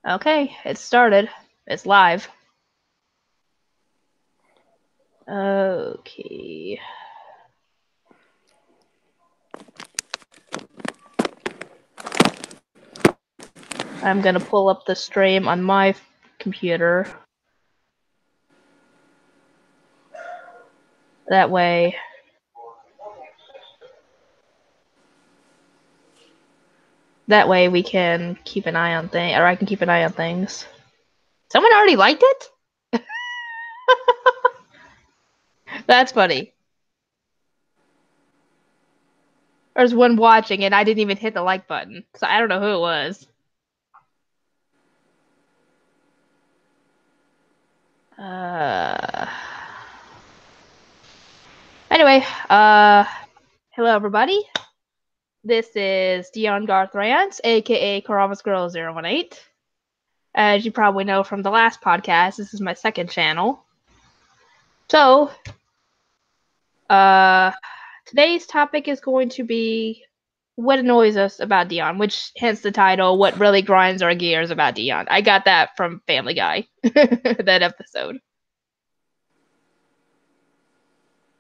Okay, it started. It's live. Okay. I'm gonna pull up the stream on my computer. That way. That way we can keep an eye on things, or I can keep an eye on things. Someone already liked it? That's funny. There's one watching and I didn't even hit the like button, so I don't know who it was. Anyway, hello everybody. This is Deon Garthrance, aka Karamas Girl 018. As you probably know from the last podcast, this is my second channel. So, today's topic is going to be what annoys us about Dione, which hence the title, What Really Grinds Our Gears About Dione. I got that from Family Guy, that episode.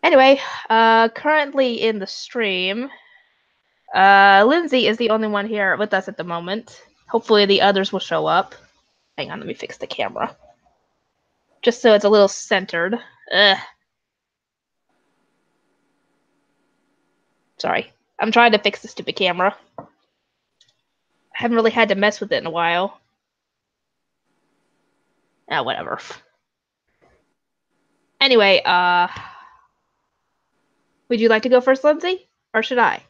Anyway, currently in the stream, Lindsay is the only one here with us at the moment. Hopefully the others will show up. Hang on, let me fix the camera. Just so it's a little centered. Ugh. Sorry. I'm trying to fix the stupid camera. I haven't really had to mess with it in a while. Ah, whatever. Anyway, would you like to go first, Lindsay? Or should I?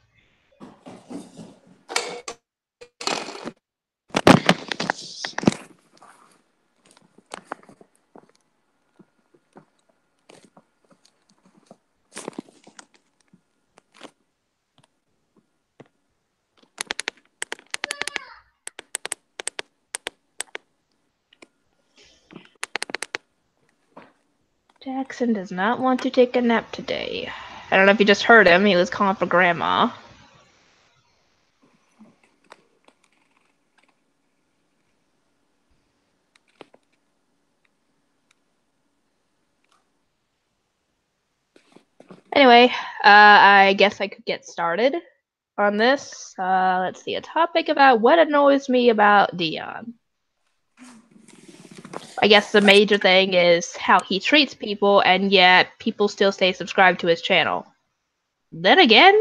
Jackson does not want to take a nap today. I don't know if you just heard him. He was calling for Grandma. Anyway, I guess I could get started on this. Let's see, a topic about what annoys me about Dione. I guess the major thing is how he treats people, and yet people still stay subscribed to his channel. Then again,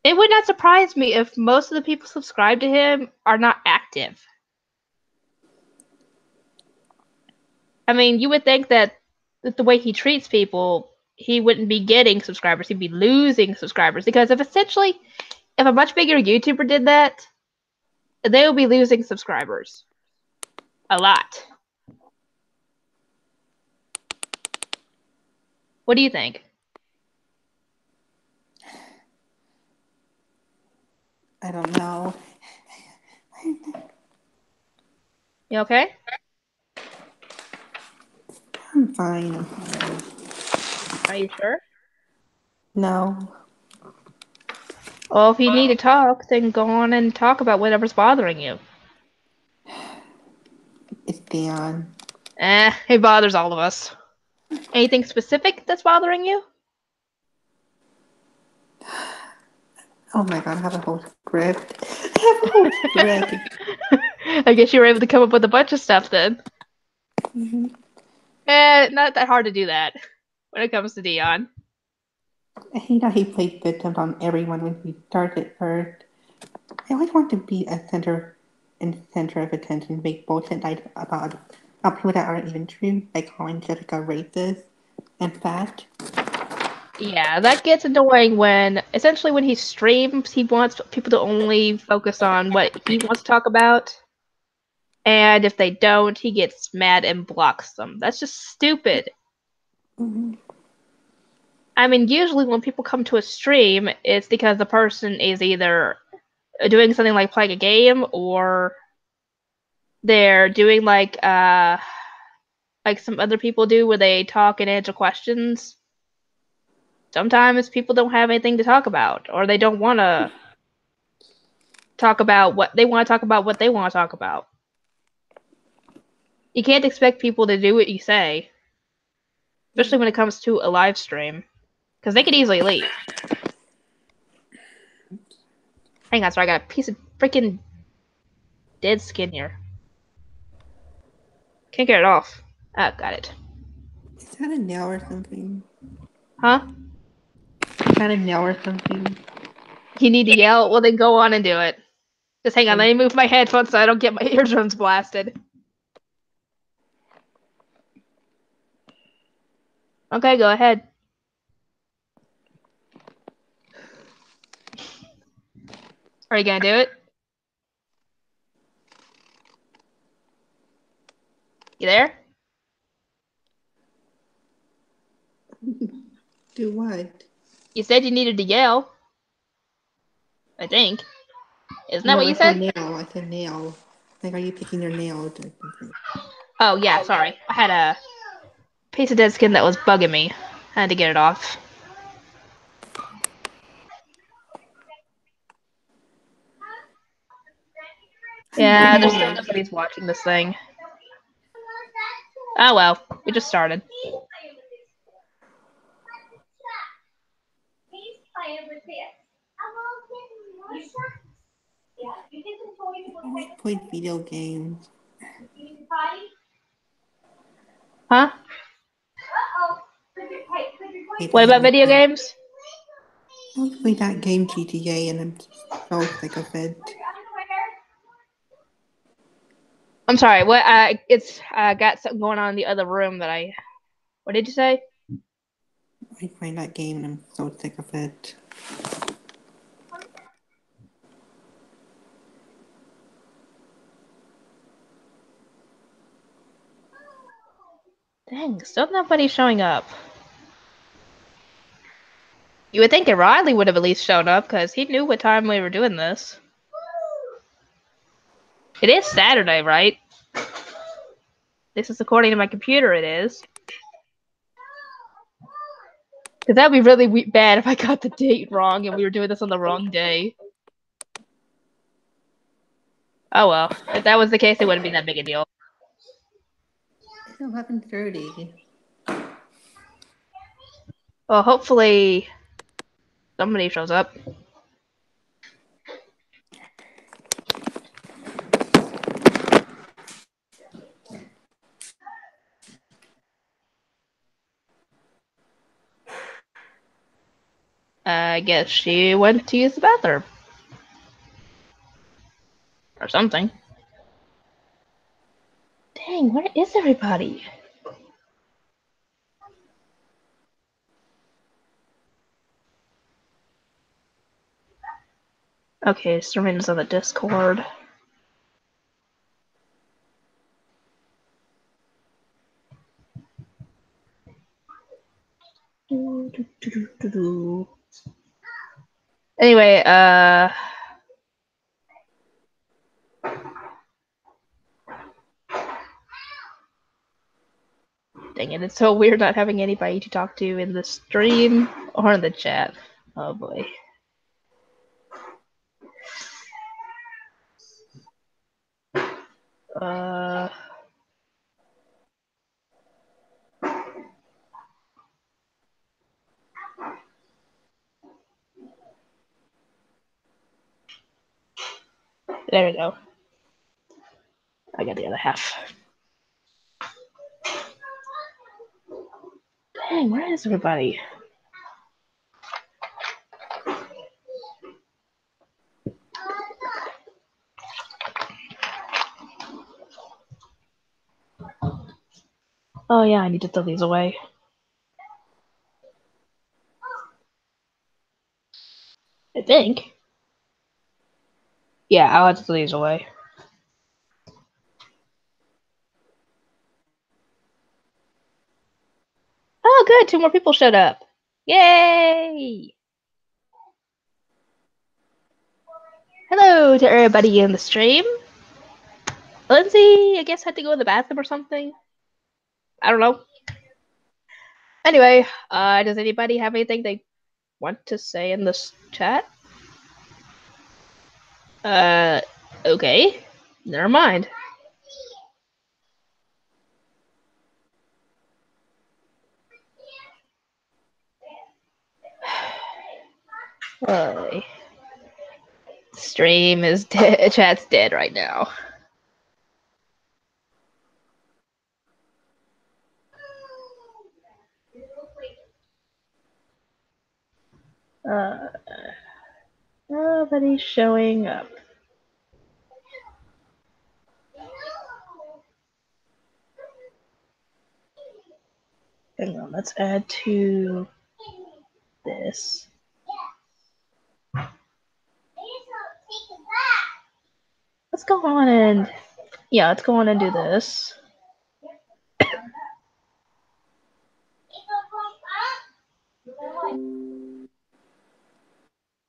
it would not surprise me if most of the people subscribed to him are not active. I mean, you would think that the way he treats people, he wouldn't be getting subscribers, he'd be losing subscribers. Because if a much bigger YouTuber did that, they would be losing subscribers. A lot. What do you think? I don't know. You okay? I'm fine. Are you sure? No. Well, if you need to talk, then go on and talk about whatever's bothering you. It's Dion. It bothers all of us. Anything specific that's bothering you? Oh my god, I have a whole script. I guess you were able to come up with a bunch of stuff then. Mm-hmm. Not that hard to do that when it comes to Dion. I hate how he played victim on everyone when he started first. I always want to be a center of attention, make bullshit about people that aren't even true, like calling Jessica racist and fat. Yeah, that gets annoying when he streams, he wants people to only focus on what he wants to talk about. And if they don't, he gets mad and blocks them. That's just stupid. Mm-hmm. I mean, usually when people come to a stream, it's because the person is either doing something like playing a game, or they're doing like some other people do, where they talk and answer questions. Sometimes people don't have anything to talk about, or they don't want to talk about what they want to talk about. You can't expect people to do what you say, especially when it comes to a live stream, because they could easily leave. Hang on, sorry, I got a piece of freaking dead skin here. Can't get it off. Ah, got it. Is that a nail or something? Huh? Is that a nail or something? You need to yell? Well, then go on and do it. Just hang on, let me move my headphones so I don't get my eardrums blasted. Okay, go ahead. Are you gonna do it? You there? Do what? You said you needed to yell. I think. Isn't that No, what I you said said? nail. I said nail. Like, are you picking your nail? Oh, yeah, sorry. I had a piece of dead skin that was bugging me. I had to get it off. Yeah, there's still nobody's watching this thing. Oh well, we just started. I played video games. Huh? Maybe What I about haven't video played. games? I played that game GTA and I'm so sick of it. I'm sorry, what it's got something going on in the other room that I what did you say? I played that game and I'm so sick of it. Dang, still nobody's showing up. You would think that Riley would have at least shown up because he knew what time we were doing this. It is Saturday, right? This is according to my computer, it is. Because that would be really bad if I got the date wrong and we were doing this on the wrong day. Oh well, if that was the case, it wouldn't be that big a deal. It's 11:30. Well, hopefully somebody shows up. I guess she went to use the bathroom. Or something. Dang, where is everybody? Okay, Sermons on the Discord. Anyway, dang it, it's so weird not having anybody to talk to in the stream or in the chat. Oh boy. Uh... There we go. I got the other half. Dang, where is everybody? Oh yeah, I need to throw these away. I think. Yeah, I'll have to throw these away. Oh good, 2 more people showed up. Yay! Hello to everybody in the stream. Lindsay, I guess, had to go to the bathroom or something. I don't know. Anyway, does anybody have anything they want to say in this chat? Okay. Never mind. Stream is dead. Chat's dead right now. Nobody's showing up. Hang on, let's add to this. Let's go on and let's go on and do this.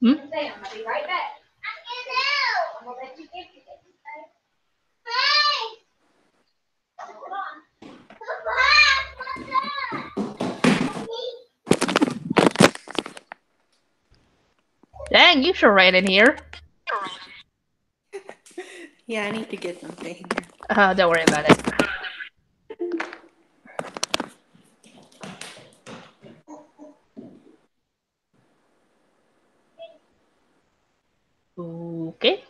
Hmm? I'll be right back. I'm gonna let you get it. Dang, you sure ran in here. Yeah, I need to get something. Don't worry about it. Okay.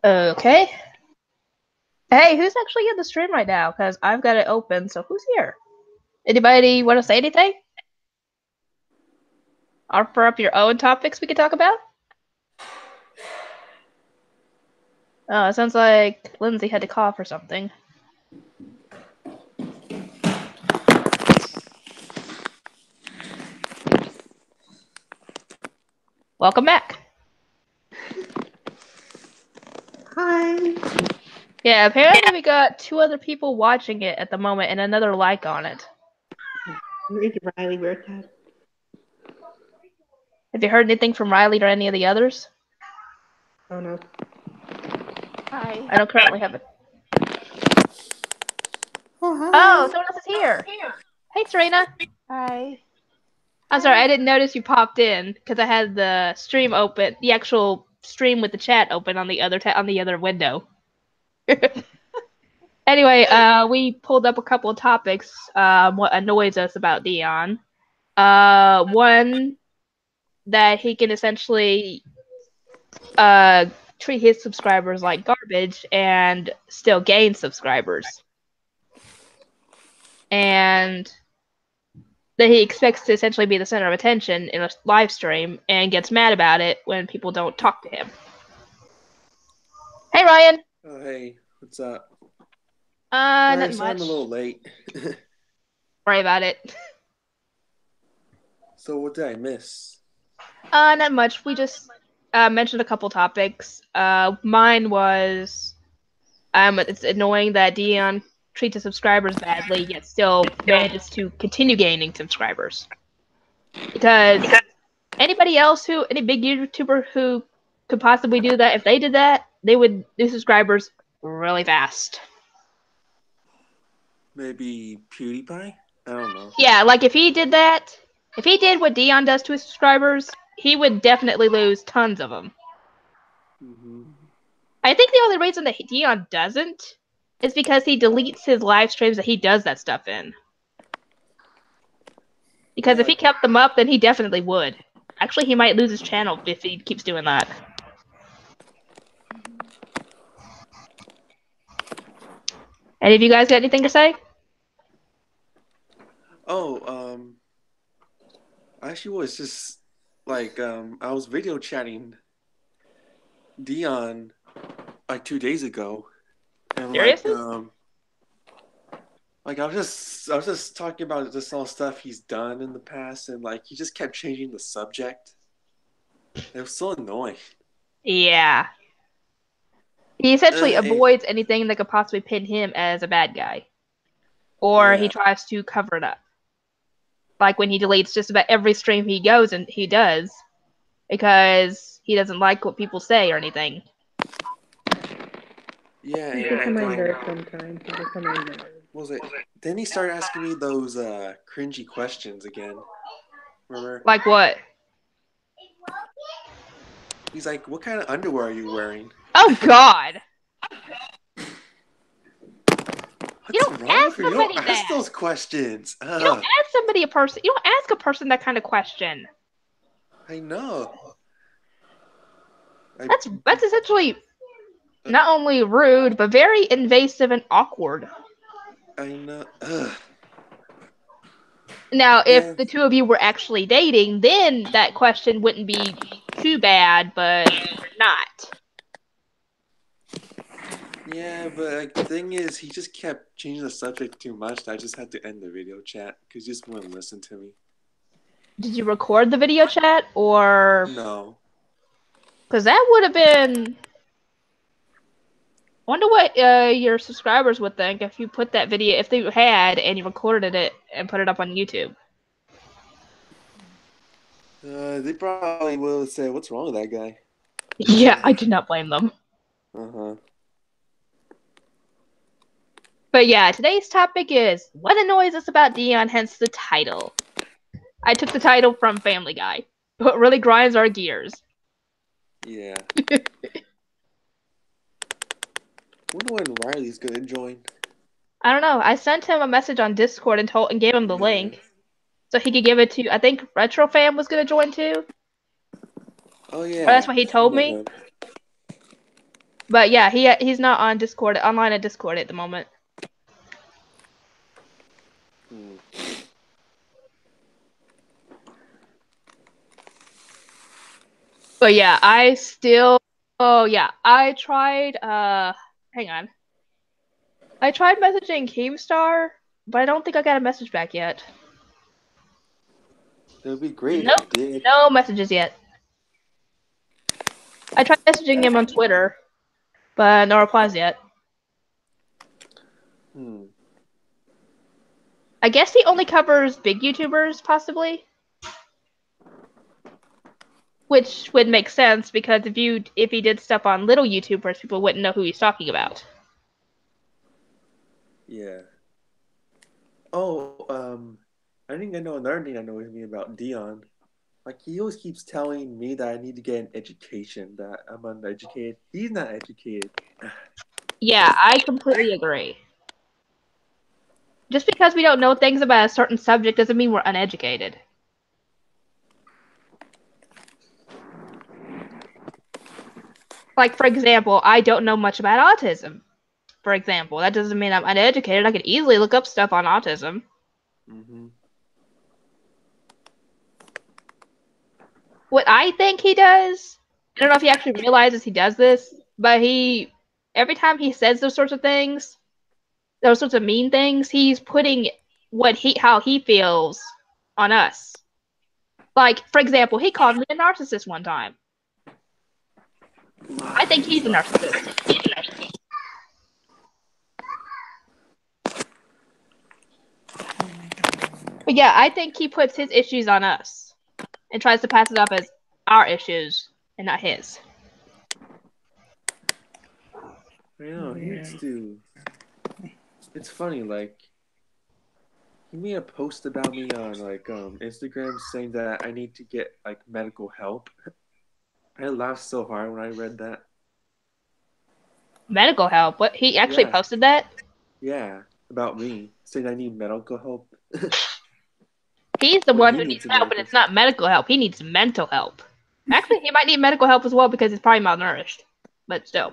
Okay. Hey, who's actually in the stream right now? Because I've got it open, so who's here? Anybody want to say anything? Offer up your own topics we could talk about? Oh, it sounds like Lindsay had to cough or something. Welcome back. Hi. Yeah, apparently we got 2 other people watching it at the moment and another like on it. Where is Riley? Where's that? Have you heard anything from Riley or any of the others? Oh no. Hi. I don't currently have it. Oh hi. Oh, someone else is here. Hey, Serena. Hi. I'm sorry, I didn't notice you popped in because I had the stream open, the actual stream with the chat open on the other on the other window. Anyway, we pulled up a couple of topics. What annoys us about Dion. One that he can essentially treat his subscribers like garbage and still gain subscribers. And that he expects to essentially be the center of attention in a live stream and gets mad about it when people don't talk to him. Hey, Ryan. Oh, hey, what's up? Not Sorry, much. I'm a little late. Worry about it. So what did I miss? Not much. We just mentioned a couple topics. Mine was it's annoying that Dion treats his subscribers badly, yet still manages to continue gaining subscribers. Because anybody else any big YouTuber who could possibly do that, if they did that, they would lose subscribers really fast. Maybe PewDiePie? I don't know. Yeah, like if he did that, if he did what Dion does to his subscribers, he would definitely lose tons of them. Mm-hmm. I think the only reason that Dion doesn't is because he deletes his live streams that he does that stuff in. Because if he kept them up, then he definitely would. Actually, he might lose his channel if he keeps doing that. Any of you guys got anything to say? Oh, I actually was just like I was video chatting Dion like 2 days ago, and Seriously? like I was just talking about just all stuff he's done in the past, and like he just kept changing the subject. It was so annoying. Yeah. He essentially and avoids anything that could possibly pin him as a bad guy. Or he yeah, tries to cover it up. Like when he deletes just about every stream he goes and he does because he doesn't like what people say or anything. yeah, He and gets on like my nerves sometimes. He gets on my nerves. what was it? Then he started asking me those cringy questions again. Remember? Like what? He's like, "What kind of underwear are you wearing?" Oh God! You What's don't wrong ask with you? You don't somebody ask that. those questions. You don't ask somebody a person. You don't ask a person that kind of question. I know. That's essentially not only rude but very invasive and awkward. I know. Ugh. Now, if Yeah, the two of you were actually dating, then that question wouldn't be too bad, but we're not. yeah, but like the thing is, he just kept changing the subject too much. That I just had to end the video chat because he just wouldn't listen to me. Did you record the video chat or? No. Because that would have been. I wonder what your subscribers would think if you put that video, if they had, and you recorded it and put it up on YouTube. They probably will say, "What's wrong with that guy?" Yeah, I do not blame them. Uh-huh. But yeah, today's topic is what annoys us about Dion, hence the title. I took the title from Family Guy. What really grinds our gears. Yeah. Wonder when Riley's gonna join. I don't know. I sent him a message on Discord and gave him the Yeah. link. So he could give it to, I think Retrofam was gonna join too. Oh yeah. Or that's what he told me. him. But yeah, he's not on Discord, online at Discord at the moment. Hmm. But yeah, I tried hang on. I tried messaging Keemstar, but I don't think I got a message back yet. It would be great Nope. if you did. No messages yet. I tried messaging him on Twitter, but no replies yet. Hmm. I guess he only covers big YouTubers, possibly. Which would make sense because if he did stuff on little YouTubers, people wouldn't know who he's talking about. Yeah. Oh, I think I know another thing I know with me about Dion. Like he always keeps telling me that I need to get an education, that I'm uneducated. He's not educated. Yeah, I completely agree. Just because we don't know things about a certain subject doesn't mean we're uneducated. Like, for example, I don't know much about autism. For example, that doesn't mean I'm uneducated. I could easily look up stuff on autism. Mm-hmm. What I think he does, I don't know if he actually realizes he does this, but every time he says those sorts of things, those sorts of mean things, he's putting how he feels on us. Like, for example, he called me a narcissist one time. I think he's a narcissist. But yeah, I think he puts his issues on us and tries to pass it off as our issues and not his. I know, he needs to. It's funny, like he made a post about me on like Instagram saying that I need to get like medical help. I laughed so hard when I read that. Medical help? What? He actually Yeah. posted that? Yeah, about me saying I need medical help. He's the Or one he who needs needs a help, and medical. it's not medical help. He needs mental help. Actually, he might need medical help as well because he's probably malnourished. But still.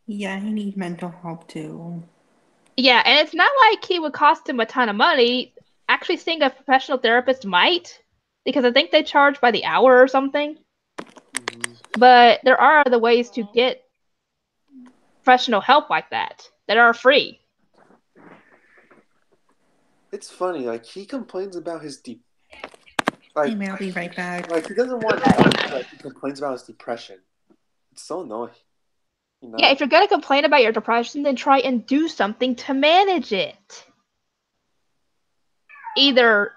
Yeah, he needs mental help too. Yeah, and it's not like he would cost him a ton of money. Actually, seeing a professional therapist might, because I think they charge by the hour or something. Mm-hmm. But there are other ways to get professional help like that are free. It's funny, like he complains about his Hey, man, I'll be right back. like he doesn't want help, like he complains about his depression. It's so annoying. You know? Yeah, if you're gonna complain about your depression, then try and do something to manage it. Either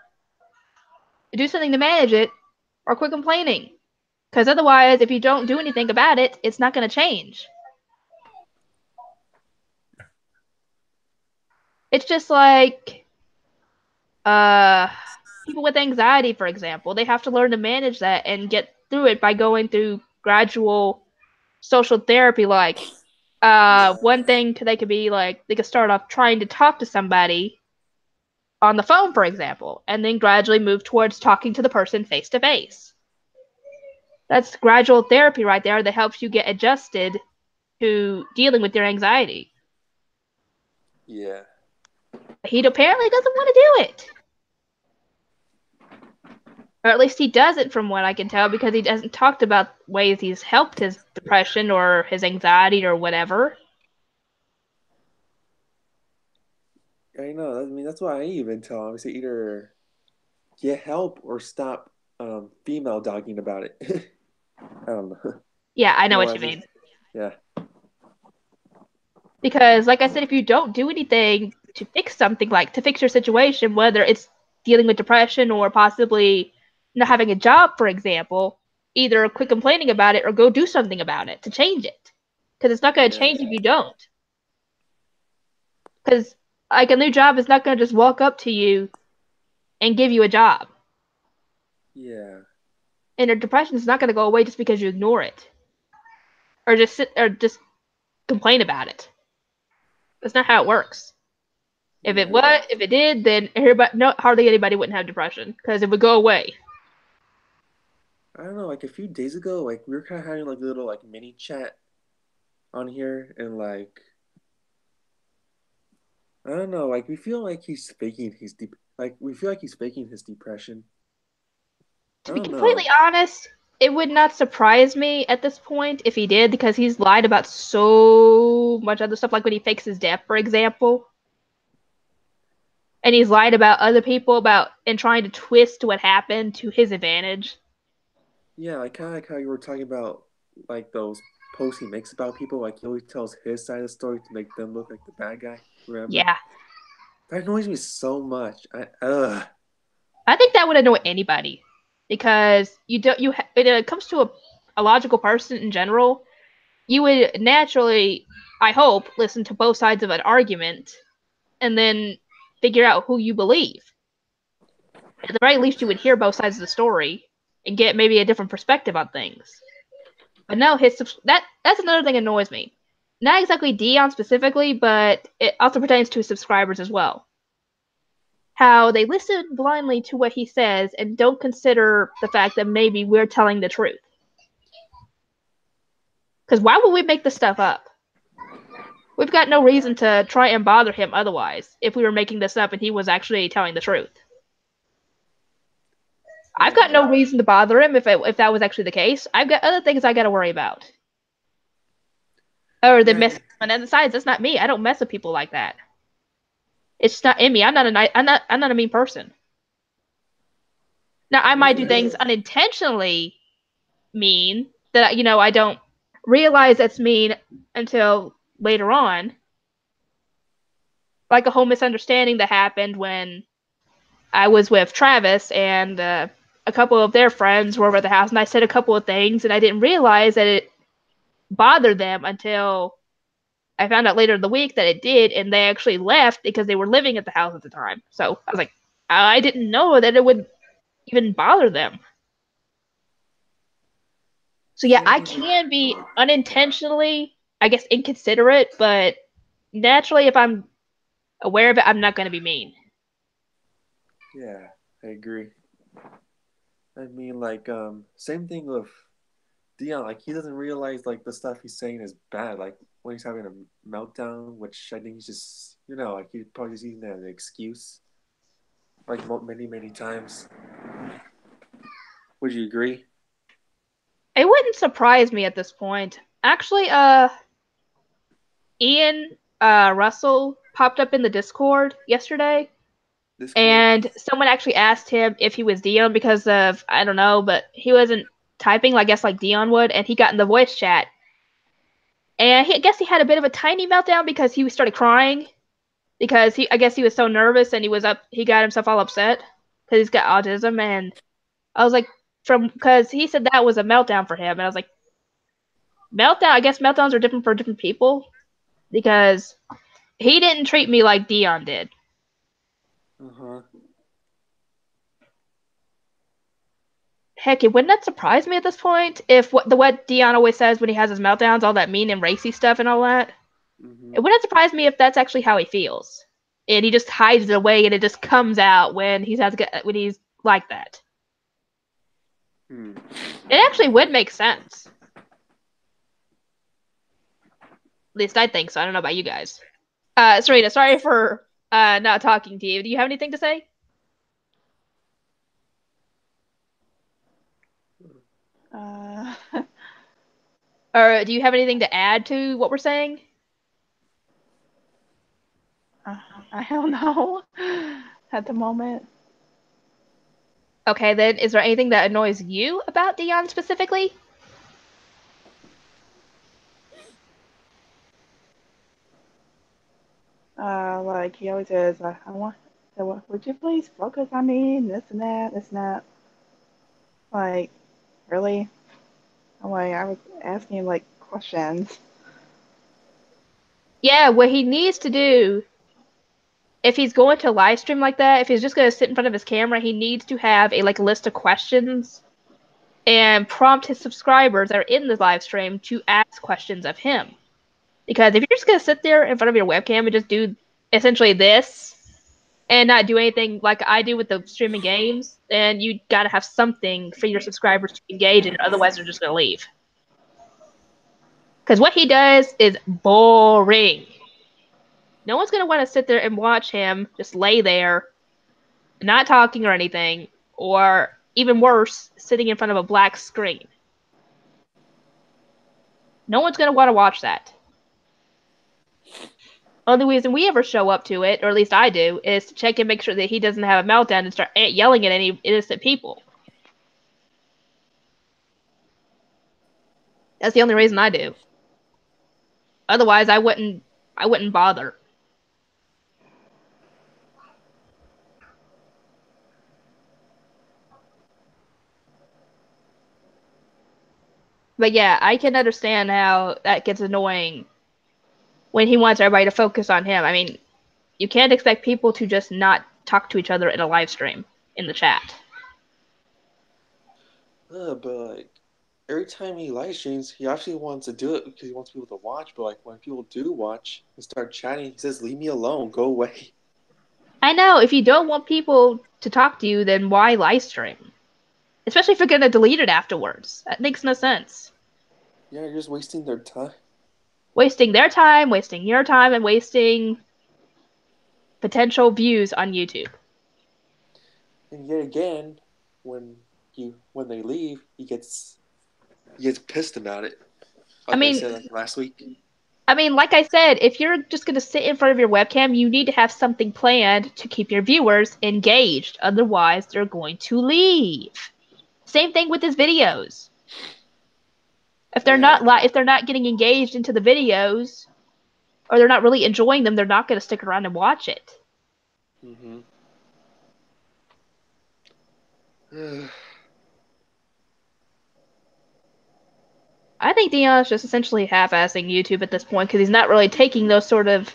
do something to manage it, or quit complaining. Because otherwise, if you don't do anything about it, it's not gonna change. It's just like people with anxiety, for example. They have to learn to manage that and get through it by going through gradual social therapy. Like one thing they could be like, they could start off trying to talk to somebody on the phone, for example, and then gradually move towards talking to the person face to face. That's gradual therapy right there that helps you get adjusted to dealing with your anxiety. Yeah. He apparently doesn't want to do it. Or at least he doesn't, from what I can tell, because he hasn't talked about ways he's helped his depression or his anxiety or whatever. I know. I mean, that's why I even tell him. I say either get help or stop female dogging about it. I don't know. Yeah, I know No, what I you mean, mean. yeah. Because, like I said, if you don't do anything to fix something, like to fix your situation, whether it's dealing with depression or possibly not having a job, for example, either quit complaining about it or go do something about it to change it. Because it's not going to Yeah. change if you don't. Because, like, a new job is not going to just walk up to you and give you a job. Yeah. And your depression is not going to go away just because you ignore it. Or just complain about it. That's not how it works. If Yeah, it I know. was, if it did, then hardly anybody wouldn't have depression because it would go away. I don't know. Like a few days ago, like we were kind of having like a little like mini chat on here, and like I don't know. Like we feel like he's faking his deep. Like we feel like he's faking his depression. I To be don't completely know. honest, it would not surprise me at this point if he did because he's lied about so much other stuff, like when he fakes his death, for example. And he's lied about other people about and trying to twist what happened to his advantage. Yeah, like kind of like how you were talking about like those posts he makes about people. Like he always tells his side of the story to make them look like the bad guy. Remember? Yeah. That annoys me so much. I think that would annoy anybody because when it comes to a logical person in general, you would naturally, I hope, listen to both sides of an argument and then figure out who you believe. At the very least, you would hear both sides of the story and get maybe a different perspective on things. But no, that's another thing that annoys me. Not exactly Dion specifically, but it also pertains to his subscribers as well. How they listen blindly to what he says and don't consider the fact that maybe we're telling the truth. Because why would we make this stuff up? We've got no reason to try and bother him otherwise if we were making this up and he was actually telling the truth. I've got Yeah. no reason to bother him if that was actually the case. I've got other things I got to worry about. Or the Yeah. mess. And besides, that's not me. I don't mess with people like that. It's just not in me. I'm not a mean person. Now I might do things unintentionally mean that I don't realize that's mean until later on. Like a whole misunderstanding that happened when I was with Travis and a couple of their friends were over at the house, and I said a couple of things, and I didn't realize that it bothered them until I found out later in the week that it did, and they actually left because they were living at the house at the time. So I was like, I didn't know that it would even bother them. So yeah, I can be unintentionally, I guess, inconsiderate, but naturally, if I'm aware of it, I'm not going to be mean. Yeah, I agree. I mean, like, same thing with Dion. Like, he doesn't realize like the stuff he's saying is bad. Like when he's having a meltdown, which I think he's just, like he's probably just using that as an excuse. Like many times. Would you agree? It wouldn't surprise me at this point. Actually, Ian Russell popped up in the Discord yesterday, Discord. and someone actually asked him if he was Dion because of, I don't know, but he wasn't typing, I guess, like Dion would, and he got in the voice chat. And I guess he had a bit of a tiny meltdown because he started crying because I guess he was so nervous and he got himself all upset because he's got autism. And I was like, because he said that was a meltdown for him, and I was like, meltdown. I guess meltdowns are different for different people because he didn't treat me like Deon did. Uh-huh. Heck, it wouldn't that surprise me at this point if what Deon always says when he has his meltdowns, all that mean and racy stuff and all that. It wouldn't surprise me if that's actually how he feels, and he just hides it away, and it just comes out when he's like that. It actually would make sense. At least I think so. I don't know about you guys. Serena, sorry for not talking to you. Do you have anything to say? Or do you have anything to add to what we're saying? I don't know at the moment. Okay, then is there anything that annoys you about Dione specifically? Like he always says, I want. Would you please focus on me? And this and that, this and that. Like, really? I'm like, I was asking him like questions. Yeah, what he needs to do, if he's going to live stream like that, if he's just going to sit in front of his camera, he needs to have a list of questions and prompt his subscribers that are in the live stream to ask questions of him. Because if you're just going to sit there in front of your webcam and just do essentially this and not do anything like I do with the streaming games, then you got to have something for your subscribers to engage in. Otherwise, they're just going to leave. Because what he does is boring. No one's going to want to sit there and watch him just lay there, not talking or anything, or even worse, sitting in front of a black screen. No one's going to want to watch that. Only reason we ever show up to it, or at least I do, is to check and make sure that he doesn't have a meltdown and start yelling at any innocent people. That's the only reason I do. Otherwise, I wouldn't bother. But yeah, I can understand how that gets annoying when he wants everybody to focus on him. I mean, you can't expect people to just not talk to each other in a live stream in the chat. But like every time he live streams, he actually wants to do it because he wants people to watch. But like when people do watch and start chatting, he says, "Leave me alone. Go away." I know, if you don't want people to talk to you, then why live stream? Especially if you're gonna delete it afterwards. That makes no sense. Yeah, you're just wasting their time. Wasting their time, wasting your time, and wasting potential views on YouTube. And yet again, when they leave, he gets pissed about it. Like I said last week. I mean, like I said, if you're just gonna sit in front of your webcam, you need to have something planned to keep your viewers engaged. Otherwise, they're going to leave. Same thing with his videos. If they're if they're not getting engaged into the videos, or they're not really enjoying them, they're not going to stick around and watch it. Mm-hmm. I think Dion is just essentially half-assing YouTube at this point because he's not really taking that sort of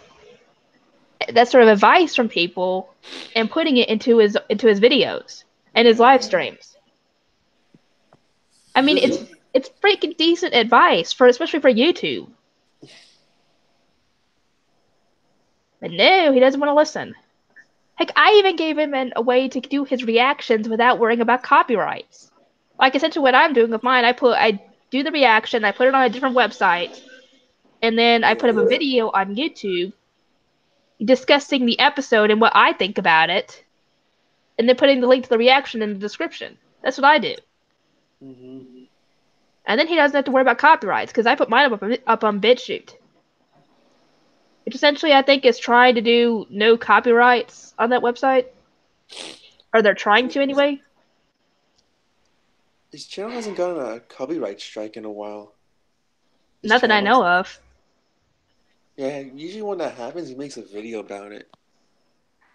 advice from people and putting it into his videos and his live streams. I mean, it's freaking decent advice especially for YouTube. But no, he doesn't want to listen. Heck, I even gave him a way to do his reactions without worrying about copyrights. Like essentially what I'm doing with mine, I do the reaction, I put it on a different website, and then I put up a video on YouTube discussing the episode and what I think about it, and then putting the link to the reaction in the description. That's what I do. Mm-hmm. And then he doesn't have to worry about copyrights because I put mine up on BitChute. Which essentially I think is trying to do no copyrights on that website. Or they're trying to anyway. His channel hasn't gotten a copyright strike in a while. Not that I know of. Yeah, usually when that happens, he makes a video about it.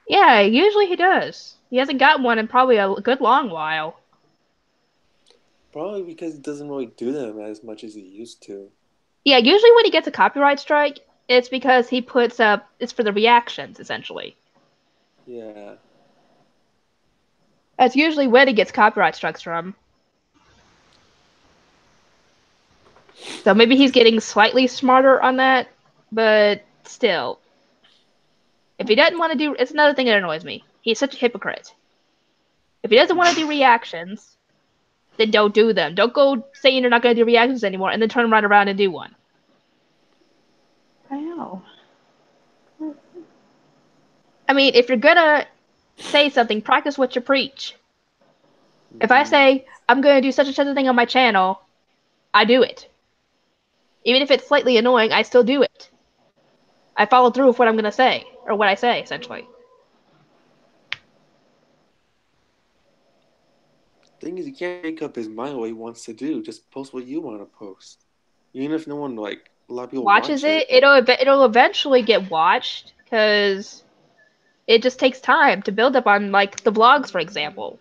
Yeah, usually he does. He hasn't got one in probably a good long while. Probably because he doesn't really do them as much as he used to. Yeah, usually when he gets a copyright strike, it's because he puts up, it's for the reactions, essentially. Yeah. That's usually when he gets copyright strikes from. So maybe he's getting slightly smarter on that, but still. If he doesn't want to do, it's another thing that annoys me. He's such a hypocrite. If he doesn't want to do reactions, then don't do them. Don't go saying you're not going to do reactions anymore and then turn right around and do one. I know. I mean, if you're going to say something, practice what you preach. If I say, I'm going to do such and such a thing on my channel, I do it. Even if it's slightly annoying, I still do it. I follow through with what I'm going to say, or what I say, essentially. Thing is, he can't make up his mind what he wants to do. Just post what you want to post. Even if no one, like, a lot of people Watches watch it, it. it'll eventually get watched, because it just takes time to build up on, like, the vlogs, for example.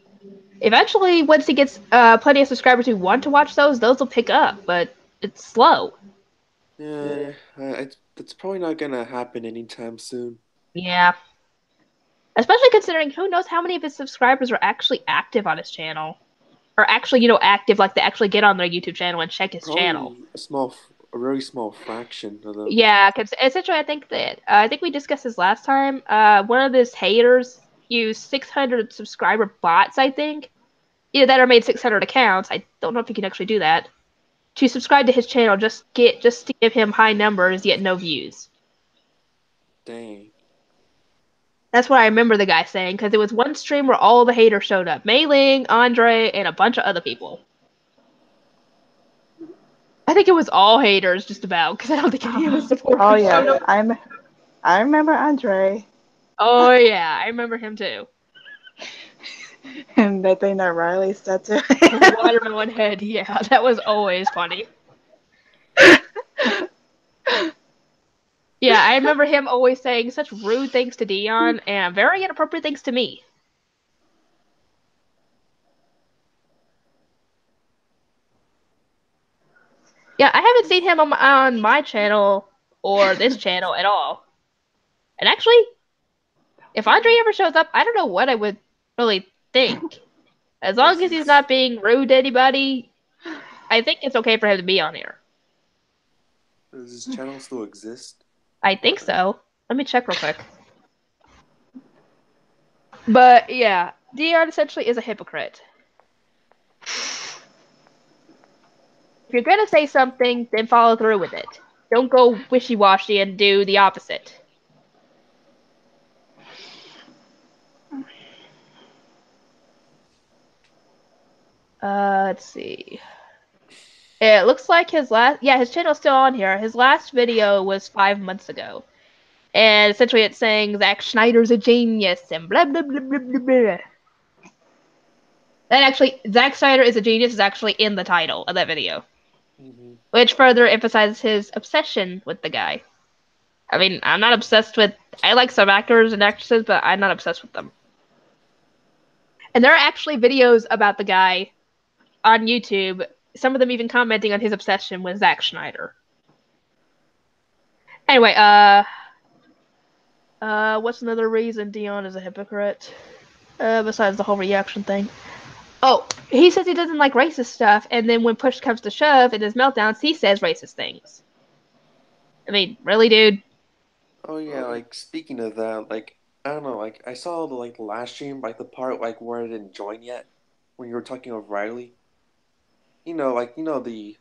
Eventually, once he gets plenty of subscribers who want to watch those will pick up, but it's slow. Yeah, that's probably not gonna happen anytime soon. Yeah. Especially considering who knows how many of his subscribers are actually active on his channel. Or actually, active, like they actually get on their YouTube channel and check his channel. Probably a very small fraction of them. Yeah, because essentially, I think we discussed this last time. One of his haters used 600 subscriber bots, I think. Either that or made 600 accounts. I don't know if you can actually do that. To subscribe to his channel, just to give him high numbers yet no views. Dang. That's what I remember the guy saying, because it was one stream where all the haters showed up. Mei Ling, Andre, and a bunch of other people. I think it was all haters, just about, because I don't think any of the supporters Oh showed yes, up. I remember Andre Oh yeah, I remember him too. and that thing that Riley said to Watermelon head, yeah, that was always funny. him. Yeah, I remember him always saying such rude things to Dion and very inappropriate things to me. Yeah, I haven't seen him on my channel or this channel at all. And actually, if Andre ever shows up, I don't know what I would really think. As long as he's not being rude to anybody, I think it's okay for him to be on here. Does his channel still exist? I think so. Let me check real quick. But yeah, Dion essentially is a hypocrite. If you're gonna say something, then follow through with it. Don't go wishy-washy and do the opposite. Let's see. It looks like his channel's still on here. His last video was 5 months ago. And essentially it's saying Zack Snyder's a genius and blah blah blah blah blah blah. And actually, Zack Snyder is a genius is actually in the title of that video. Which further emphasizes his obsession with the guy. I mean, I'm not obsessed with... I like some actors and actresses, but I'm not obsessed with them. And there are actually videos about the guy on YouTube, some of them even commenting on his obsession with Zack Snyder. Anyway, what's another reason Dion is a hypocrite? Besides the whole reaction thing. Oh, he says he doesn't like racist stuff, and then when push comes to shove in his meltdowns, he says racist things. I mean, really, dude? Oh yeah, like speaking of that, like I don't know, like I saw the last stream, like the part like where I didn't join yet, when you were talking of Riley. The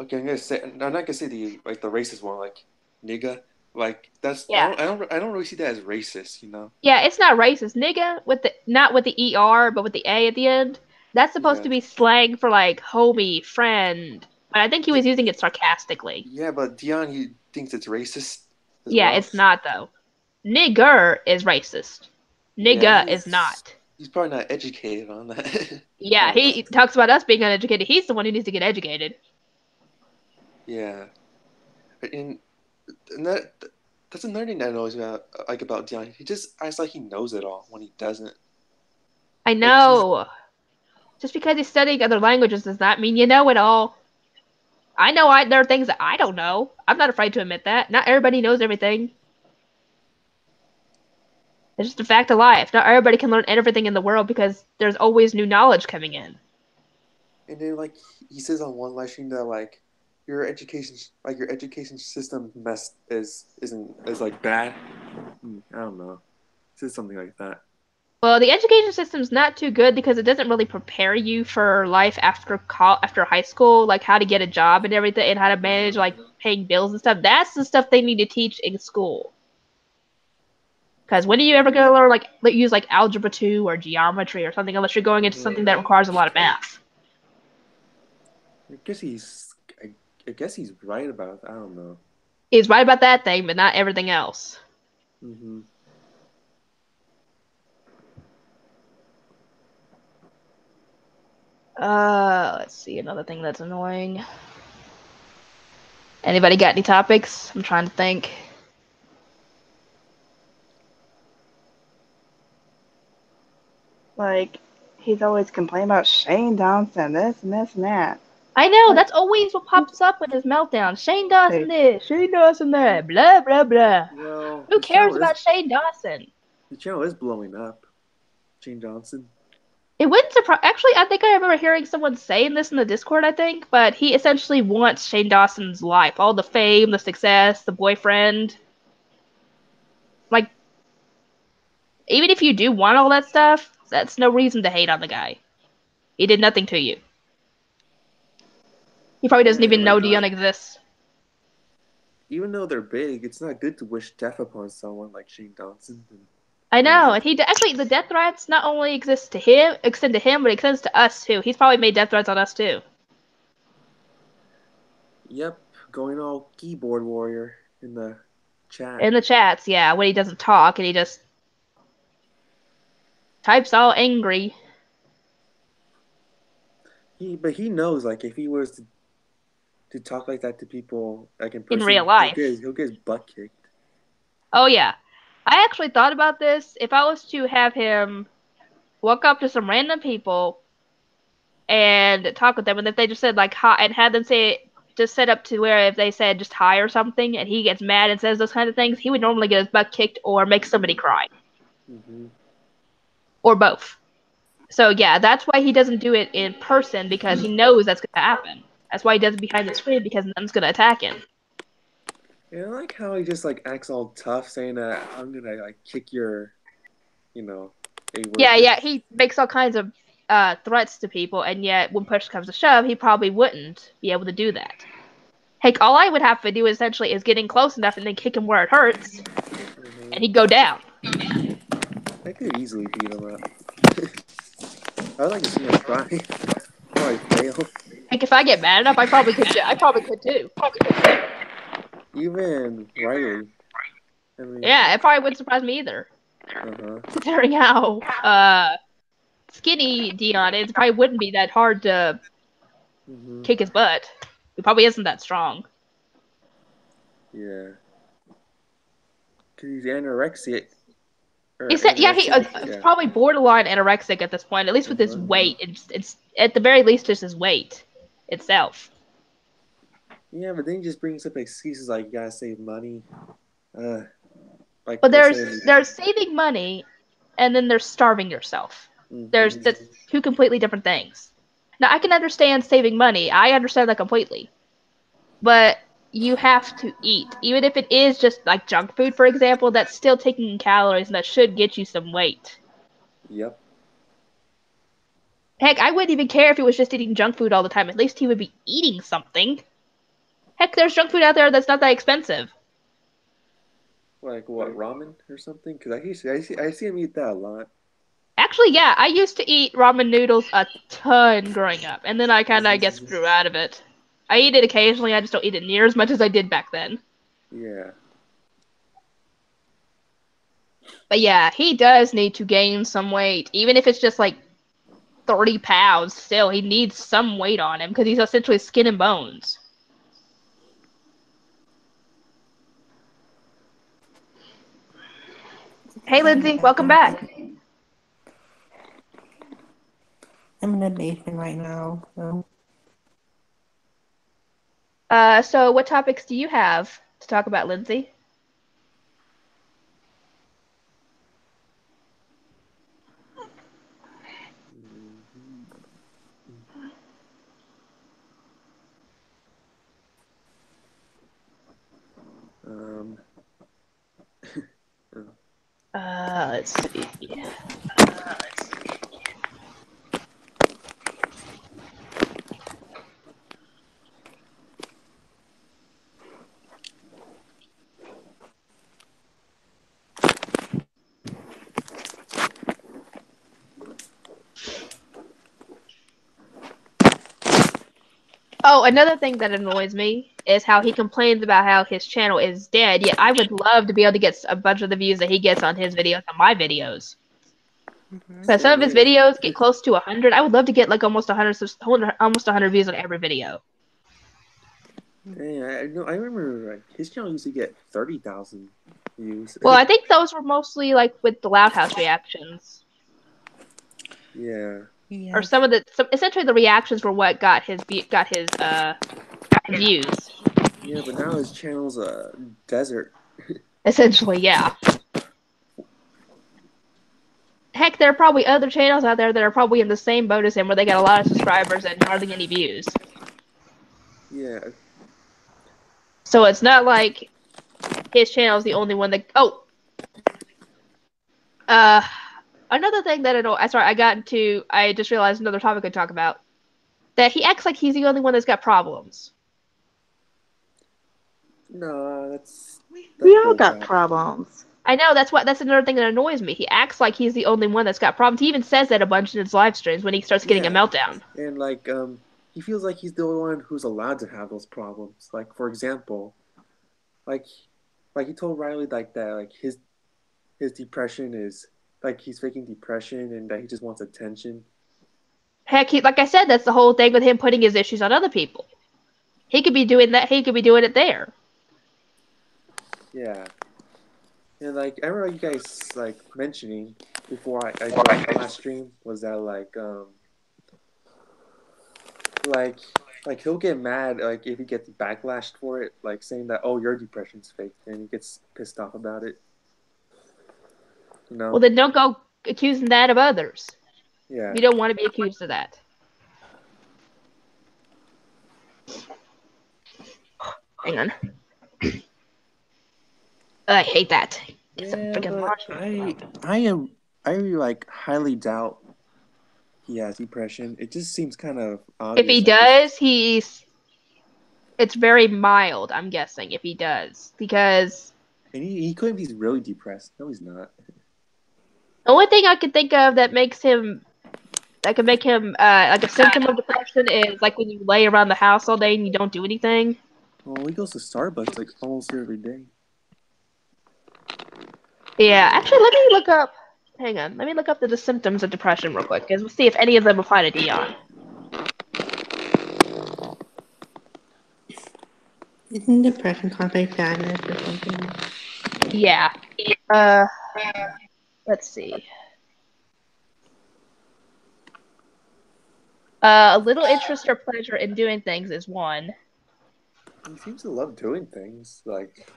okay, I'm not gonna say the the racist one, like nigga. Like that's Yeah. I don't really see that as racist, you know. Yeah, it's not racist. Nigga, with the not with the ER, but with the A at the end. That's supposed to be slang for like homie, friend. But I think he was using it sarcastically. Yeah, but Dion, he thinks it's racist as Yeah, well. it's not though. Nigger is racist. Nigga is not. He's probably not educated on that. Yeah, he talks about us being uneducated. He's the one who needs to get educated. Yeah. And And that's another thing that annoys me about Dione. He just acts like he knows it all when he doesn't. I know. Just because he's studying other languages does not mean you know it all. I know there are things that I don't know. I'm not afraid to admit that. Not everybody knows everything. It's just a fact of life. Not everybody can learn everything in the world because there's always new knowledge coming in. And then like he says on one live stream that like your education system is like bad. I don't know. He says something like that. Well, the education system's not too good because it doesn't really prepare you for life after high school, like how to get a job and everything, and how to manage like paying bills and stuff. That's the stuff they need to teach in school. Because when are you ever going to learn like use like algebra 2 or geometry or something unless you're going into something that requires a lot of math? I guess he's right about it. I don't know. He's right about that thing, but not everything else. Mm-hmm. Let's see, another thing that's annoying. Anybody got any topics? I'm trying to think. Like, he's always complaining about Shane Dawson, this and this and that. I know, that's always what pops up with his meltdown. Shane Dawson this, Shane Dawson that, blah, blah, blah. Well, Who cares about Shane Dawson? The channel is blowing up. Shane Dawson. It wouldn't surprise. Actually, I think I remember hearing someone saying this in the Discord, I think, but he essentially wants Shane Dawson's life. All the fame, the success, the boyfriend. Like, even if you do want all that stuff, that's no reason to hate on the guy. He did nothing to you. He probably doesn't even know Dione exists. Even though they're big, it's not good to wish death upon someone like Shane Dawson. I know, and actually the death threats not only extend to him, but it extends to us too. He's probably made death threats on us too. Yep, going all keyboard warrior in the chat. In the chats, yeah, when he doesn't talk and he just types all angry. But he knows, like, if he was to talk like that to people, like in person, in real life, he'll get his butt kicked. Oh yeah, I actually thought about this. If I was to have him walk up to some random people and talk with them, and if they just said like hi, and had them say just set up to where if they said just hi or something, and he gets mad and says those kind of things, he would normally get his butt kicked or make somebody cry, or both. So yeah, that's why he doesn't do it in person, because he knows that's gonna happen. That's why he does it behind the screen, because none's gonna attack him. Yeah, I like how he just like acts all tough, saying that I'm gonna like kick your, Yeah, he makes all kinds of threats to people, and yet when push comes to shove, he probably wouldn't be able to do that. Heck, all I would have to do essentially is get in close enough and then kick him where it hurts, and he'd go down. I could easily beat him up. I would like to see him try. Probably fail. Heck, if I get mad enough, I probably could too. Even Riley. I mean, yeah, it probably wouldn't surprise me either. Considering how skinny Dion is, it probably wouldn't be that hard to kick his butt. He probably isn't that strong. Yeah. Because he's anorexic. He's probably borderline anorexic at this point, at least with his weight. It's at the very least just his weight itself. Yeah, but then he just brings up excuses like you gotta save money. But there's saving money, and then there's starving yourself. That's two completely different things. Now I can understand saving money. I understand that completely. But you have to eat. Even if it is just like junk food, for example, that's still taking in calories and that should get you some weight. Yep. Heck, I wouldn't even care if he was just eating junk food all the time. At least he would be eating something. Heck, there's junk food out there that's not that expensive. Like what, ramen or something? Because I see him eat that a lot. Actually, yeah, I used to eat ramen noodles a ton growing up, and then I kind of, I guess, grew out of it. I eat it occasionally, I just don't eat it near as much as I did back then. Yeah. But yeah, he does need to gain some weight, even if it's just like 30 pounds. Still, he needs some weight on him, because he's essentially skin and bones. Hey, Lindsay, welcome back. I'm in the basement right now, so So what topics do you have to talk about, Lindsay? Um, Let's see. Oh, another thing that annoys me is how he complains about how his channel is dead. Yet I would love to be able to get a bunch of the views that he gets on his videos on my videos. Because some same of his here. videos get close to 100. I would love to get like almost 100 views on every video. Yeah, I know. I remember like his channel used to get 30,000 views. Well, I think those were mostly like with the Loud House reactions, Yeah. or yes. essentially the reactions were what got his views. Yeah, but now his channel's a desert. Essentially, yeah. Heck, there are probably other channels out there that are probably in the same boat as him, where they got a lot of subscribers and hardly any views. Yeah. So it's not like his channel is the only one that. Oh, uh, another thing that I just realized another topic to talk about. That he acts like he's the only one that's got problems. No, We that's all got bullcrap. problems. I know that's another thing that annoys me. He acts like he's the only one that's got problems. He even says that a bunch in his live streams when he starts getting a Yeah, meltdown. and like he feels like he's the only one who's allowed to have those problems. Like for example, like like he told Riley like that like his depression is like he's faking depression and that he just wants attention. Heck, like I said, that's the whole thing with him putting his issues on other people. He could be doing that. He could be doing it there. Yeah. And like I remember you guys like mentioning before I joined the last stream was that like like he'll get mad like if he gets backlashed for it, like saying that oh your depression's fake and he gets pissed off about it. You Well, know? then don't go accusing that of others. Yeah. You don't want to be accused of that. Hang on. I hate that. It's a Yeah, freaking but launch. I like highly doubt he has depression. It just seems kind of If he obvious. Like this, does, it's very mild, I'm guessing, if he does. Because and he claims he's really depressed. No, he's not. the only thing I can think of that could make him like a symptom of depression is like when you lay around the house all day and you don't do anything. Well, he goes to Starbucks like almost every day. Yeah, actually, let me look up. Hang on, let me look up the symptoms of depression real quick, because we'll see if any of them apply to Dion. Isn't depression caused by sadness or something? Yeah. Uh, let's see. A little interest or pleasure in doing things is one. He seems to love doing things like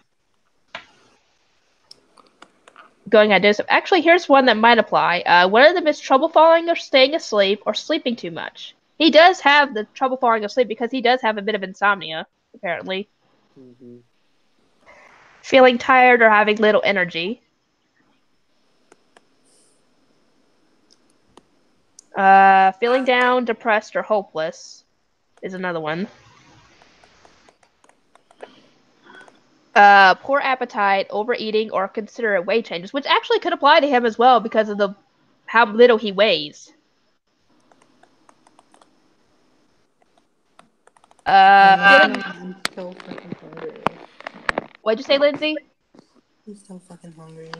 Going on days. Actually, here's one that might apply. One of them is trouble falling or staying asleep or sleeping too much. He does have the trouble falling asleep because he does have a bit of insomnia, apparently. mm-hmm. Feeling tired or having little energy. Feeling down, depressed, or hopeless is another one. Poor appetite, overeating, or considerate weight changes, which actually could apply to him as well because of how little he weighs. Feeling. I'm so fucking hungry. What'd you say, Lindsay? I'm so fucking hungry.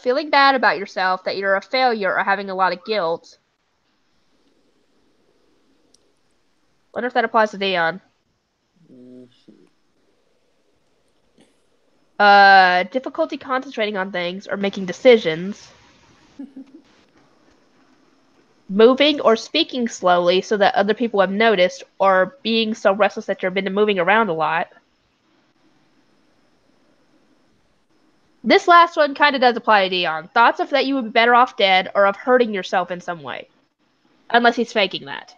Feeling bad about yourself, that you're a failure, or having a lot of guilt. Wonder if that applies to Dion. mm, Difficulty concentrating on things or making decisions. Moving or speaking slowly so that other people have noticed, or being so restless that you've been moving around a lot. This last one kind of does apply to Deon. Thoughts of that you would be better off dead or of hurting yourself in some way. Unless he's faking that.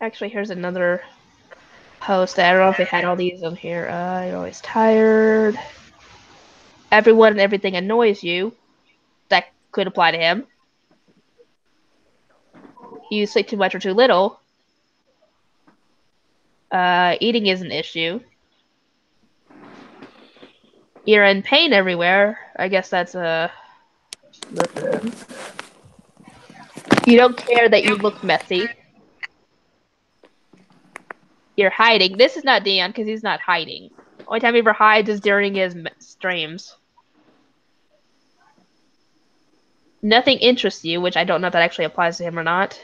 Actually, here's another post. I don't know if they had all these on here. You're always tired. Everyone and everything annoys you. That could apply to him. You sleep too much or too little. Eating is an issue. You're in pain everywhere. I guess that's You don't care that you look messy. You're hiding. This is not Dion because he's not hiding. Only time he ever hides is during his streams. Nothing interests you, which I don't know if that actually applies to him or not.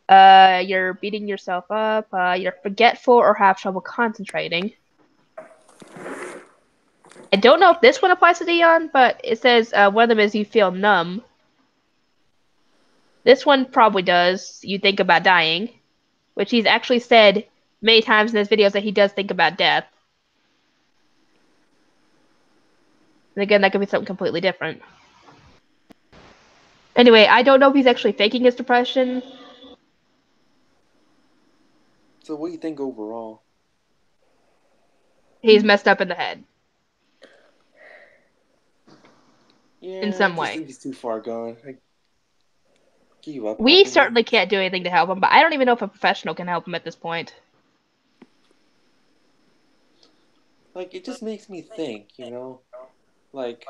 You're beating yourself up. You're forgetful or have trouble concentrating. I don't know if this one applies to Dion, but it says one of them is you feel numb. This one probably does. You think about dying, which he's actually said many times in his videos that he does think about death. And again, that could be something completely different. Anyway, I don't know if he's actually faking his depression. So what do you think overall? He's messed up in the head. Yeah, in some I just way. think he's too far gone. I give up. We certainly can't do anything to help him, but I don't even know if a professional can help him at this point. Like, it just makes me think, you know? Like,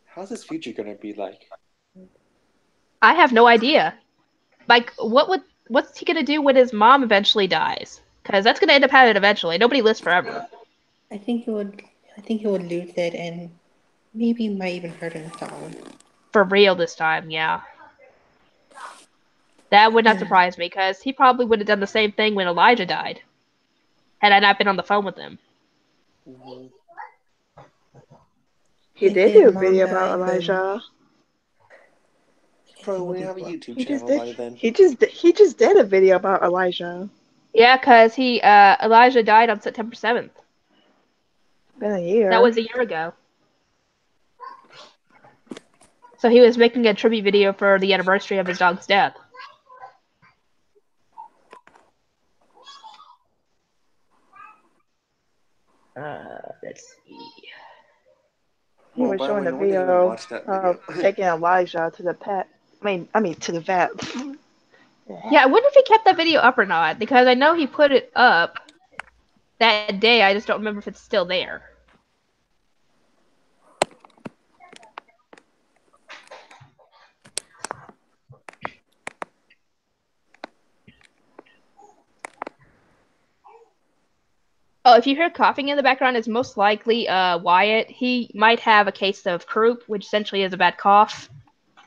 how's his future gonna be like? I have no idea. Like, what's he gonna do when his mom eventually dies? Because that's gonna end up happening eventually. Nobody lives forever. I think he would lose it and maybe might even hurt himself. For real this time, yeah. That would not surprise me, because he probably would have done the same thing when Elijah died. Had I not been on the phone with him. Mm-hmm. He did do a video about Elijah. Probably wouldn't have a YouTube channel by then. He just did a video about Elijah. Yeah, because Elijah died on September 7th. Been a year. That was a year ago. So he was making a tribute video for the anniversary of his dog's death. Let's see. He was showing a video of taking Elijah to the pet. I mean to the vet. Yeah, I wonder if he kept that video up or not, because I know he put it up that day. I just don't remember if it's still there. Oh, if you hear coughing in the background, it's most likely Wyatt. He might have a case of croup, which essentially is a bad cough.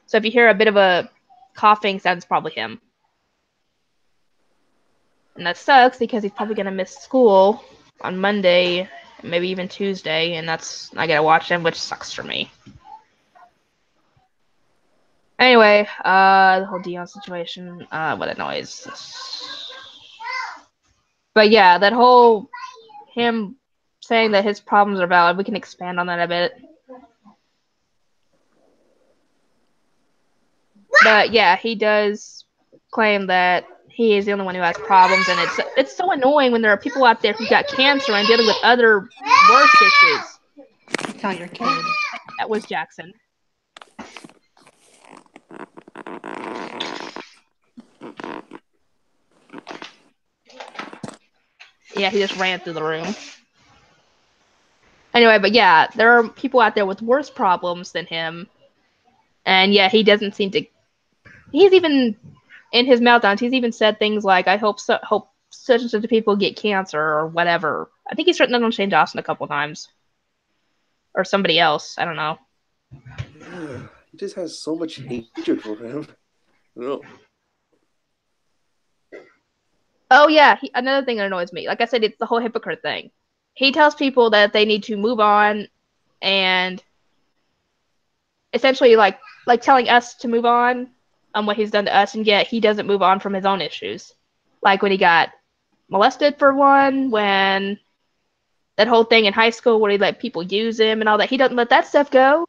So if you hear a bit of a coughing sound, it's probably him. And that sucks, because he's probably going to miss school on Monday, maybe even Tuesday, and I gotta watch him, which sucks for me. Anyway, the whole Deon situation, what annoys. But yeah, that whole him saying that his problems are valid, we can expand on that a bit. But yeah, he does claim that he is the only one who has problems, and it's so annoying when there are people out there who got cancer and dealing with other worse issues. It's not your kid. That was Jackson. Yeah, he just ran through the room. Anyway, but yeah, there are people out there with worse problems than him. And yeah, he doesn't seem to... He's even... In his meltdowns, he's even said things like, I hope such and such people get cancer, or whatever. I think he's threatened that on Shane Dawson a couple times. Or somebody else, I don't know. He just has so much hatred for him. No. Oh yeah, another thing that annoys me. Like I said, it's the whole hypocrite thing. He tells people that they need to move on, and essentially like telling us to move on what he's done to us, and yet he doesn't move on from his own issues. Like when he got molested for one, when that whole thing in high school where he let people use him and all that, he doesn't let that stuff go.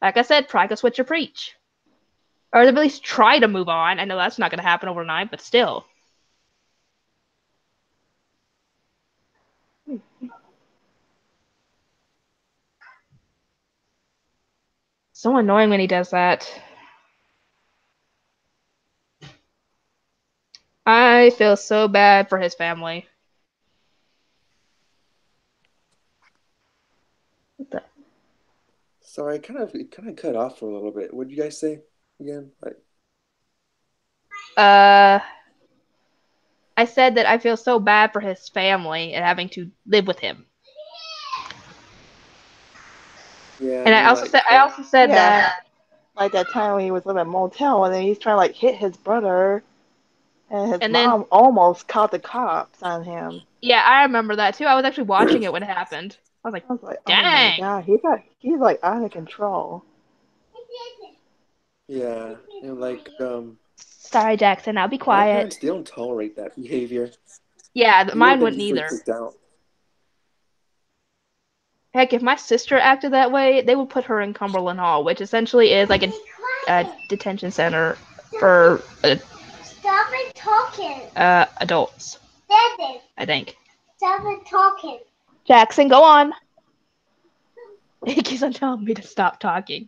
Like I said, practice what you preach. Or at least try to move on. I know that's not going to happen overnight, but still. So annoying when he does that. I feel so bad for his family. What the? Sorry, it kind of cut off for a little bit. What did you guys say again? I said that I feel so bad for his family and having to live with him. Yeah, And I mean, I also said Yeah. that Like that time when he was living in a motel and then he's trying to like hit his brother and his and then mom almost called the cops on him. yeah, I remember that too. I was actually watching it when it happened. I was like, I was like, oh my dang. god, he's like out of control. yeah, and Sorry, Jackson, I'll be my parents, quiet. they don't tolerate that behavior. Yeah, You mine would think wouldn't he's like either. freaked out. Heck, if my sister acted that way, they would put her in Cumberland Hall, which essentially is like a detention center for Stop it talking. adults, David, I think. stop it talking. Jackson, go on. He keeps on telling me to stop talking.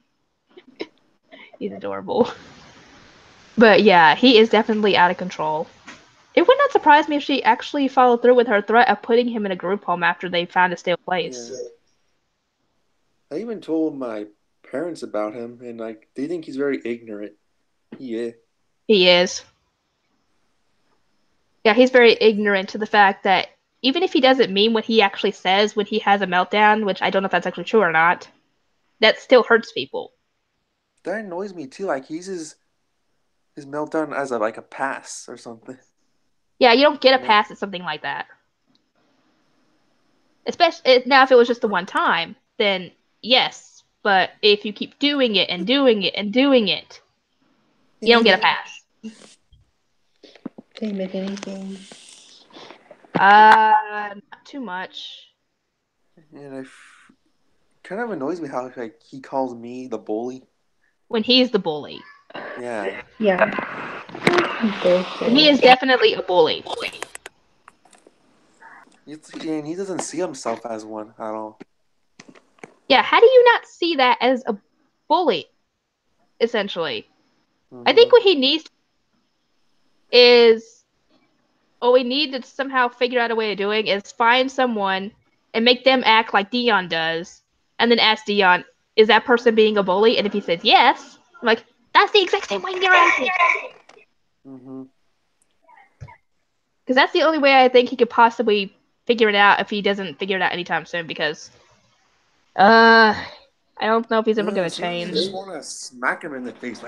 He's adorable. But yeah, he is definitely out of control. It would not surprise me if she actually followed through with her threat of putting him in a group home after they found a stable place. Yeah. I even told my parents about him, and they think he's very ignorant. Yeah. He is. Yeah, he's very ignorant to the fact that even if he doesn't mean what he actually says when he has a meltdown, which I don't know if that's actually true or not, that still hurts people. That annoys me too. Like he uses his meltdown as a pass or something. Yeah, you don't get a You know? pass at something like that. Especially now, if it was just the one time, then yes. But if you keep doing it and doing it and doing it, you don't get a pass. David, anything? Not too much. And kind of annoys me how he calls me the bully. When he's the bully. Yeah. Yeah. And he is definitely a bully. And he doesn't see himself as one at all. Yeah, how do you not see that as a bully, essentially? Mm-hmm. I think what he needs is, what we need to somehow figure out a way of doing is find someone and make them act like Dion does, and then ask Dion, is that person being a bully? And if he says yes, I'm like, that's the exact same way you're acting. Mm-hmm. Because that's the only way I think he could possibly figure it out if he doesn't figure it out anytime soon, because I don't know if he's ever going to Sometimes change. I just want to smack him in the face,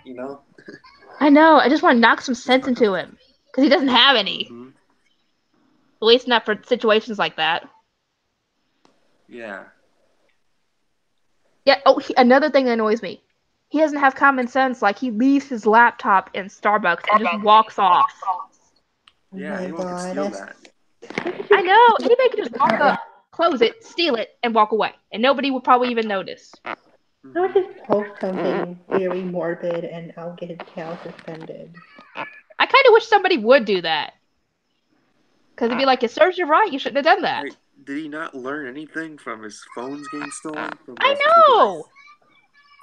you know? I know, I just want to knock some sense into him, because he doesn't have any. Mm-hmm. At least not for situations like that. Yeah. Yeah, another thing that annoys me. He doesn't have common sense, like he leaves his laptop in Starbucks and just walks off. Yeah, Oh my anyone could God, steal that's that. I know, anybody could just walk up, close it, steal it, and walk away. And nobody would probably even notice. I would just post something very morbid and I'll get his tail suspended. I kind of wish somebody would do that. Because it'd be like, it serves you right, you shouldn't have done that. Wait, did he not learn anything from his phones getting stolen? From I know!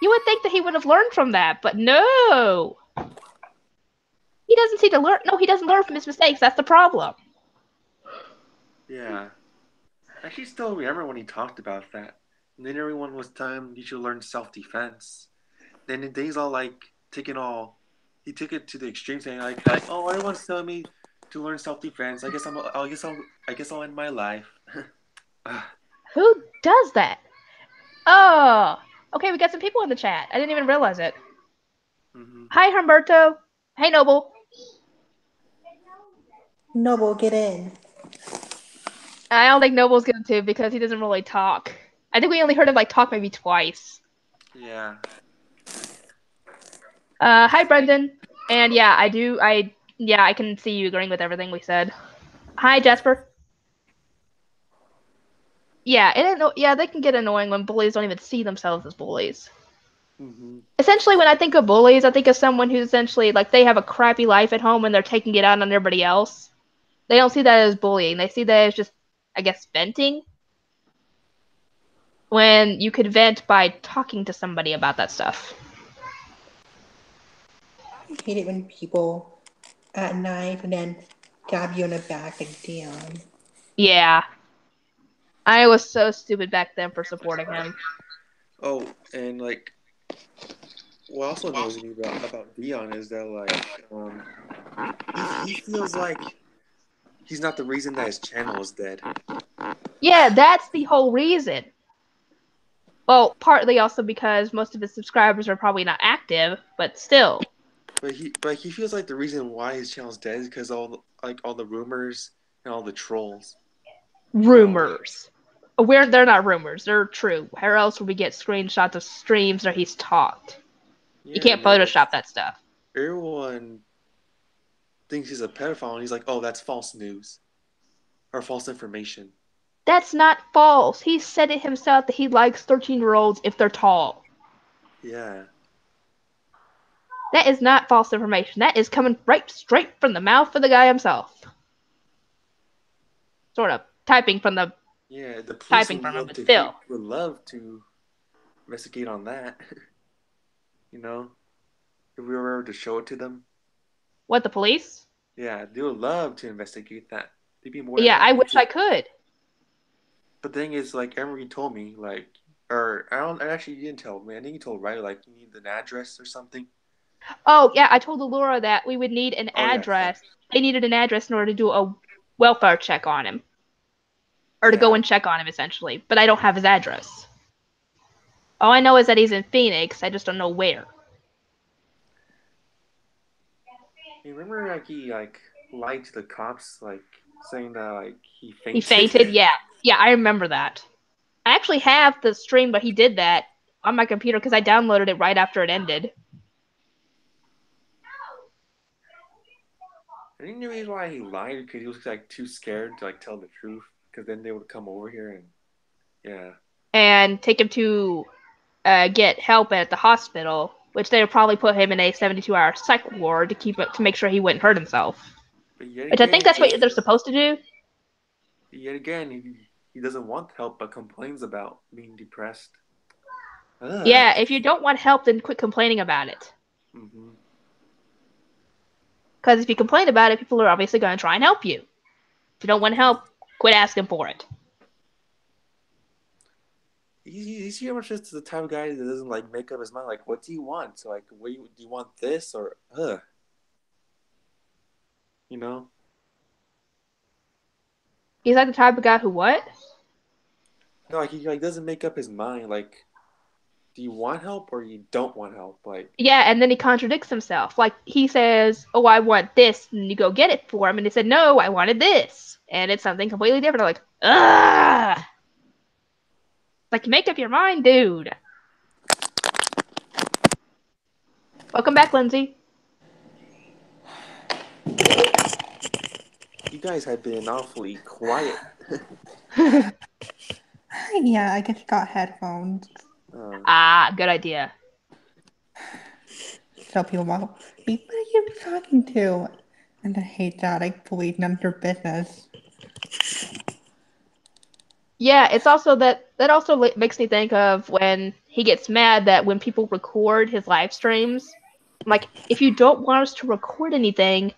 You would think that he would have learned from that, but no! He doesn't seem to learn. No, he doesn't learn from his mistakes, that's the problem. Yeah. I actually still remember when he talked about that. And then everyone was telling him you should learn self-defense. Then he's all he took it to the extreme, saying oh, everyone's telling me to learn self-defense. I guess I'll end my life. Who does that? Oh, okay, we got some people in the chat. I didn't even realize it. Mm-hmm. Hi, Humberto. Hey, Noble. Noble, get in. I don't think Noble's going to because he doesn't really talk. I think we only heard him like talk maybe twice. Yeah. Hi, Brendan. And yeah, I can see you agreeing with everything we said. Hi, Jasper. Yeah, they can get annoying when bullies don't even see themselves as bullies. Mm-hmm. Essentially, when I think of bullies, I think of someone who's essentially like they have a crappy life at home and they're taking it out on everybody else. They don't see that as bullying. They see that as just, I guess, venting. When you could vent by talking to somebody about that stuff. I hate it when people at night and then stab you in the back like Dion. Yeah. I was so stupid back then for supporting him. Oh, and like, what also annoys me about Dion is that he feels like he's not the reason that his channel is dead. Yeah, that's the whole reason. Well, partly also because most of his subscribers are probably not active, but still. But he feels like the reason why his channel's dead is because all the rumors and all the trolls. Rumors. They're not rumors, they're true. Where else would we get screenshots of streams where he's talked? You Yeah, can't and then Photoshop that stuff. everyone thinks he's a pedophile, and he's like, "Oh, that's false news or false information." That's not false. He said it himself that he likes 13-year-olds if they're tall. Yeah. That is not false information. That is coming right straight from the mouth of the guy himself. Sort of. Yeah, the police Typing from him, but would still. love to investigate on that. You know, if we were to show it to them, What, the police? yeah, they would love to investigate that. They'd be more than Yeah, I happy wish to. I could. But the thing is, like Emery told me, or I don't. Actually, you didn't tell me. I think you told Riley, like you need an address or something. Oh, yeah, I told Allura that we would need an Oh yeah, address. They needed an address in order to do a welfare check on him. Or to go yeah. and check on him, essentially. But I don't have his address. All I know is that he's in Phoenix. I just don't know where. You remember, like he lied to the cops, like saying that he He fainted. fainted? Yeah. Yeah, I remember that. I actually have the stream, but he did that on my computer because I downloaded it right after it ended. I think the reason why he lied because he was like too scared to like tell the truth, because then they would come over here and yeah. And take him to get help at the hospital, which they would probably put him in a 72-hour psych ward to make sure he wouldn't hurt himself. But yet Which I think again, that's what they're supposed to do. he doesn't want help but complains about being depressed. Ugh. Yeah, if you don't want help, then quit complaining about it. Mm-hmm. Because if you complain about it, people are obviously going to try and help you. If you don't want help, quit asking for it. He's pretty much just the type of guy that doesn't like make up his mind. Like, what do you want? So, like, do you want this or you know? He's like the type of guy who what? No, like he like doesn't make up his mind. Like, do you want help or you don't want help? Like, Yeah, and then he contradicts himself. Like, he says, oh, I want this, and you go get it for him, and he said, no, I wanted this. And it's something completely different. I'm like, ugh! Like, make up your mind, dude. Welcome back, Lindsay. you guys have been awfully quiet. Yeah, I just got headphones. Good idea. So people won't be, what are you talking to? And I hate that. I believe none of their business. Yeah, it's also that also makes me think of when he gets mad that when people record his live streams, like, if you don't want us to record anything,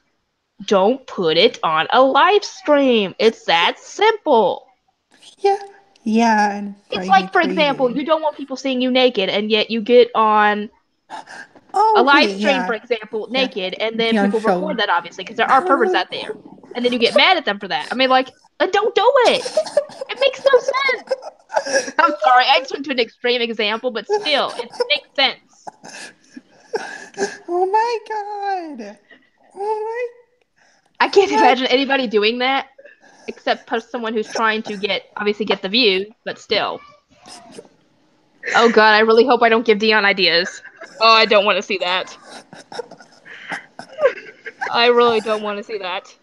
don't put it on a live stream. It's that simple. Yeah, and It's like, for example, you don't want people seeing you naked, and yet you get on a live stream, for example, naked, and then people record that, obviously, because there are perverts out there. And then you get mad at them for that. I mean, like, don't do it. It makes no sense. I'm sorry, I just went to an extreme example, but still, it makes sense. Oh my god! Oh I can't my! imagine anybody doing that except someone who's trying to obviously get the views, but still. Oh god, I really hope I don't give Dion ideas. Oh, I don't want to see that. I really don't want to see that.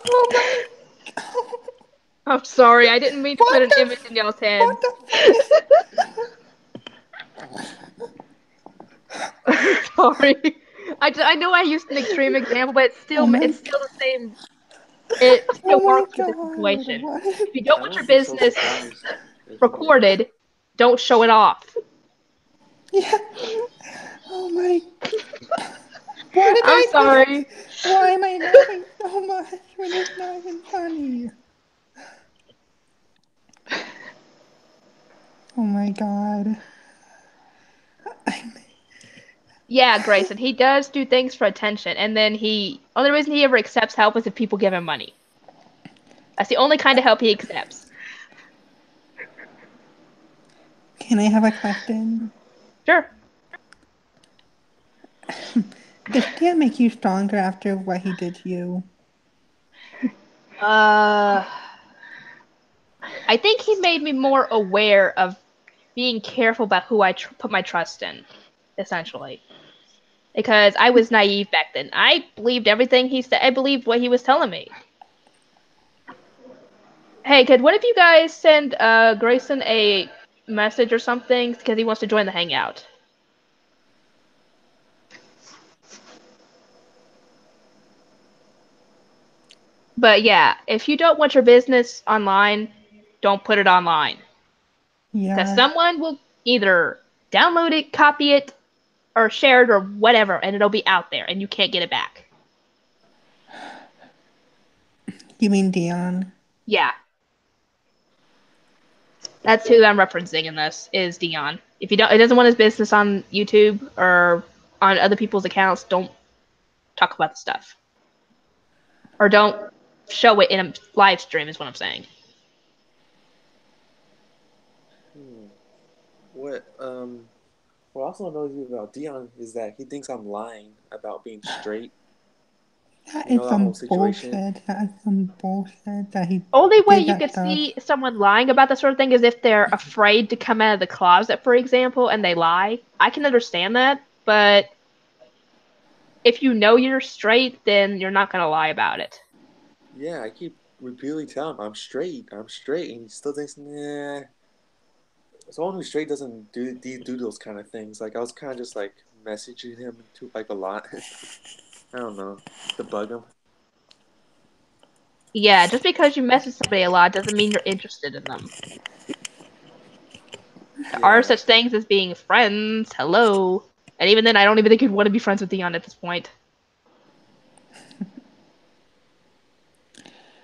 Oh my! I'm sorry, I didn't mean to put What an the? image in y'all's heads. What the fuck is? Sorry. I know I used an extreme example, but Oh my! it's still the same. It still Oh my works for this god! situation. What? If you don't I want your won't be so business surprised if he did. recorded, don't show it off. Yeah. Oh my! Why did I'm I just? sorry. Why am I laughing so much when it's not even funny? Oh my god! Yeah, Grayson, he does do things for attention, and then only reason he ever accepts help is if people give him money. That's the only kind of help he accepts. Can I have a question? Sure. Does Dan make you stronger after what he did to you? I think he made me more aware of being careful about who I put my trust in, essentially. Because I was naive back then. I believed everything he said. I believed what he was telling me. Hey, could one of you guys send Grayson a message or something because he wants to join the hangout? But yeah, if you don't want your business online, don't put it online. Because Yeah. someone will either download it, copy it, or share it, or whatever, and it'll be out there, and you can't get it back. You mean Dion? Yeah. That's who I'm referencing in this, is Dion. If he doesn't want his business on YouTube or on other people's accounts, don't talk about the stuff. Or don't show it in a live stream, is what I'm saying. What also annoys me about Dion is that he thinks I'm lying about being straight. That You is know that whole some situation? bullshit. That is some bullshit that he Only way did you that could stuff. see someone lying about this sort of thing is if they're afraid to come out of the closet, for example, and they lie. I can understand that, but if you know you're straight, then you're not going to lie about it. Yeah, I keep repeatedly telling him I'm straight, and he still thinks, nah. Someone who's straight doesn't do those kind of things. Like I was kind of just like messaging him to like a lot. I don't know, to bug him. Yeah, just because you message somebody a lot doesn't mean you're interested in them. There are Yeah. such things as being friends. Hello. And even then, I don't even think you'd want to be friends with Dion at this point.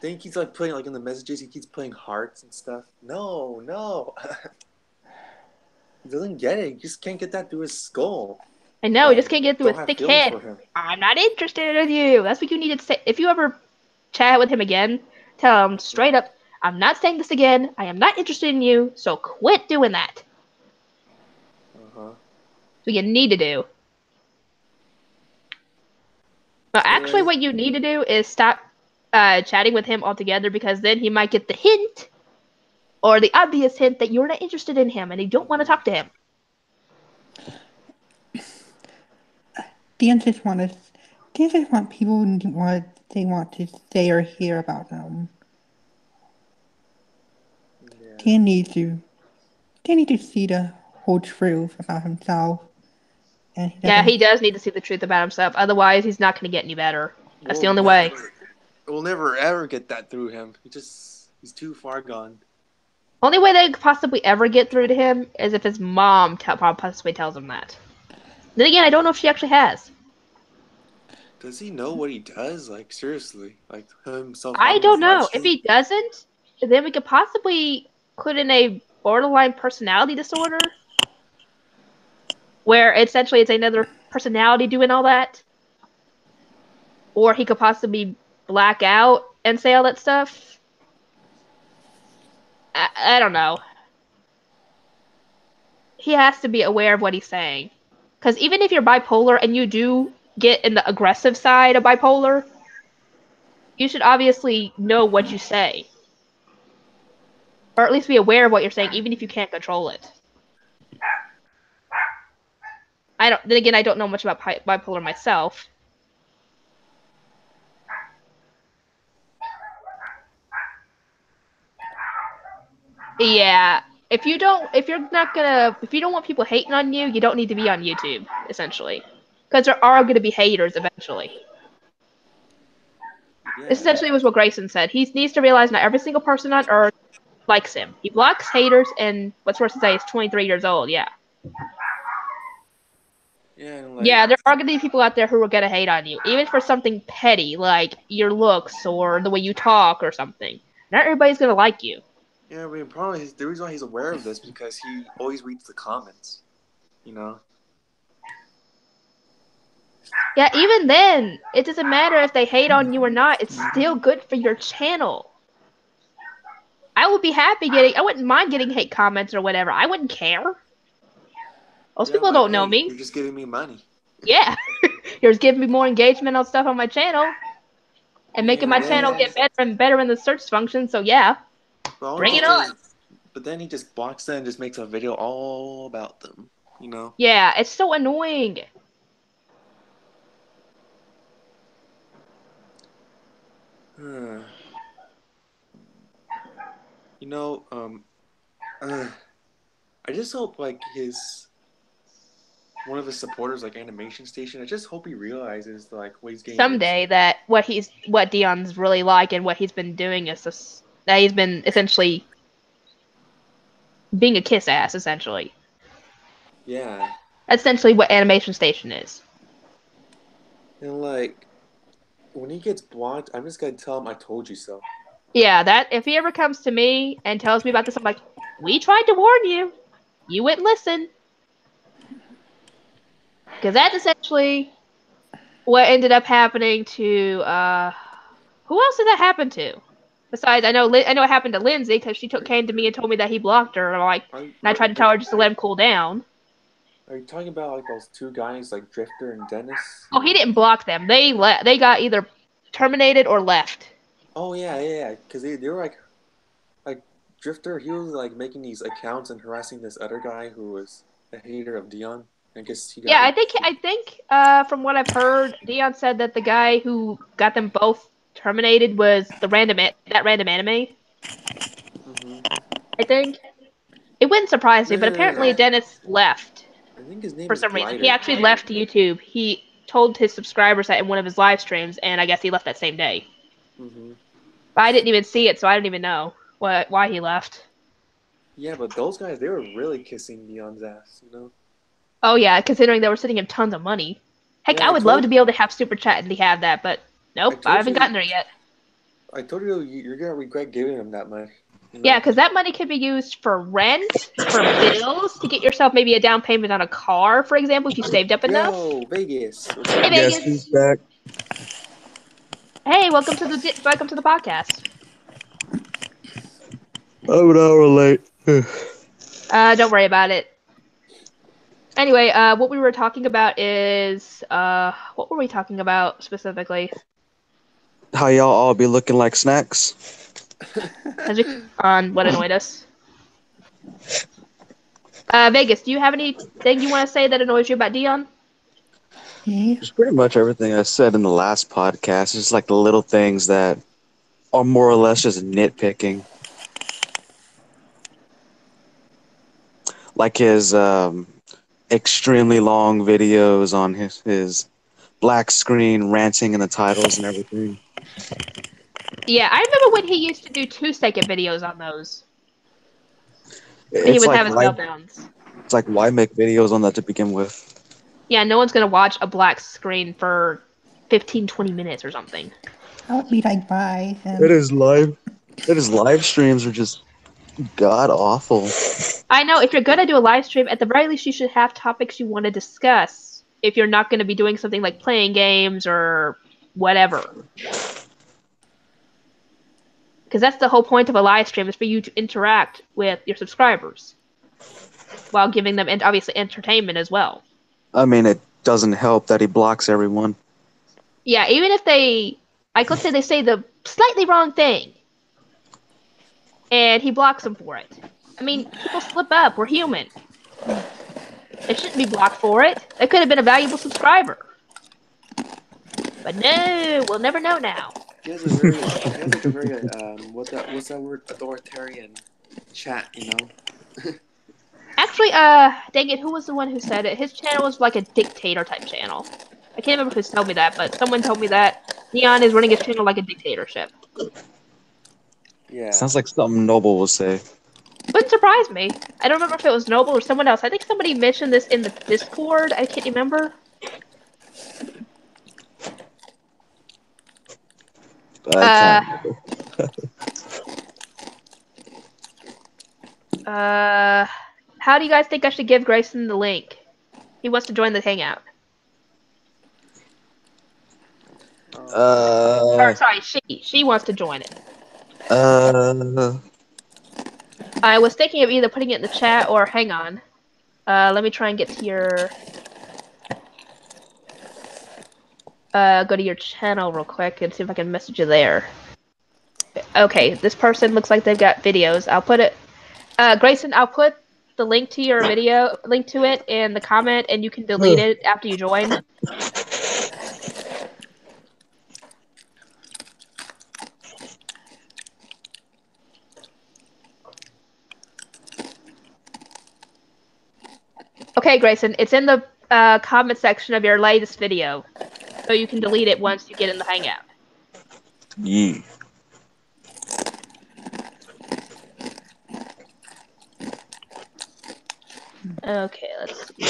Then he keeps like putting like in the messages. He keeps putting hearts and stuff. No, no. He doesn't get it. He just can't get that through his skull. I know, he just can't get through Don't his have thick feelings head. for him. I'm not interested in you. That's what you need to say. If you ever chat with him again, tell him straight up, I'm not saying this again. I am not interested in you, so quit doing that. Uh-huh. What you need to do. But actually, Yeah. what you need to do is stop chatting with him altogether, because then he might get the hint or the obvious hint that you're not interested in him and you don't want to talk to him. Dan just want people what they want to say or hear about them. Yeah. Dan needs to see the whole truth about himself. And he Yeah, doesn't. he does need to see the truth about himself. Otherwise, he's not going to get any better. That's the We'll only way. never, we'll never ever get that through him. He's too far gone. Only way they could possibly ever get through to him is if his mom possibly tells him that. Then again, I don't know if she actually has. Does he know what he does? Like seriously, like himself I on his don't live know. If stream. he doesn't, then we could possibly put in a borderline personality disorder, where essentially it's another personality doing all that. Or he could possibly black out and say all that stuff. I don't know. He has to be aware of what he's saying. Because even if you're bipolar and you do get in the aggressive side of bipolar, you should obviously know what you say. Or at least be aware of what you're saying, even if you can't control it. Then again, I don't know much about bipolar myself. Yeah, if you don't want people hating on you, you don't need to be on YouTube, essentially. Because there are going to be haters eventually. Yeah. Essentially was what Grayson said. He needs to realize not every single person on Earth likes him. He blocks haters, and what's worse to say, he's 23 years old, yeah. Yeah, Yeah, there are going to be people out there who are going to hate on you, even for something petty, like your looks or the way you talk or something. Not everybody's going to like you. Yeah, I mean, probably the reason why he's aware of this because he always reads the comments, you know? Yeah, even then, it doesn't matter if they hate on you or not. It's still good for your channel. I wouldn't mind getting hate comments or whatever. I wouldn't care. Most people don't know me. You're just giving me money. Yeah. You're just giving me more engagement on stuff on my channel. And making my channel get better and better in the search function, so yeah. Bring it on. But then he just blocks them and just makes a video all about them, you know? Yeah, it's so annoying. You know, I just hope like one of his supporters, like Animation Station, I just hope he realizes like what he's getting someday into. that what Deon's really like and what he's been doing is that he's been essentially being a kiss ass, essentially. Yeah. That's essentially what Animation Station is. And like when he gets blocked, I'm just gonna tell him I told you so. Yeah, that if he ever comes to me and tells me about this, I'm like, we tried to warn you. You wouldn't listen. Because that's essentially what ended up happening to who else did that happen to? Besides, I know it happened to Lindsay because she came to me and told me that he blocked her, and I tried to tell her just to let him cool down. Are you talking about like those two guys, like Drifter and Dennis? Oh, he didn't block them. They got either terminated or left. Oh yeah, because they were like Drifter. He was like making these accounts and harassing this other guy who was a hater of Dion. I guess he got. Yeah, I think from what I've heard, Deon said that the guy who got them both terminated was that random anime. Mm-hmm. I think it wouldn't surprise me, but apparently No. Dennis left I think his name for is some reason. Glider. He actually left YouTube. He told his subscribers that in one of his live streams, and I guess he left that same day. Mm-hmm. But I didn't even see it, so I don't even know why he left. Yeah, but those guys, they were really kissing Dion's ass, you know? Oh yeah, considering they were sending him tons of money. Heck, Yeah, I would love to be able to have super chat and have that, but nope, I haven't gotten there yet. I told you you're gonna regret giving him that money. You know? Yeah, because that money could be used for rent, for bills, to get yourself maybe a down payment on a car, for example, if you saved up enough. Yo, Vegas. Hey, Vegas. Guess who's back? Hey, welcome to the podcast. I'm an hour late. Don't worry about it. Anyway, what we were talking about is what were we talking about specifically? How y'all all be looking like snacks? On what annoyed us. Vegas, do you have anything you want to say that annoys you about Dion? It's pretty much everything I said in the last podcast. It's like the little things that are more or less just nitpicking. Like his extremely long videos on his black screen ranting in the titles and everything. Yeah, I remember when he used to do 2-second videos on those. When he It's would like have his meltdowns. It's like, why make videos on that to begin with? Yeah, no one's going to watch a black screen for 15, 20 minutes or something. I would be like, bye. It is live streams are just god awful. I know, if you're going to do a live stream, at the very least you should have topics you want to discuss. If you're not going to be doing something like playing games or whatever. Because that's the whole point of a live stream, is for you to interact with your subscribers. While giving them, obviously, entertainment as well. I mean, it doesn't help that he blocks everyone. Yeah, even if they, like, let's say they say the slightly wrong thing, and he blocks them for it. I mean, people slip up. We're human. They shouldn't be blocked for it. They could have been a valuable subscriber. But no, we'll never know now. He has a very, what's that word? Authoritarian chat, you know. Actually, dang it, who was the one who said it? His channel was like a dictator type channel. I can't remember who told me that, but someone told me that Dion is running his channel like a dictatorship. Yeah. Sounds like something Noble will say. Wouldn't surprise me. I don't remember if it was Noble or someone else. I think somebody mentioned this in the Discord. I can't remember. I can't remember. How do you guys think I should give Grayson the link? He wants to join the hangout. Or sorry, she wants to join it. I was thinking of either putting it in the chat or hang on. Let me try and get to your go to your channel real quick and see if I can message you there. Okay, this person looks like they've got videos. I'll put it Grayson, I'll put the link to your video link to it in the comment and you can delete it after you join. Okay, Grayson, it's in the comment section of your latest video. So you can delete it once you get in the hangout. Yeah. Okay, let's see.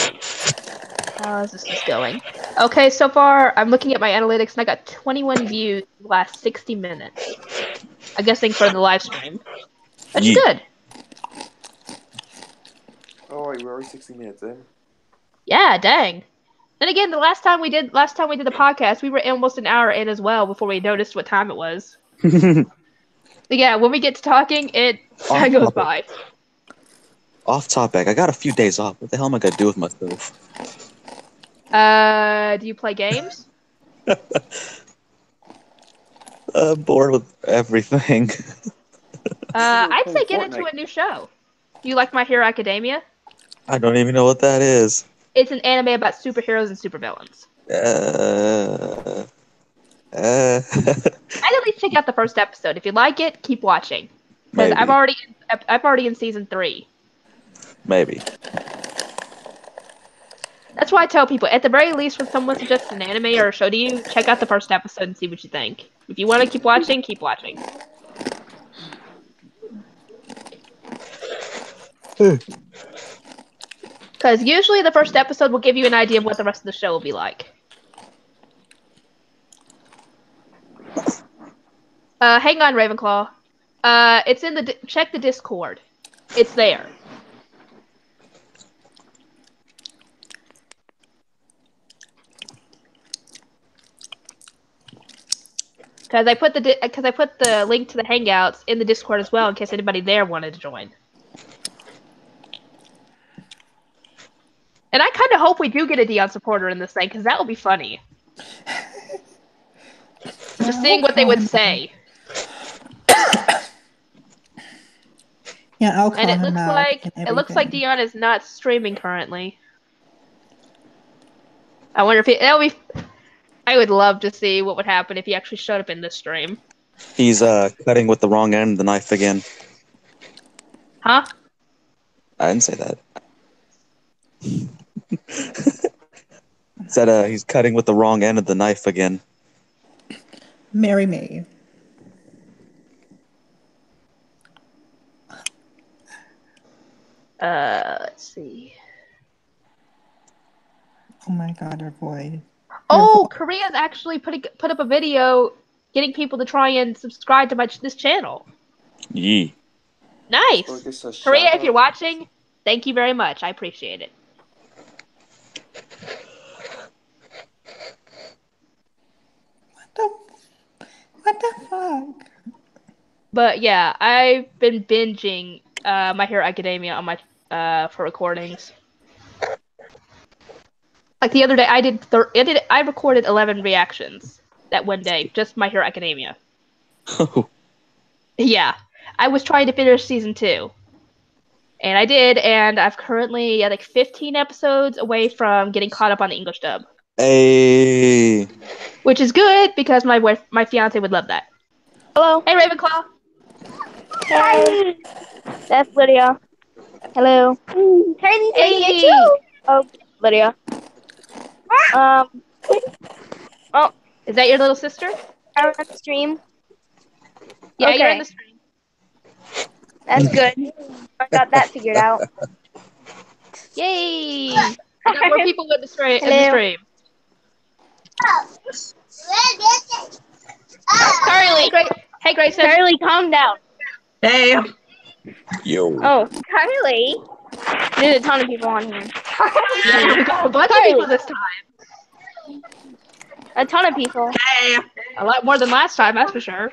How is this going? Okay, so far I'm looking at my analytics and I got 21 views in the last 60 minutes. I'm guessing for the live stream. That's good. Oh, wait, we're already 60 minutes in. Yeah, dang. Then again, the last time we did the podcast, we were almost an hour in as well before we noticed what time it was. But yeah, when we get to talking, time goes by. Off topic. I got a few days off. What the hell am I gonna do with myself? Do you play games? Bored with everything. I'd say get into a new show. Do you like My Hero Academia? I don't even know what that is. It's an anime about superheroes and supervillains. I'd at least check out the first episode. If you like it, keep watching. Because I'm already in season 3. Maybe. That's why I tell people, at the very least, when someone suggests an anime or a show to you, check out the first episode and see what you think. If you want to keep watching, keep watching. Because usually the first episode will give you an idea of what the rest of the show will be like. Hang on, Ravenclaw. It's in the check the Discord. It's there. Because I put the link to the Hangouts in the Discord as well in case anybody there wanted to join. And I kind of hope we do get a Deon supporter in this thing because that would be funny. Just seeing what they would say. Yeah, I'll call And it him looks out like and it looks like everything. Deon is not streaming currently. I wonder if I would love to see what would happen if he actually showed up in this stream. He's cutting with the wrong end of the knife again. Huh? I didn't say that. Said he's cutting with the wrong end of the knife again. Marry me. Let's see. Oh my god, her voice. Oh, Korea's actually put up a video getting people to try and subscribe to this channel. Yee. Nice. Korea, if you're watching, thank you very much. I appreciate it. What the fuck? But yeah, I've been binging My Hero Academia on my for recordings. Like the other day, I recorded 11 reactions that one day, just My Hero Academia. Yeah, I was trying to finish season 2, and I did, and I've currently like 15 episodes away from getting caught up on the English dub, Hey. which is good because my fiance would love that. Hello. Hey, Ravenclaw. Hey. That's Lydia. Hello. Hey. Oh, Lydia. Oh, Is that your little sister? I'm on the stream. Yeah, Okay. you're in the stream. That's good. I got that figured out. Yay! We got more people in the stream. Hello. Carly. Hey, Grayson. Carly, calm down. Hey. Yo. Oh, Carly. There's a ton of people on here. Yeah, we got a bunch of people this time. A ton of people. Hey. A lot more than last time, that's for sure.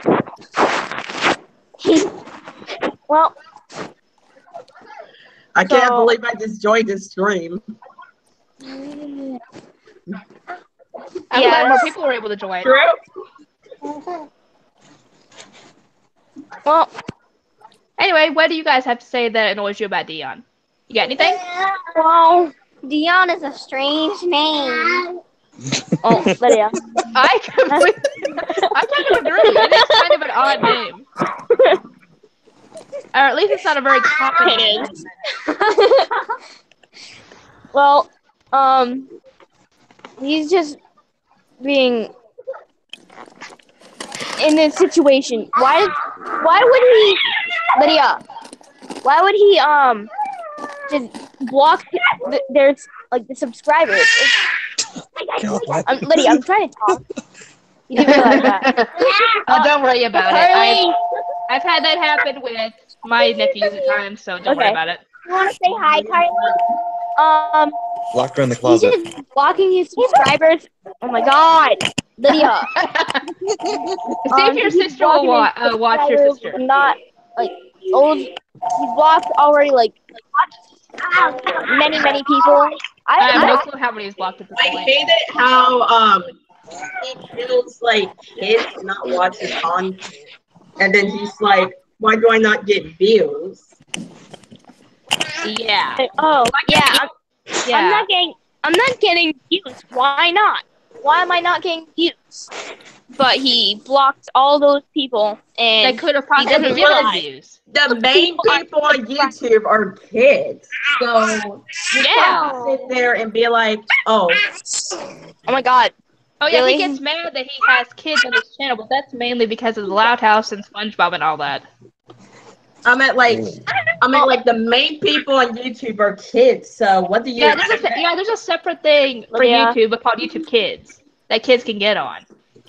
Well, I can't believe I just joined this stream. I'm glad more people were able to join. True. Well, anyway, what do you guys have to say that annoys you about Dion? You got anything? Well, Dion is a strange name. oh, Lydia. I kind of agree. It is kind of an odd name. Or at least it's not a very common name. Well, he's just being in this situation. Why would he, Lydia? Why would he just block there's like the subscribers? Lydia, I'm trying to talk. You didn't realize that. Oh, don't worry about it. I've had that happen with my nephews at times, so don't worry about it. You want to say hi, Carly? Locked her in the He's closet. just blocking his subscribers. Oh my god, Lydia. See if your sister will watch your sister. Not like old. He's blocked already like many people. I have no clue how many he's blocked at this I point. hate it how he feels like kids not watch his content, and then he's like, "Why do I not get views?" Yeah. Oh yeah. Yeah. I'm not getting views. Why not? Why am I not getting views? But he blocked all those people, and They could have possibly doesn't given him realize. views. The main people on YouTube are kids, so you can't sit there and be like, "Oh, Oh my god. Oh yeah, Really? he gets mad that he has kids on his channel, but that's mainly because of the Loud House and SpongeBob and all that. I meant like the main people on YouTube are kids. So what do you? Yeah, there's a separate thing for Yeah. YouTube called YouTube Kids that kids can get on.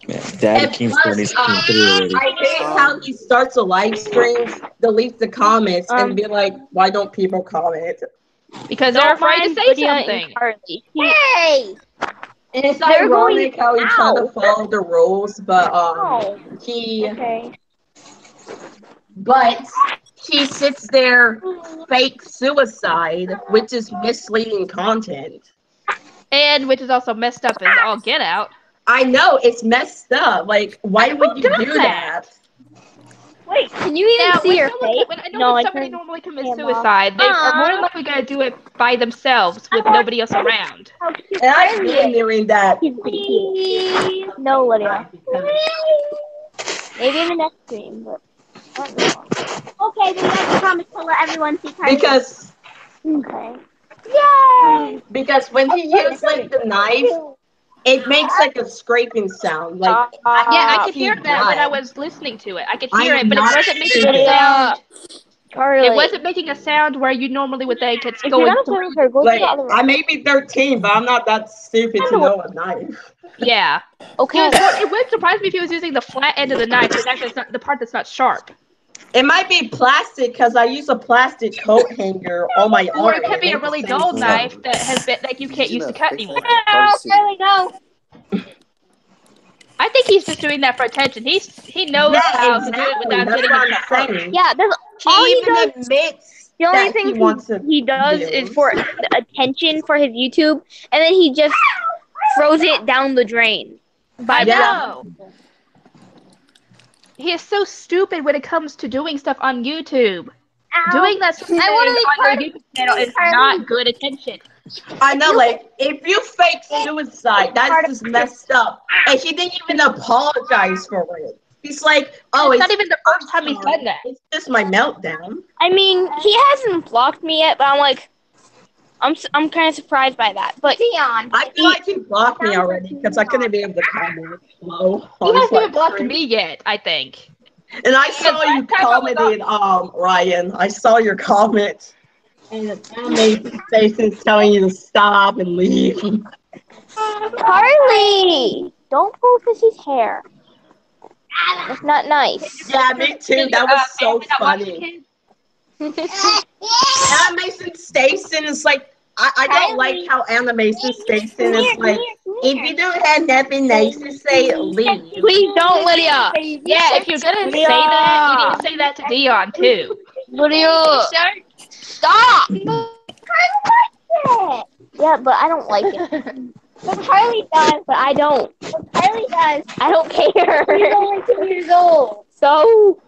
Man, Daddy And Keem's plus, 30 already. I hate how he starts a live stream, deletes the comments, and be like, "Why don't people comment?" Because they're Don't afraid to mind say Lydia and something. Carly. Hey! And it's They're ironic going- how he trying to Ow. follow the rules, but Oh, he okay. but he sits there fake suicide, which is misleading content. And which is also messed up as all get out. I know it's messed up. Like, why would you does do that? that? Wait, can you even Now, see your face? when I know No, when I somebody can't. normally commits Camera. suicide, they are more than likely going to do it by themselves with nobody else around. And I've been doing that. Please. No, Lydia. Maybe in the next stream, but not now. Okay, we have to promise to let everyone see Carly. Because Okay. Yay! when he uses like the knife, it makes like a scraping sound. Like Yeah, I could see hear that when I blood. was listening to it. I could I hear am it, but it not wasn't making a stupid. sound. Carly. It wasn't making a sound where you normally would think it's If you're going not through. playing with her, go to Like the other room. I may be 13, but I'm not that stupid to know a knife. Yeah. Okay. It would surprise me if he was using the flat end of the knife, but actually it's not the part that's not sharp. It might be plastic because I use a plastic coat hanger on my arm. Or it could be a makes really the same dull sound. knife that has been that you can't use to cut anymore. Carly, go. I think he's just doing that for attention. He knows Yeah, how to do it exactly. without That's getting what himself I'm hurt. saying. Yeah, that's all He he even does. admits The only that he thing wants to he does is use. for the attention for his YouTube, and then he just throws it down the drain. I Yeah. know. He is so stupid when it comes to doing stuff on YouTube. Ow. Doing that sort of I thing wanna be on part your YouTube channel of is Harley. not good attention. I know, like, if you fake suicide, that's just messed up. And he didn't even apologize for it. He's like, oh, It's not even the first time he's done that. It's just my meltdown. I mean, he hasn't blocked me yet, but I'm like, I'm kind of surprised by that. But Dion. I feel like he blocked me already because I couldn't be able to comment. Low He on hasn't his even blocked stream. me yet, I think. And I saw Because you last time I was commented, Ryan. I saw your comment. And Amazing Station's telling you to stop and leave. Carly, don't pull Fishy's hair. That's not nice. Yeah, me too. That was so Family That Watches funny. Kids. Animation Station is like, I don't like how Animation Station is like, if you don't have nothing nice to say, leave. Please don't, Lydia. Yeah, if you're gonna say that, you need to say that to Dion too. Lydia. Stop. Yeah, but I don't like it. But Harley does. But I don't. But Harley does. I don't care. He's only 2 years old. So,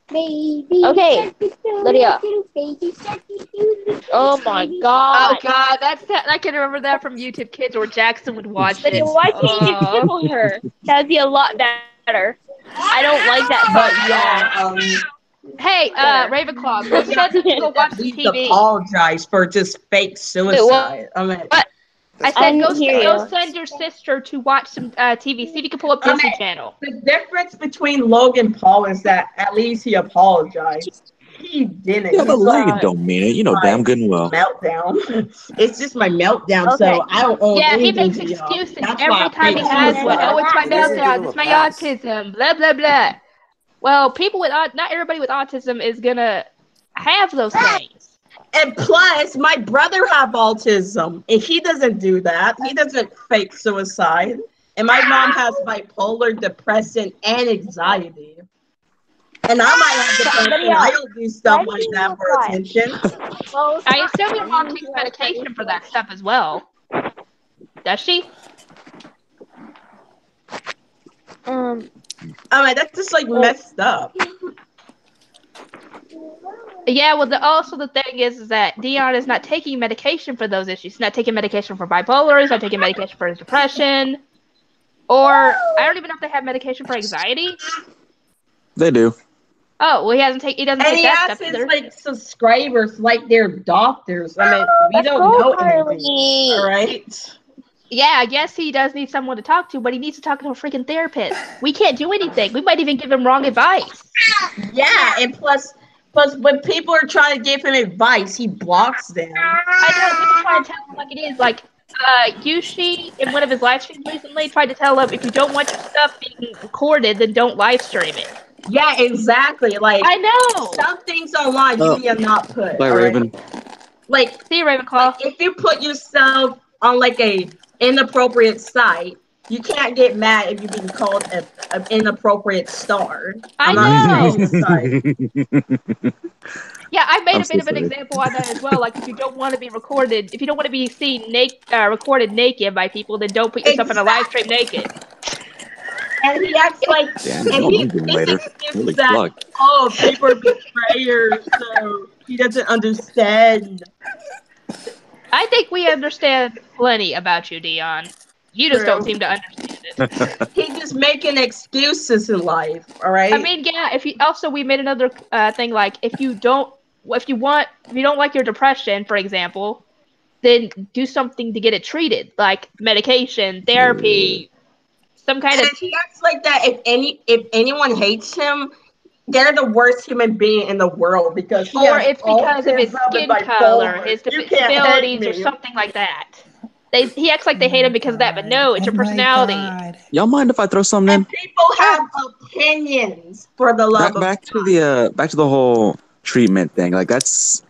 Baby. Okay, Lydia. Baby shark, doo-doo. oh my Oh god. god, that's that. I can remember that from YouTube Kids where Jackson would watch it. Lydia, why can't you Oh. tickle her? That'd be a lot better. I don't like that. But yeah, Hey, Ravenclaw, go send him to go watch the please TV. apologize for just fake suicide. I mean, I I said didn't hear go you. send your sister to watch some TV. See if you can pull up Disney Channel. the difference between Logan Paul is that at least he apologized. He didn't. Yeah, but He's Logan don't mean it. You know damn good and well. meltdown. It's just my meltdown, Okay. so I don't own Yeah, he anything makes to y'all. excuses That's every why I time he fake has suicide. one. Oh, it's my They didn't give meltdown. him It's a my pass. autism. Blah blah blah. Well, people with not everybody with autism is gonna have those things. And plus, my brother have autism, and he doesn't do that. He doesn't fake suicide. And my mom has bipolar, depression, and anxiety. And I might have depression. I don't do stuff like that for attention. I assume your mom takes medication for that stuff as well. Does she? I mean, that's just like messed up. Yeah, well, also the thing is that Dion is not taking medication for those issues. He's not taking medication for bipolar. He's not taking medication for his depression. Or, I don't even know if they have medication for anxiety. They do. Oh, well, he doesn't And take he that has stuff his either. like subscribers like they're doctors. I mean, we Let's don't go, know Carly. anything. All right. Yeah, I guess he does need someone to talk to, but he needs to talk to a freaking therapist. We can't do anything. We might even give him wrong advice. Yeah, and plus when people are trying to give him advice, he blocks them. I know, people try to tell him like it is. Like, Yushi, in one of his live streams recently, tried to tell him, if you don't want your stuff being recorded, then don't live stream it. Yeah, exactly. Like, I know! some things online you need to not put. Bye, all right? Raven. Like, See you, Ravenclaw. like, if you put yourself on like a inappropriate site, you can't get mad if you're being called an inappropriate star. I I'm not know. saying the site. Yeah, I made I'm a bit so of an sorry. example on that as well. Like, if you don't want to be recorded, if you don't want to be seen recorded naked by people, then don't put yourself in a live stream naked. And he acts like, Damn, and no, he I'm doing his later. excuse Holy is that, fuck. oh, people are betrayers, so he doesn't understand. I think we understand plenty about you, Dion. You just don't True. seem to understand it. He's just making excuses in life, all right? I mean, yeah. If you also, we made another thing like if you don't like your depression, for example, then do something to get it treated, like medication, therapy, some kind and of. he acts like that. If anyone hates him, they're the worst human being in the world because he Or has it's because of his autism skin and color, bipolar. his You can't hate disabilities, or me. something like that. He acts like they hate him because of that, but no, it's your personality. Y'all mind if I throw something in? And people have opinions for the love of Back to the whole treatment thing. Like that's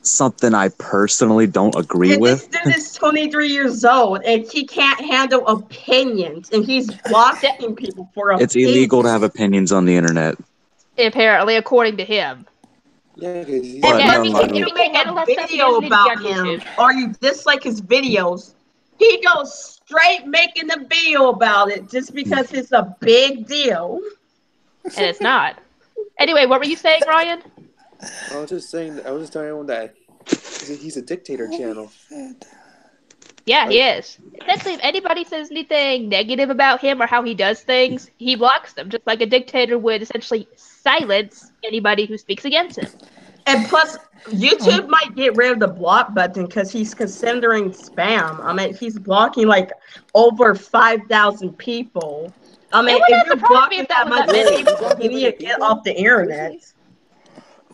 something I personally don't agree And with. this dude is 23 years old and he can't handle opinions and he's blocking people for opinions. It's illegal to have opinions on the internet. Apparently, according to him. Yeah, because he's But Yeah, no, if If he you can make handle a that stuff, he video doesn't need to be on about him YouTube. or you dislike his videos, he goes straight making a video about it just because it's a big deal. And it's not. Anyway, what were you saying, Ryan? I was just saying. I was just telling everyone that he's a dictator channel. Yeah, he is. Essentially, if anybody says anything negative about him or how he does things, he blocks them, just like a dictator would essentially silence anybody who speaks against him. And plus, YouTube might get rid of the block button because he's considering spam. I mean, he's blocking like over 5,000 people. I mean, It would if not you're surprise me blocking if that that was much that many. Really? people, You block you that need many to get people? off the internet.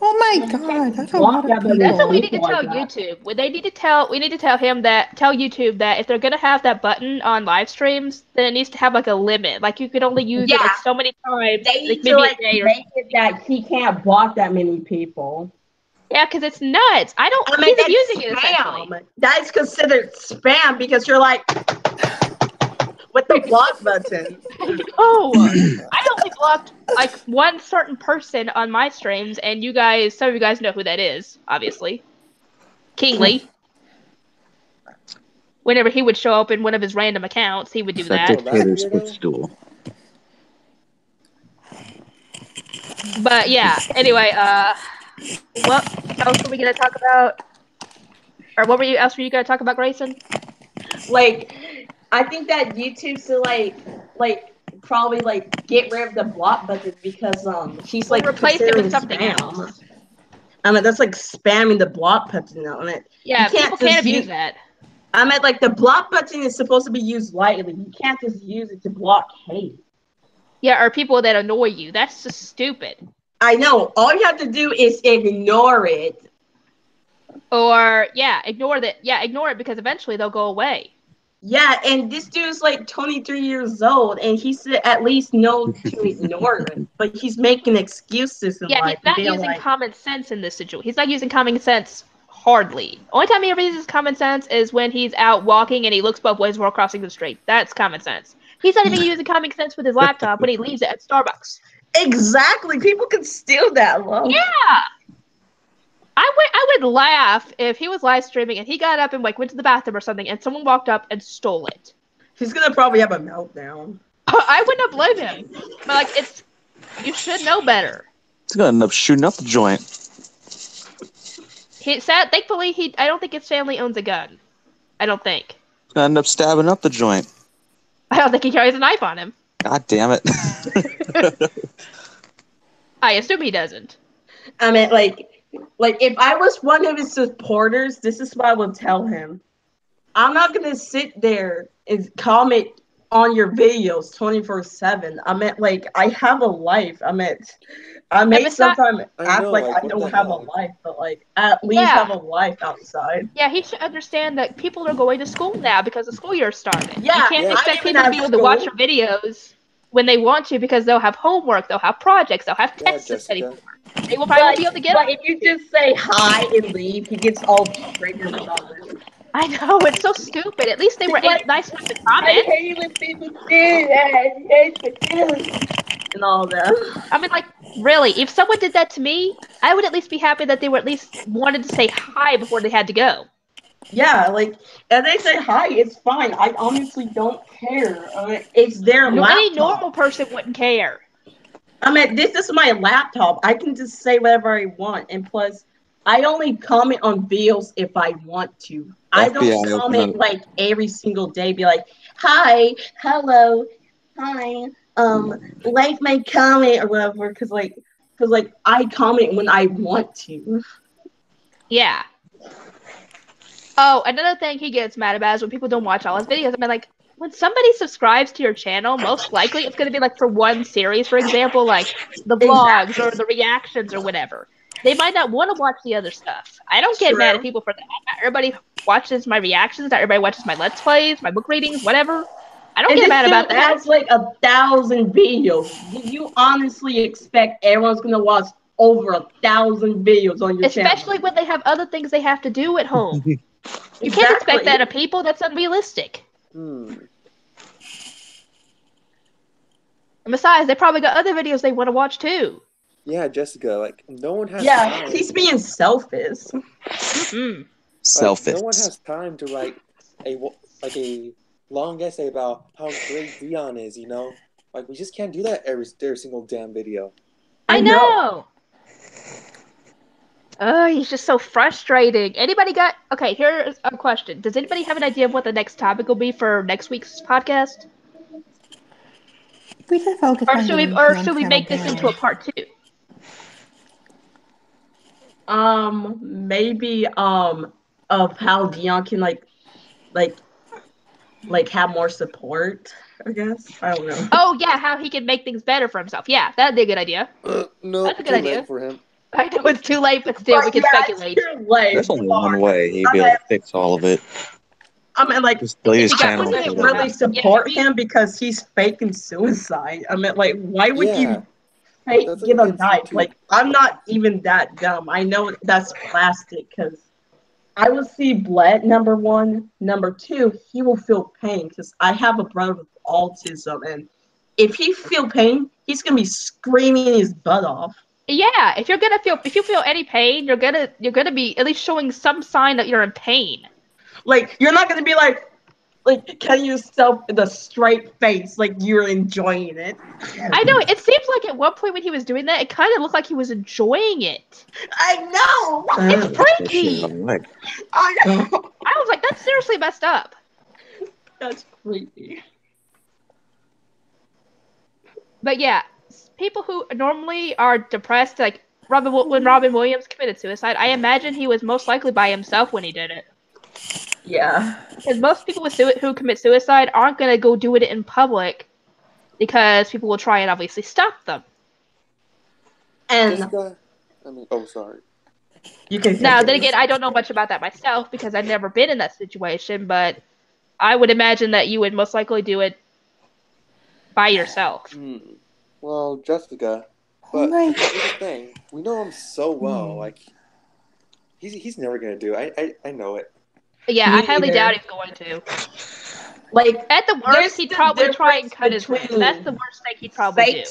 Oh my You can't god, just that's a block lot of that many That's what we people. need to tell like that. YouTube. We need to tell him that tell YouTube that if they're gonna have that button on live streams, then it needs to have like a limit. Like you could only use it like Yeah. so many times, They need like to maybe like a day or make it that he can't block that many people. yeah, because it's nuts. I mean, He's that's abusing it essentially. spam. That is considered spam because you're like with the block button. Oh, I only blocked like one certain person on my streams, and some of you guys know who that is, obviously. Kingly. Whenever he would show up in one of his random accounts, he would do it's that that. dictator's weirdo? footstool. But yeah, anyway, what else were we gonna talk about? Or what else were you gonna talk about, Grayson? Like, I think that YouTube should like probably like get rid of the block button because she's Or like replace it with considering something spam. else. I mean, that's like spamming the block button. I mean, Yeah, you can't people can't just abuse use that. I mean, like the block button is supposed to be used lightly. You can't just use it to block hate. Yeah, or people that annoy you. That's just stupid. I know. All you have to do is ignore it. Or ignore that. Yeah, ignore it because eventually they'll go away. Yeah, and this dude's like 23 years old, and he should at least know to ignore it. But he's making excuses in Yeah, life. he's not being using like, common sense in this situation. He's not using common sense hardly. Only time he ever uses common sense is when he's out walking and he looks both ways while crossing the street. That's common sense. He's not even using common sense with his laptop when he leaves it at Starbucks. Exactly. People can steal that, love. Yeah. I would laugh if he was live streaming and he got up and like went to the bathroom or something and someone walked up and stole it. He's gonna probably have a meltdown. I would not blame him. But like you should know better. He's gonna end up shooting up the joint. Thankfully I don't think his family owns a gun. I don't think. He's gonna end up stabbing up the joint. I don't think he carries a knife on him. God damn it. I assume he doesn't. I mean, like if I was one of his supporters, this is what I would tell him. I'm not gonna sit there and comment on your videos 24/7. I meant like I have a life. I may sometimes act like I don't have a life, but like at least have a life outside. Yeah, he should understand that people are going to school now because the school year started. Yeah, you can't expect people to be able to watch your videos when they want to because they'll have homework, they'll have projects, they'll have tests to study for. They will probably be able to get But if you just say hi and leave, he gets all triggered about it. I know, it's so stupid. At least they were nice enough to comment. I hate when people do that. And all that. I mean, like, really, if someone did that to me, I would at least be happy that they were at least wanted to say hi before they had to go. Yeah, like, if they say hi, it's fine. I honestly don't care. It's their laptop. Any normal person wouldn't care. I mean, this is my laptop. I can just say whatever I want. And plus, I only comment on videos if I want to. I don't comment like every single day, be like, hi, hello, hi, like my comment or whatever, because I comment when I want to. Yeah. Oh, another thing he gets mad about is when people don't watch all his videos. I mean, like, when somebody subscribes to your channel, most likely it's going to be like for one series, for example, like the vlogs or the reactions or whatever. They might not want to watch the other stuff. I don't get mad at people for that. Not everybody watches my reactions. Not everybody watches my Let's Plays, my book readings, whatever. I don't get mad about that. Has like 1,000 videos. Do you honestly expect everyone's going to watch over 1,000 videos on your channel? Especially when they have other things they have to do at home. You can't expect that of people. That's unrealistic. And besides, they probably got other videos they want to watch too. Yeah, Jessica. Like no one has Yeah, time. he's being selfish. Mm. Selfish. Like, no one has time to write a long essay about how great Dion is. You know, like we just can't do that every single damn video. I know. Oh, he's just so frustrating. Anybody got? Okay, here's a question. Does anybody have an idea of what the next topic will be for next week's podcast? We should focus Or on should we, getting or Dion's should we channel make this into a banned. part 2? Maybe of how Dion can like have more support, I guess. I don't know. Oh yeah, how he can make things better for himself. Yeah, that'd be a good idea. No, That's a good too idea. late for him. I know it's too late, but still, we can speculate. It's too late. There's only one way he'd be able to fix all of it. I mean, like, Just delete his If he got channel. one wouldn't of and them put it really out. support him because he's faking suicide. I mean, like, why would Yeah. you fake That's get a against knife? YouTube. Like, I'm not even that dumb. I know that's plastic because I will see blood, number one. Number two, he will feel pain because I have a brother with autism, and if he feel pain, he's gonna be screaming his butt off. Yeah, if you feel any pain, you're gonna be at least showing some sign that you're in pain. Like, you're not gonna be like cutting yourself in the straight face, like you're enjoying it. I know. It seems like at one point when he was doing that, it kind of looked like he was enjoying it. I know. It's freaky. Like, I know. I was like, that's seriously messed up. That's creepy. But yeah, people who normally are depressed, like when Robin Williams committed suicide, I imagine he was most likely by himself when he did it. Yeah. Because most people who commit suicide aren't going to go do it in public because people will try and obviously stop them. And Jessica, oh, sorry. you can Now, then again, I don't know much about that myself because I've never been in that situation, but I would imagine that you would most likely do it by yourself. Well, Jessica, but here's the thing. We know him so well. Like, he's never gonna do it. I know it. Yeah, Me I highly either. doubt he's going to. like At the There's worst, he'd the probably try and cut his difference wrist. That's the worst thing he'd probably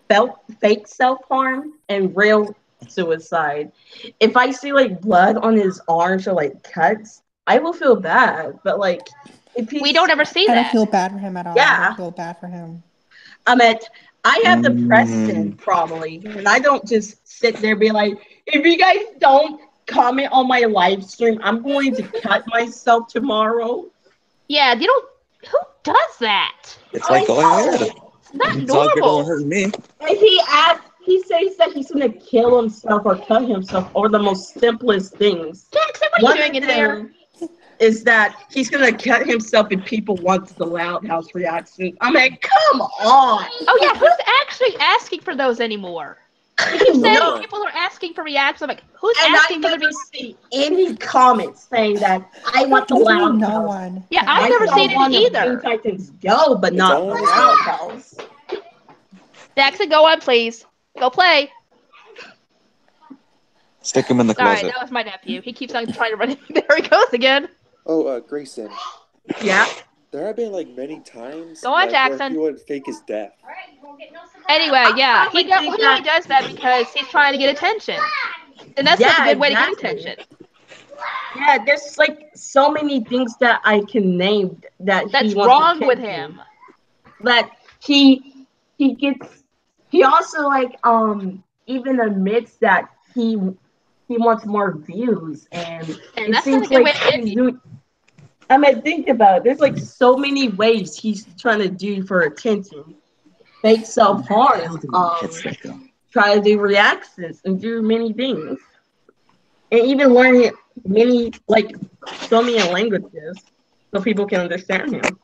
do. fake self-harm and real suicide. If I see like blood on his arms or like cuts, I will feel bad. But like if We don't ever see I don't that. feel bad for him at all. I Yeah. don't feel bad for him. I have depression probably, and I don't just sit there and be like, if you guys don't comment on my live stream, I'm going to cut myself tomorrow. Yeah, you don't. Who does that? it's like, oh yeah, It's not it's all good on normal. hurting me. And he says that he's gonna kill himself or cut himself over the most simplest things. Jackson, what are One you doing in there? thing is that he's gonna cut himself if people want the Loud House reaction. I mean, come on. Oh yeah, who's actually asking for those anymore? You keep saying No. people are asking for reactions. I'm like, who's And I asking for never the? see any comments saying that I want the Literally Loud no House. one. Yeah, I've never seen I want it the Teen either. Titans go, but not the always Loud me. House. Jackson, go on, please. Go play. Stick him in the Sorry, closet. that was my nephew. He keeps on trying to run in. There he goes again. Oh, Grayson. Yeah. There have been like many times Go on, where Jackson. he would fake his death. Anyway, yeah, he think only that- does that because he's trying to get attention, and that's such a Yeah, good way exactly. to get attention. Yeah, there's like so many things that I can name that That's he wants wrong with attention. him. That he also like even admits that he wants more views and it that's seems not a good like way to he's doing. I mean, think about it. There's like so many ways he's trying to do for attention. Fake self-harm, try to do reactions and do many things. And even learn so many languages so people can understand him.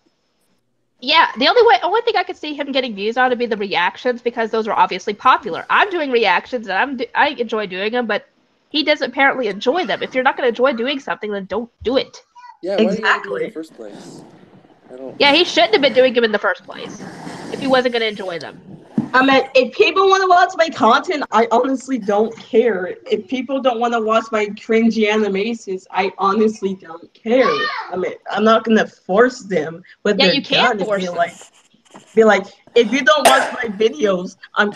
Yeah, the only thing I could see him getting views on would be the reactions because those are obviously popular. I'm doing reactions and I enjoy doing them, but he doesn't apparently enjoy them. If you're not going to enjoy doing something, then don't do it. Yeah, why did he do it Exactly. in the first place? I don't. Yeah, he shouldn't have been doing them in the first place if he wasn't going to enjoy them. I mean, if people want to watch my content, I honestly don't care. If people don't want to watch my cringy animations, I honestly don't care. I mean, I'm not gonna force them. But Yeah, they're you can't done. force Be them. like, if you don't watch my videos, I'm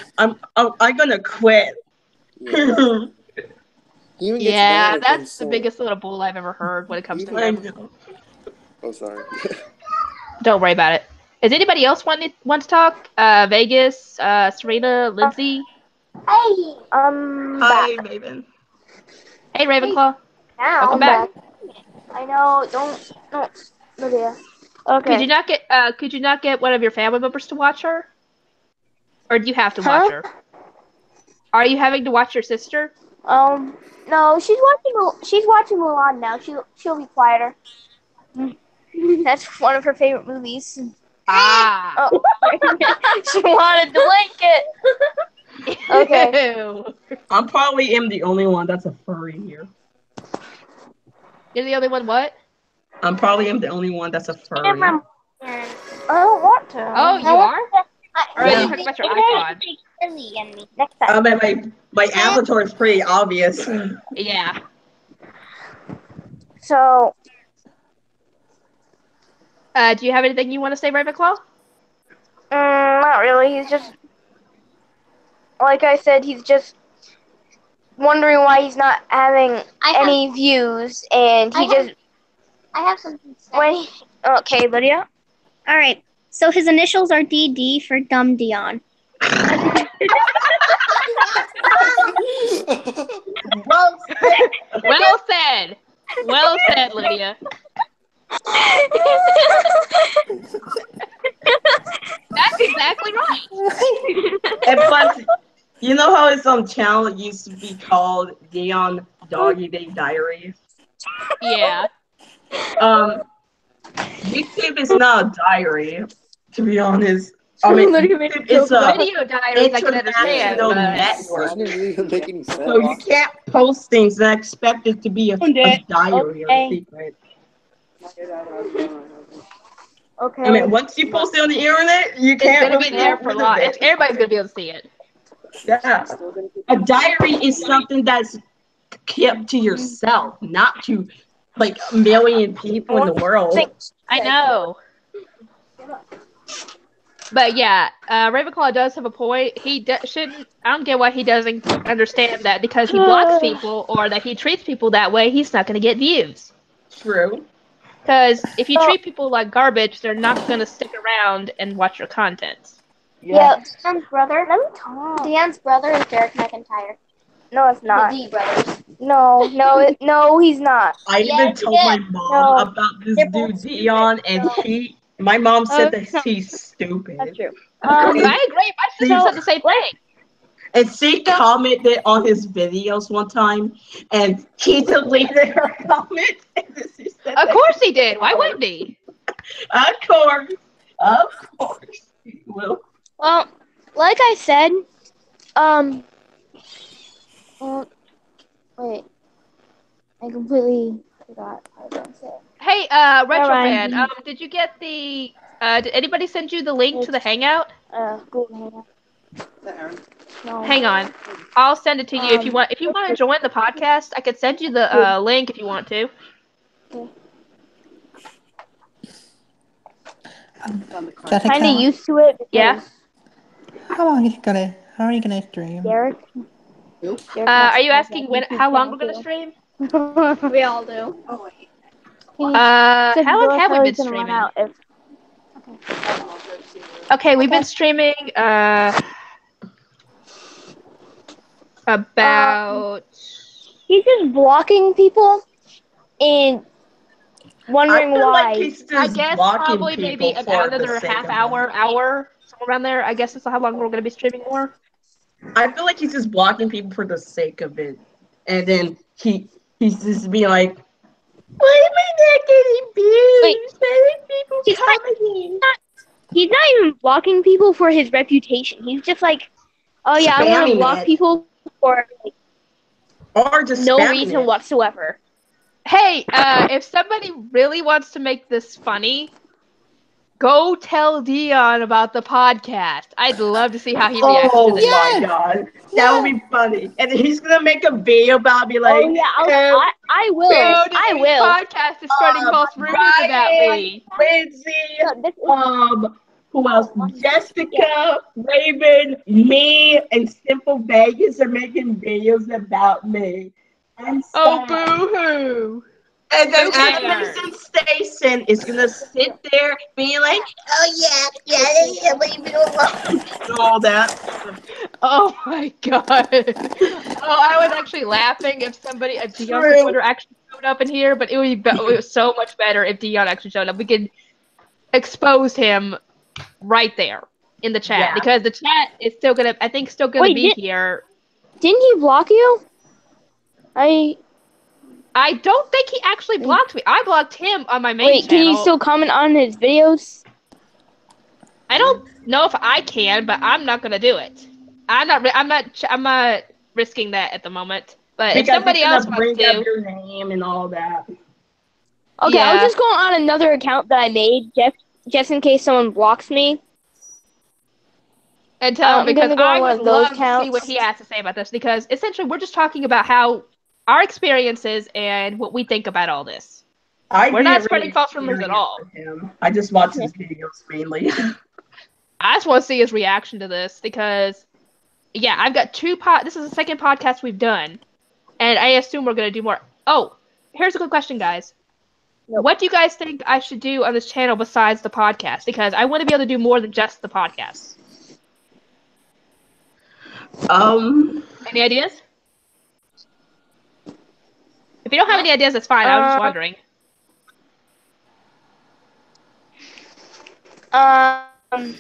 gonna quit. Yeah. He even gets Yeah, mad when that's the biggest little bull I've ever heard when it comes to I him. know. Oh, sorry. Don't worry about it. Is anybody else want to talk? Vegas, Serena, Lindsay. Hey. Hi, Maven. Hey, Ravenclaw. Now Welcome I'm back. I know. Don't. Lydia. Okay. Could you not get one of your family members to watch her? Or do you have to Huh? watch her? Are you having to watch your sister? No, she's watching Mulan now. She'll be quieter. That's one of her favorite movies. Ah. Oh, she wanted the blanket. Okay. Ew. I'm probably am the only one that's a furry here. You're the only one. What? I'm probably am the only one that's a furry. I don't want to. Oh, you are? Or are Yeah. you talking about your iPod? Next time. My avatar is pretty obvious. Yeah. So, Do you have anything you want to say, Ravenclaw? not really. He's just, like I said, he's just wondering why he's not having any views, and I have something to say. Okay, Lydia. All right. So his initials are DD for Dumb Dion. Well said. Well said, Lydia. That's exactly right. And plus, you know how his channel used to be called Deon Doggy Day Diary? Yeah. YouTube is not a diary, to be honest. I mean, YouTube is a Video diaries I can understand, international but network. Doesn't it even make any sense? So you can't post things and expect it to be a diary or a secret. Okay. I mean, once you post it on the internet, you it's can't gonna really be there get for rid of life. it. Everybody's gonna be able to see it. Yeah. A diary is something that's kept to yourself, not to like a million people in the world. I know. But yeah, Ravenclaw does have a point. He shouldn't. I don't get why he doesn't understand that because he blocks people or that he treats people that way, he's not going to get views. True. Because if you treat people like garbage, they're not going to stick around and watch your content. Yeah. Dion's brother. Let me talk. Dion's brother is Derek McIntyre. No, it's not. The D brothers. No, he's not. I even told my mom about this dude Dion, and my mom said that he's stupid. That's true. I agree. My sister said the same thing. And she commented on his videos one time, and he deleted her comment. Of course he did. Why wouldn't he? Of course. Well, like I said, wait. I completely forgot how I was going to say it. Hey, Retro fan, did you get the? Did anybody send you the link to the Hangout? Google Aaron? No. Hang on, I'll send it to you if you want. If you want to join the podcast, I could send you the link if you want to. Kind of used to it. Yeah. How are you gonna stream? Derek. Are you asking how long we're gonna stream? We all do. Oh wait. How long have we been streaming? Okay, we've been streaming about. He's just blocking people and wondering why. I guess probably maybe about another half hour, somewhere around there. I guess that's how long we're gonna be streaming more. I feel like he's just blocking people for the sake of it, and then he's just being like, "Why am I not getting views? He's not even blocking people for his reputation. He's just like, oh yeah, I'm gonna block people for no reason whatsoever. Hey, if somebody really wants to make this funny, go tell Dion about the podcast. I'd love to see how he reacts to this. Oh my god, that would be funny. And he's gonna make a video about me like, oh yeah, I will. I will. Podcast is spreading false rumors about me. Lindsay, Who else? Jessica, Raven, me, and Simple Vegas are making videos about me. I'm Oh, sad. boo-hoo. And then Who cares? Animation Station is gonna sit there being like, oh yeah, leave me alone. And all that. Oh my god. Oh, I was actually laughing if Dion True. from Twitter actually showed up in here, but it was so much better if Dion actually showed up. We could expose him right there in the chat Yeah. because the chat is still gonna, I think, Wait, be here. Didn't he block you? I don't think he actually blocked me. I blocked him on my main Wait, can you channel. still comment on his videos? I don't know if I can, but I'm not gonna do it. I'm not risking that at the moment. But if somebody else wants bring up to, your name and all that. Okay, I was Yeah. just going on another account that I made just in case someone blocks me. and tell him I'm because gonna go on I one would of those love to see accounts. what he has to say about this because essentially we're just talking about how our experiences and what we think about all this. We're not spreading false rumors at all. I just watch his videos mainly. I just want to see his reaction to this because, yeah, I've got this is the second podcast we've done, and I assume we're going to do more. Oh, here's a good question, guys. What do you guys think I should do on this channel besides the podcast? Because I want to be able to do more than just the podcast. Any ideas? If you don't have any ideas, that's fine. I was just wondering. I'm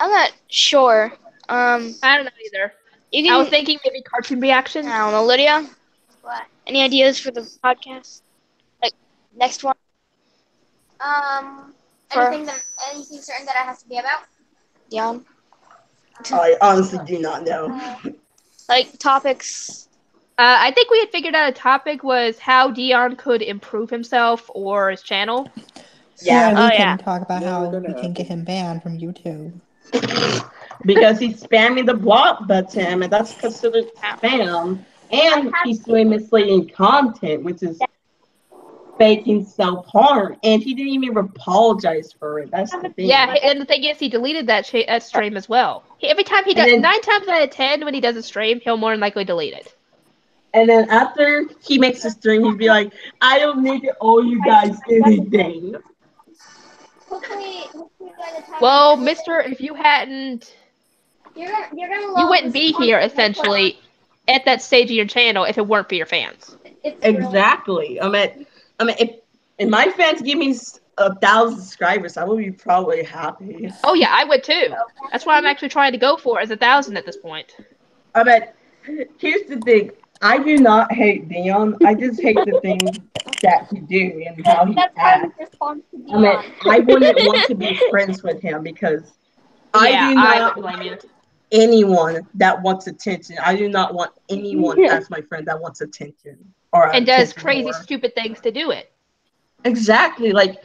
not sure. I don't know either. I was thinking maybe cartoon reactions. I don't know, Lydia. What? Any ideas for the podcast? Like next one? Anything certain that I have to be about? Dion? I honestly do not know. Like topics. I think we had figured out a topic was how Dion could improve himself or his channel. Yeah, we Oh, can talk about Yeah, how we're gonna we can have get him banned from YouTube. Because he's spamming the block button, and that's considered spam. And he's doing misleading content, which is faking self-harm. And he didn't even apologize for it. That's the thing. Yeah, and the thing is, he deleted that stream as well. Every time he does, 9 times out of 10 when he does a stream, he'll more than likely delete it. And then after he makes a stream, he'd be like, I don't need to owe you guys anything. Hopefully by the time. Well, mister, if you hadn't, You're gonna you wouldn't be here, essentially, at that stage of your channel if it weren't for your fans. Exactly. I mean, if my fans give me 1,000 subscribers, I would be probably happy. Oh, yeah, I would too. That's what I'm actually trying to go for, is 1,000 at this point. I mean, here's the thing. I do not hate Deon. I just hate the things that he do and how he acts. I mean, I wouldn't want to be friends with him because I do not want anyone that wants attention. I do not want anyone as my friend that wants attention and does crazy, stupid things to do it. Exactly. Like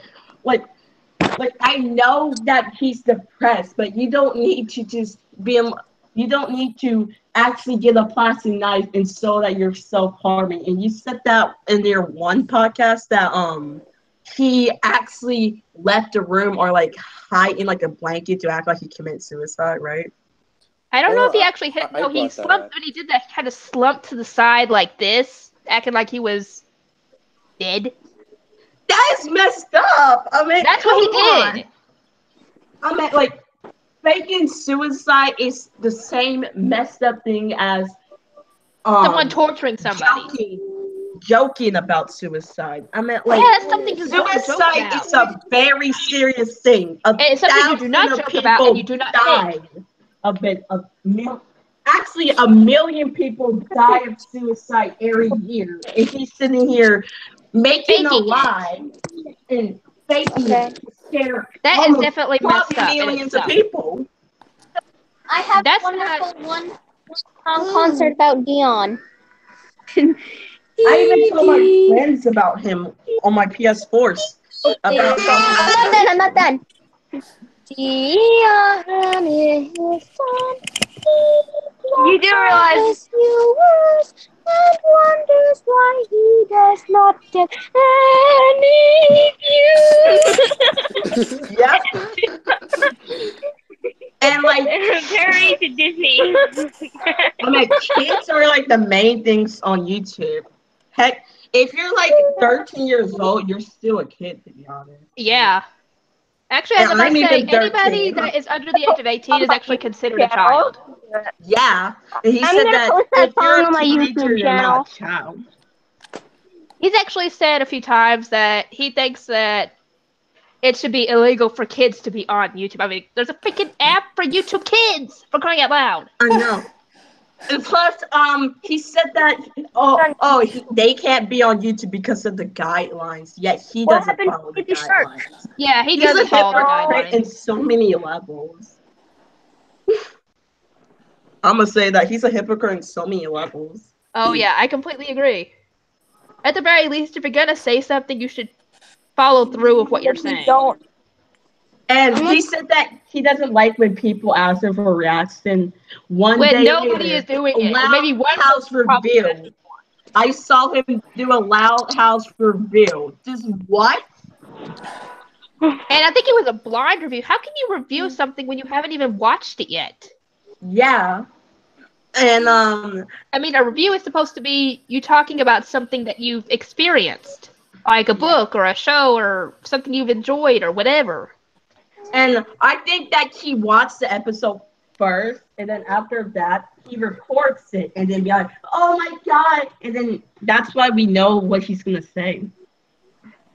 I know that he's depressed, but you don't need to just be. You don't need to actually get a plastic knife and so that you're self-harming. And you said that in your one podcast that he actually left the room or like hide in like a blanket to act like he committed suicide, right? I don't know if he actually hit. No, he slumped when he did that. He kind of slumped to the side like this, acting like he was dead. That is messed up. I mean, that's what he did. I mean, like, faking suicide is the same messed up thing as someone torturing somebody. Joking about suicide. I mean, like, yeah, that's something you suicide is a very serious thing. It's something you do not joke about, and you do not die of it. Actually, 1 million people die of suicide every year, and he's sitting here making a lie and faking it to scare that is definitely messed up. Millions of people. I have one concert about Dion. I even told my friends about him on my PS4s. I'm not done. You do realize and wonders why he does not get any views. Yep. And like, Very to Disney. I mean, kids are like the main things on YouTube. Heck, if you're like 13 years old, you're still a kid, to be honest. Yeah. Actually, I was And about I'm to say, even anybody 13. that is under the age of 18 is actually considered a child. Yeah. And he I'm said gonna that post that if you're song a on my teenager, YouTube you're channel. not a child. He's actually said a few times that he thinks that it should be illegal for kids to be on YouTube. I mean, there's a freaking app for YouTube Kids, for crying out loud. I know. And plus, he said that they can't be on YouTube because of the guidelines. Yet he What doesn't happened follow to the the shirt? guidelines. Yeah, he He's a doesn't follow the hypocrite in guidelines. so many levels. I'm gonna say that he's a hypocrite in so many levels. Oh, yeah, I completely agree. At the very least, if you're gonna say something, you should follow through with what you're saying. Don't. And he said that he doesn't like when people ask him for a reaction. One When day nobody later, is doing a it. loud Maybe one house person probably does. reveal. I saw him do a loud house reveal. Just what? And I think it was a blind review. How can you review something when you haven't even watched it yet? Yeah. And I mean, a review is supposed to be you talking about something that you've experienced, like a book or a show or something you've enjoyed or whatever. And I think that he watched the episode first, and then after that, he records it, and then be like, "Oh my god!" And then that's why we know what he's gonna say.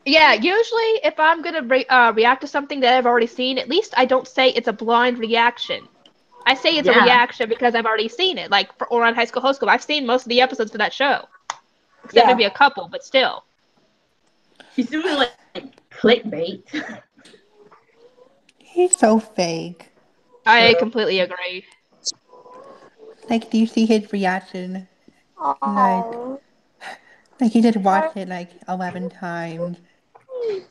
Yeah, usually if I'm gonna react to something that I've already seen, at least I don't say it's a blind reaction. I say it's a reaction because I've already seen it. Like for Oran High School Host Club, I've seen most of the episodes of that show, except maybe a couple, but still. He's doing like clickbait. He's so fake. I completely agree. Like, do you see his reaction? Oh. Like he did watch it like 11 times.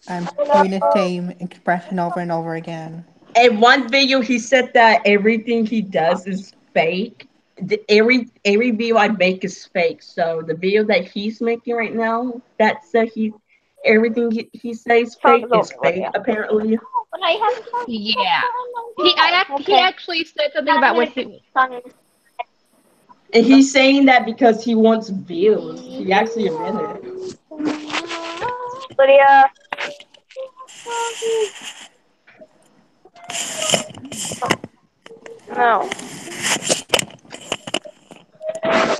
Doing the same expression over and over again. In one video, he said that everything he does is fake. Every video I make is fake. So the video that he's making right now, that said everything he says fake is fake. Apparently. But I haven't. Yeah. He actually said something about what he. And he's saying that because he wants views. He actually admitted it. Lydia. No.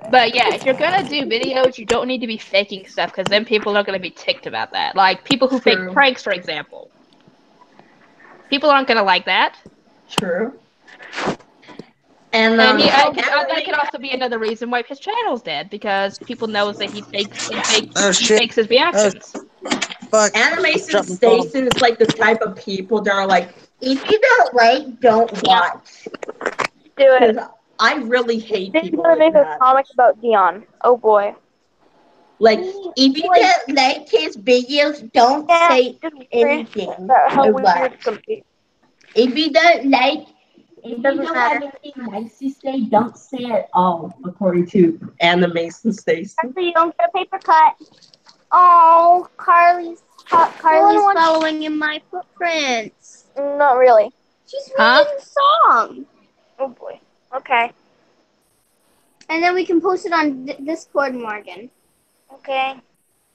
But yeah, if you're gonna do videos, you don't need to be faking stuff because then people are gonna be ticked about that. Like people who fake pranks, for example. People aren't gonna like that. True. And that could also be another reason why his channel's dead because people knows that he fakes his reactions. Fuck. Animation Station is like the type of people that are like, if you don't like, don't watch. Do it. I really hate This is people gonna like make a that. comic about Dion. Oh boy. Like, if you don't like his videos, don't say anything. How But weird it's gonna be. if you don't like, if you Doesn't don't have matter. anything nice to say, don't say it at all, according to Animation Station. Actually, you don't get a paper cut. Oh, Carly's following in my footprints. Not really. She's reading the song. Oh boy. Okay. And then we can post it on Discord, Morgan. Okay.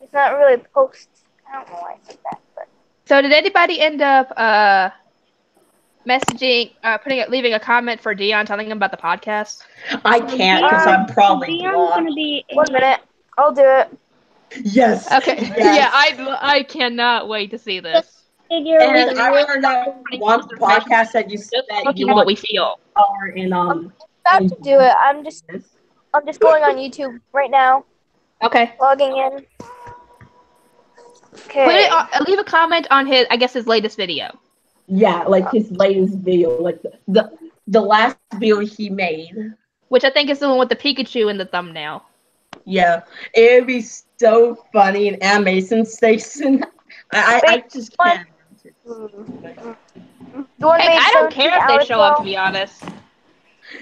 It's not really post. I don't know why I said that, but. So did anybody end up messaging, leaving a comment for Dion telling him about the podcast? I can't because I'm probably Dion's blocked. gonna be 1 minute. I'll do it. Yes. Okay. Yes. Yeah, I cannot wait to see this. And I heard that one podcast that you said that you what we feel. are in I'm about to do it. I'm just going on YouTube right now. Okay. Logging in. Okay. Leave a comment on his latest video. Yeah, like his latest video, like the last video he made. Which I think is the one with the Pikachu in the thumbnail. Yeah, it would be so funny in Animation Station. I just can't. I don't care if they show up, to be honest.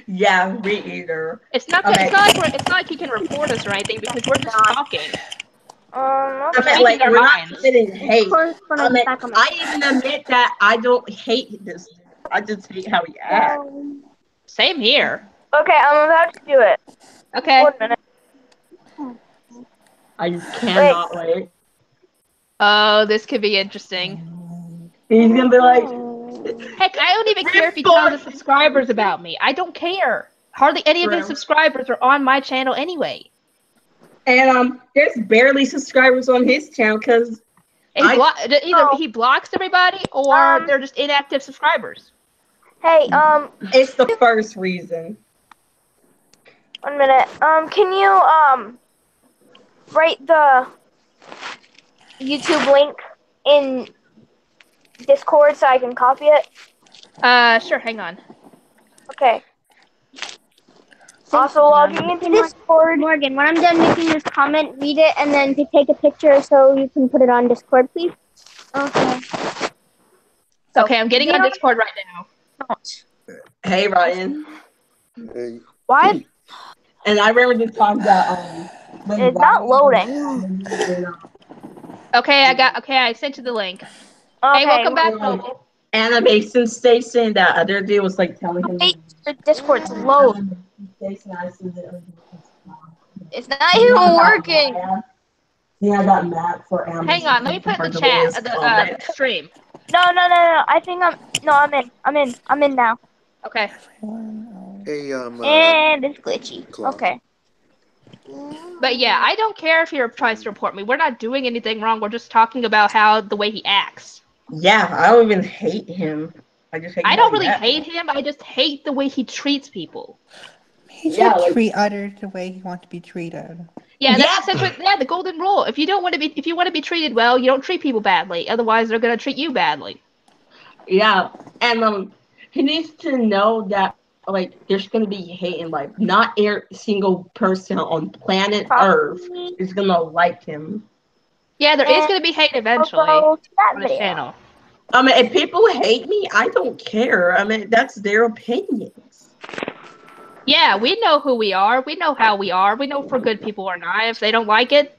Yeah, me either. It's not. I It's not like he can report us or anything because we're just talking. I We're mean, speaking like, our we're not minds. committing hate. Put I it mean, back on I even admit that I don't hate this dude. I just hate how he acts. Same here. Okay, I'm about to do it. Okay. 1 minute. I cannot wait. Oh, this could be interesting. He's gonna be like, Heck, I don't even care if he tells his subscribers about me. I don't care. Hardly any of his subscribers are on my channel anyway. and there's barely subscribers on his channel because Either he blocks everybody or they're just inactive subscribers. Hey, it's the first reason. 1 minute. Can you write the YouTube link in Discord so I can copy it? Sure, hang on. Okay. Also logging into Discord. Morgan, when I'm done making this comment, read it and then take a picture so you can put it on Discord, please. Okay. Okay, I'm getting on Discord right now. Hey, Ryan. Hey. What? And I remember the time that It's not loading. Okay, I sent you the link. Okay. Hey, welcome back, Noble. Animation Station, that other dude was like telling him. Wait, the Discord's low. It's not even working. Yeah, I got mad for Amazon. Hang on, let me put it in the chat, the stream. No. I think I'm in now. Okay. Hey, And it's glitchy. Claw. Okay. But yeah, I don't care if he tries to report me. We're not doing anything wrong. We're just talking about the way he acts. Yeah, I don't even hate him. I just hate. I don't really hate him. I just hate the way he treats people. He should treat others the way he wants to be treated. Yeah, that's essentially the golden rule. If you want to be treated well, you don't treat people badly. Otherwise, they're gonna treat you badly. Yeah, and he needs to know that like there's gonna be hate in life. Not every single person on planet Earth is gonna like him. Yeah, there is gonna be hate eventually on the channel. I mean, if people hate me, I don't care. I mean, that's their opinions. Yeah, we know who we are. We know how we are. We know if we're good people or not. If they don't like it,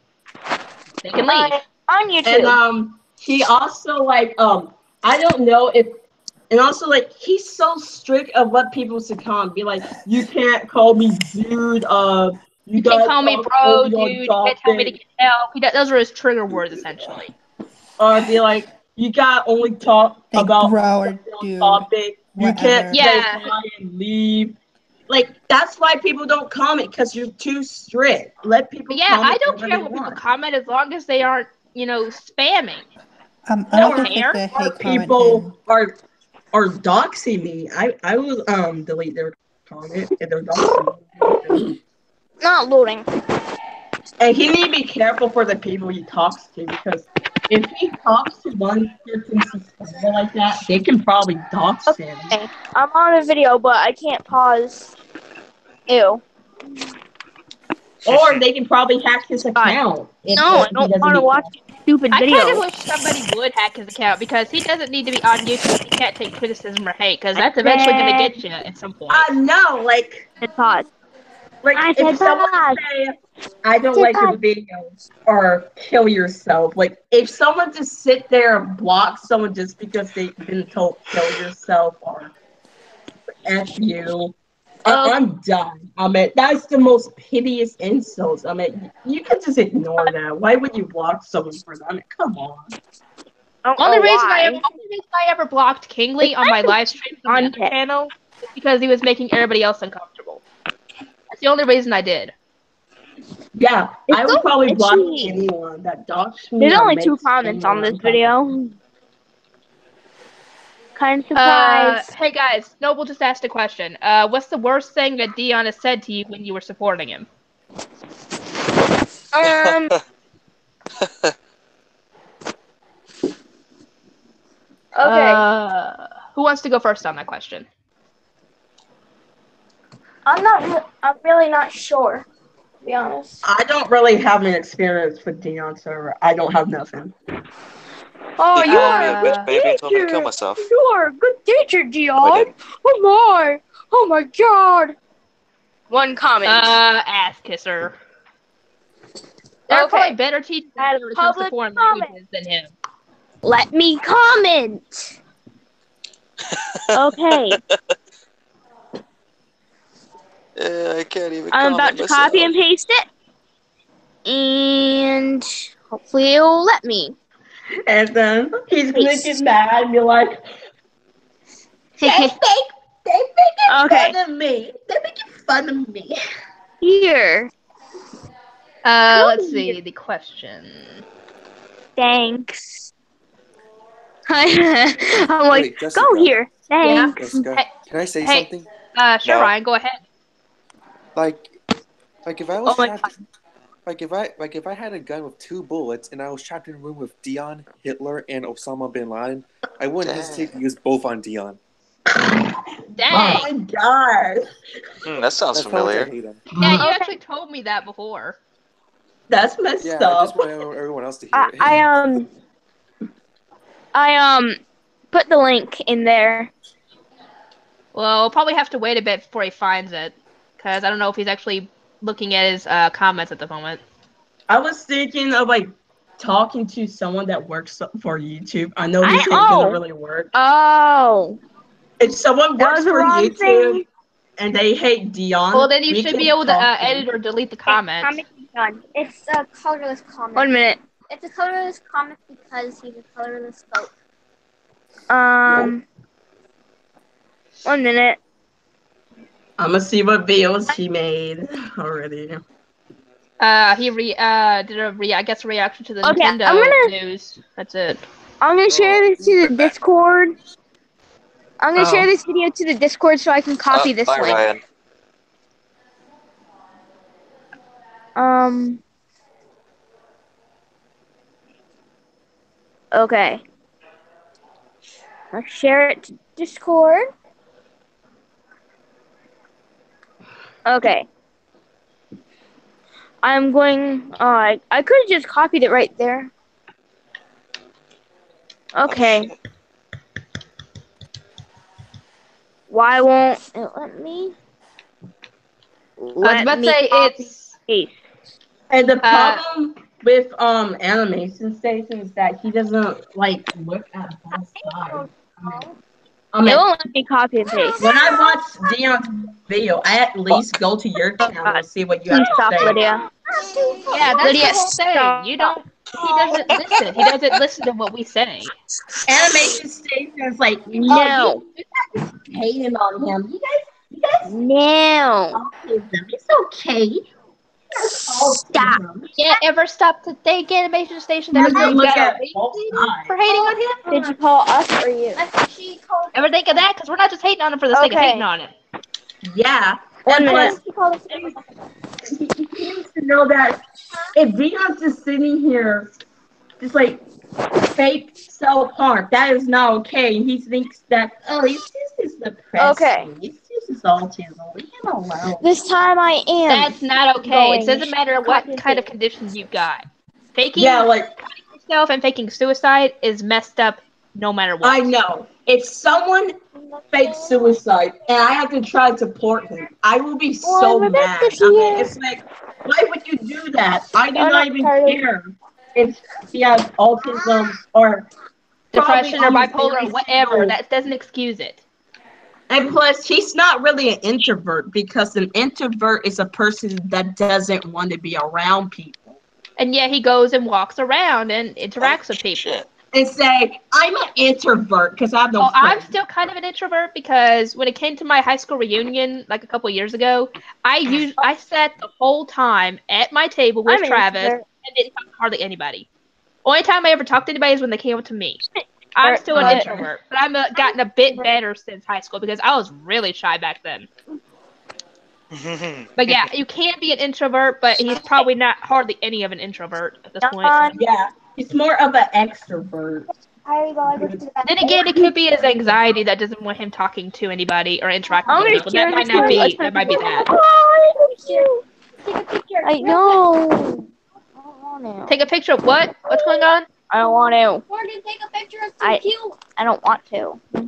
they can leave. On YouTube. And he also like I don't know if, and also like he's so strict of what people should call him. Be like, you can't call me dude. You can't call me bro, dude. You can't tell me to get help. Those are his trigger words essentially. Or be like, you got only talk about dude, topic. You can't say hi and leave. Like that's why people don't comment because you're too strict. Let people. Yeah, I don't care what people comment as long as they aren't, spamming. I don't care. People are doxing me. I will delete their comment if they're doxing me. Not loading. And he need to be careful for the people he talks to because if he talks to one person like that, they can probably dox him. Okay. I'm on a video, but I can't pause. Ew. Or they can probably hack his account. No, I don't want to watch stupid videos. I kind of wish somebody would hack his account because he doesn't need to be on YouTube if he can't take criticism or hate because that's eventually going to get you at some point. I know, like... It's hot. Like, if someone say, I don't like your videos, or kill yourself. Like, if someone just sit there and block someone just because they've been told kill yourself or F you, I'm done. I mean, that's the most piteous insults. I mean, you can just ignore that. Why would you block someone for that? I mean, come on. Only reason I ever blocked Kingly on my live stream on the other channel is because he was making everybody else uncomfortable. That's the only reason I did. Yeah, I would probably block anyone that doxed me. There's only 2 comments on this video. Kind of surprised. Hey guys, Noble just asked a question. What's the worst thing that Dion has said to you when you were supporting him? Okay. Who wants to go first on that question? I'm really not sure, to be honest. I don't really have an experience with Dion server. I don't have nothing. Oh, you are a bitch baby and told me to kill myself. You are a good teacher, Dion. Oh my. Oh my god! One comment. Ass kisser. There are Okay. probably better teachers Add when it comes to public foreign comment. languages than him. Let me comment. Okay. I can't even I'm comment about to myself. copy and paste it. And hopefully it'll let me. And then he's gonna Paste. get mad and be like, they making Okay. fun of me. They're making fun of me. Here. Let's see the question. Thanks. I'm like, Wait, Jessica. go here. Thanks. Jessica, Hey, can I say hey. something? Sure, No. Ryan, go ahead. Like if I was Oh my trapped, if I had a gun with 2 bullets and I was trapped in a room with Dion, Hitler, and Osama bin Laden, I wouldn't hesitate to use both on Dion. Dang. Oh my god. That sounds That's how much I familiar. hate him. Yeah, you Okay. actually told me that before. That's messed Yeah, I up. just want everyone else to hear it. I put the link in there. Well, we'll probably have to wait a bit before he finds it, because I don't know if he's actually looking at his comments at the moment. I was thinking of like talking to someone that works for YouTube. I know this ain't gonna really work. Oh. If someone That works was the for wrong YouTube thing. and they hate Dion, Well, then you we should can be able to talk to edit or delete the comments. Comic is done. It's a colorless comic. 1 minute. It's a colorless comic because he's a colorless goat. 1 minute. I'm gonna see what videos he made already. He did a reaction to the Okay, Nintendo I'm gonna- news. That's it. I'm gonna share this to the Discord. I'm gonna Oh. share this video to the Discord so I can copy this Bye, link. Ryan. Okay. I'll share it to Discord. Okay. I'm going. I could have just copied it right there. Okay. Why won't it let me? I was about to say it's. And the problem with animation station is that he doesn't like look at both sides. I mean, It won't let me copy and paste. when I watch Deon's video, I at least go to your channel and see what you have Please to stop, say. Lydia. Yeah, that's Lydia, the whole thing. stop. You don't. He doesn't listen. He doesn't listen to what we say. Animation station is like, No. you guys hating on him. You guys No. autism. It's okay. Stop. Can't ever stop to thank Animation Station. You Ever can think look got at a reason both sides. for hating on him? Did you call us or you? She called. Ever think of that? Because we're not just hating on him for the sake of Okay. hating on him. Yeah. 1 And minute. plus, She called us. he needs to know that if Deon's just sitting here, just like fake self-harm, that is not okay. He thinks that, oh, he's just his depression. Okay. It's just his autism. Leave him alone. This time I am. That's not okay. going It doesn't matter what copy and kind of paste. conditions you've got. Faking Yeah, like, yourself and faking suicide is messed up no matter what. I know. If someone fakes suicide and I have to try to support him, I will be so Well, mad. Rebecca's I mean, here. it's like, why would you do that? I do Oh, not no, even Charlie. care if he has autism or Depression or probably bipolar or almost whatever. every That doesn't excuse it. And plus, he's not really an introvert because an introvert is a person that doesn't want to be around people. And yet he goes and walks around and interacts with people. Shit. And say, I'm an introvert because I have no I'm friends. still kind of an introvert because when it came to my high school reunion, like a couple years ago, I sat the whole time at my table with I'm an Travis introvert. and didn't talk to hardly anybody. Only time I ever talked to anybody is when they came up to me. I'm still an introvert, but I've gotten a bit better since high school because I was really shy back then. But yeah, you can be an introvert, but he's probably not hardly any of an introvert at this point. Yeah, he's more of an extrovert. Then again, it could be his anxiety that doesn't want him talking to anybody or interacting I'm with gonna people. share That might this not with be. you. That might be that. Take a picture. I know. I don't want to. Take a picture of what? What's going on? I don't want to. Morgan, take a picture of I- some cute. I don't want to. I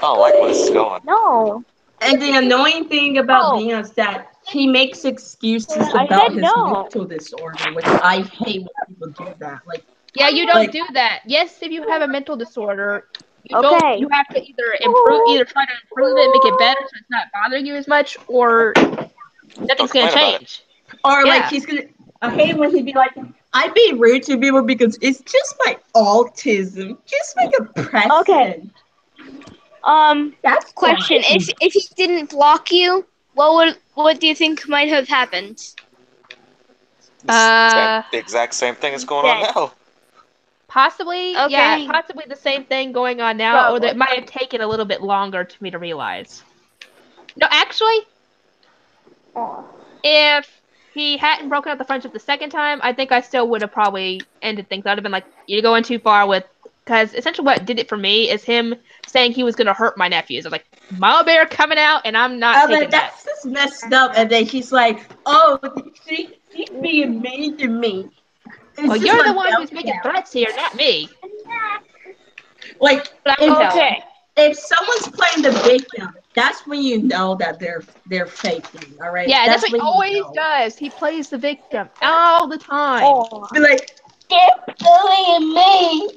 don't like where this is going. No. And the annoying thing about Oh. Dion is that he makes excuses I about said his no. mental disorder, which I hate when people do that. Like, Yeah, you don't Like- do that. Yes, if you have a mental disorder, you Okay. don't. You have to either try to improve it, make it better, so it's not bothering you as much, or nothing's gonna complain about it. change. or like Yeah. he's gonna. I hate when he'd be like, "I be rude to people because it's just my autism, just my depression." Okay. That's Question: fine. If he didn't block you, what do you think might have happened? Uh, The exact same thing is going on Dead. now. Possibly. Yeah, Okay. possibly the same thing going on now, or that Probably. might have taken a little bit longer to me to realize. No, actually, if he hadn't broken up the friendship the second time, I think I still would have probably ended things. I'd have been like, "You're going too far with," because essentially what did it for me is him saying he was going to hurt my nephews. I'm like, "Mama Bear coming out," and I'm not But taking that. that's just messed up. And then she's like, "Oh, she's being mean to me." It's Well, just you're the like one who's making meltdown. threats here, not me. Like, But I can tell. Okay. if someone's playing the victim, that's when you know that they're faking. All right. Yeah, that's what he when you always know. does. He plays the victim all the time. Oh. Be like, they're bullying me,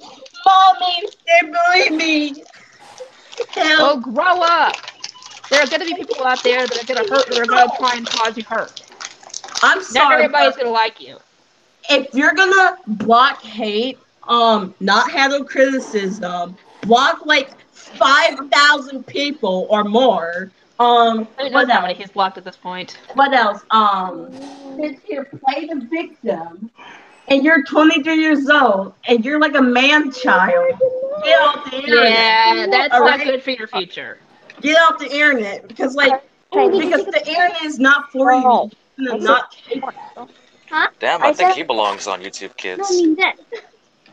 mommy. They're bullying me. Well, Help. grow up. There are going to be people out there that are going to hurt, that are going to try and cause you hurt. I'm Not sorry, everybody's but going to like you. if you're gonna block hate, not handle criticism, block like 5,000 people or more. Who knows What how many else? he's blocked at this point? What else? Since you play the victim and you're 23 years old and you're like a man child, get off the internet. Yeah, that's All not right? good for your future. Get off the internet because the internet is not for you. Oh. You're gonna not take Damn, I I think said- he belongs on YouTube Kids. that.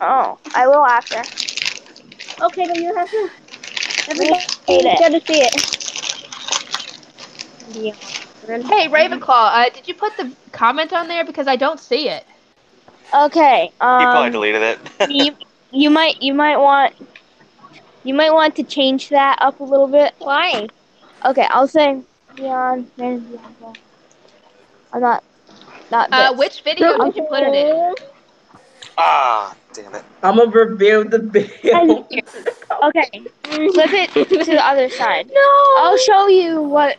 Oh, I will after. Okay, but you have to. Everybody gotta see it. Hey, Ravenclaw, did you put the comment on there? Because I don't see it. Okay. He probably deleted it. you might want to change that up a little bit. Why? Okay, I'll say Dion. I'm not this. Which video did you put it in? Ah, damn it. I'm gonna reveal the video. Okay, flip it to the other side. No. I'll show you what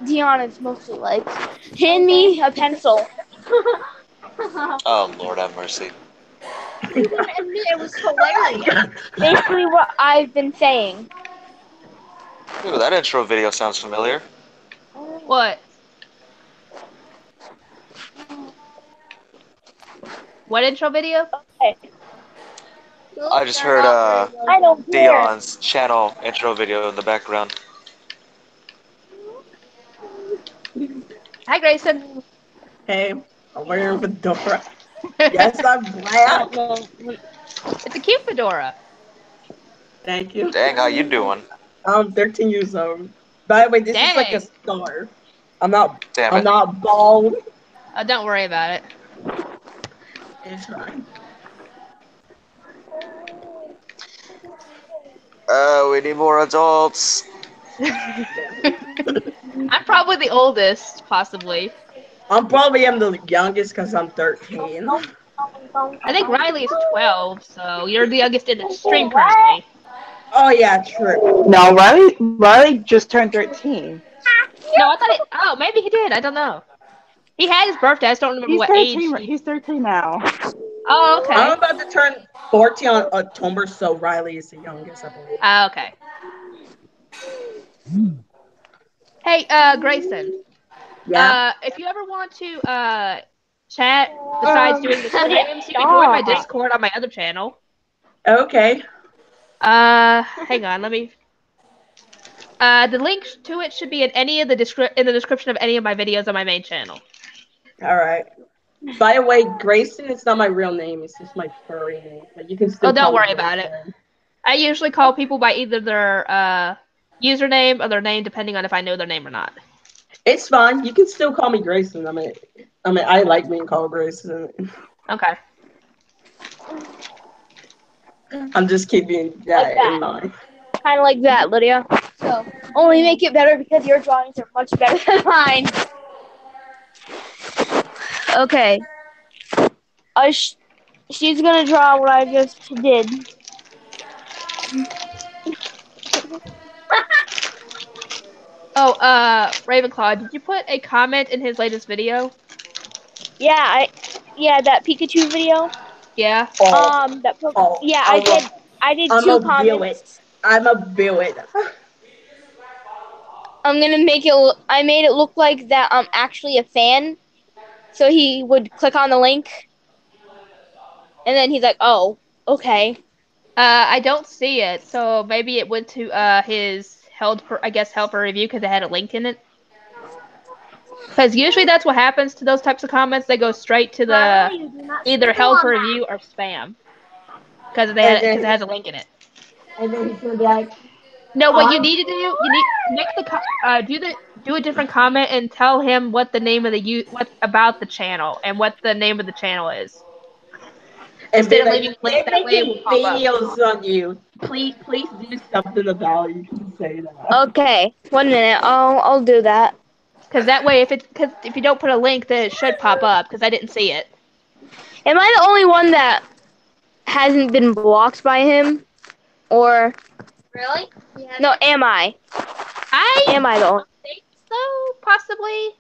Dion is mostly like. Hand me a pencil. Oh, Lord have mercy. You didn't admit it was hilarious. Basically, what I've been saying. Ooh, that intro video sounds familiar. What? What intro video? Okay. I just heard I don't care. Deon's channel intro video in the background. Hi, Grayson. Hey, I'm wearing a fedora. Yes, I'm black. It's a cute fedora. Thank you. Dang, how you doing? I'm 13 years old. By the way, this is like a Dang. star. I'm not. Damn I'm it. not bald. Oh, don't worry about it. It's fine. We need more adults. I'm probably the oldest, possibly. I'm probably am the youngest because I'm 13. I think Riley's 12, so you're the youngest in the stream currently. Oh yeah, true. No, Riley just turned 13. No, I thought it. Oh, maybe he did. I don't know. He had his birthday. I just don't remember He's what 13. age. He's 13 now. Oh, okay. I'm about to turn 14 on October, so Riley is the youngest, I believe. Oh, okay. Hey, Grayson. Yeah. If you ever want to chat besides doing the streams, you can join my Discord on my other channel. Okay. Hang on, let me. The link to it should be in any of the description of any of my videos on my main channel. All right. By the way, Grayson is not my real name. It's just my furry name. But you can still. Oh, don't call me worry about it. Grayson. I usually call people by either their username or their name, depending on if I know their name or not. It's fine. You can still call me Grayson. I mean, I like being called Grayson. Okay. I'm just keeping that in mind. Kind of like that, Lydia. So only make it better because your drawings are much better than mine. Okay. She's gonna draw what I just did. Oh, Ravenclaw, did you put a comment in his latest video? Yeah, that Pikachu video. Yeah. I did I'm 2 a comments. I'm a villain. I'm gonna make it. I made it look like that I'm actually a fan, so he would click on the link, and then he's like, "Oh, okay." I don't see it, so maybe it went to his held for review because it had a link in it. Because usually that's what happens to those types of comments. They go straight to the either held for review or spam because it has a link in it. And then he's gonna be like, No, what you need to do, you need do a different comment and tell him what the name of what about the channel and what the name of the channel is. Instead of leaving a link, that way it will pop up. Videos on you. Please do something about it. You can say that. Okay, 1 minute. I'll do that. Because that way, if you don't put a link, then it should pop up. Because I didn't see it. Am I the only one that hasn't been blocked by him, or Really? Yeah. no? Am I? Am I the only? Think so, possibly.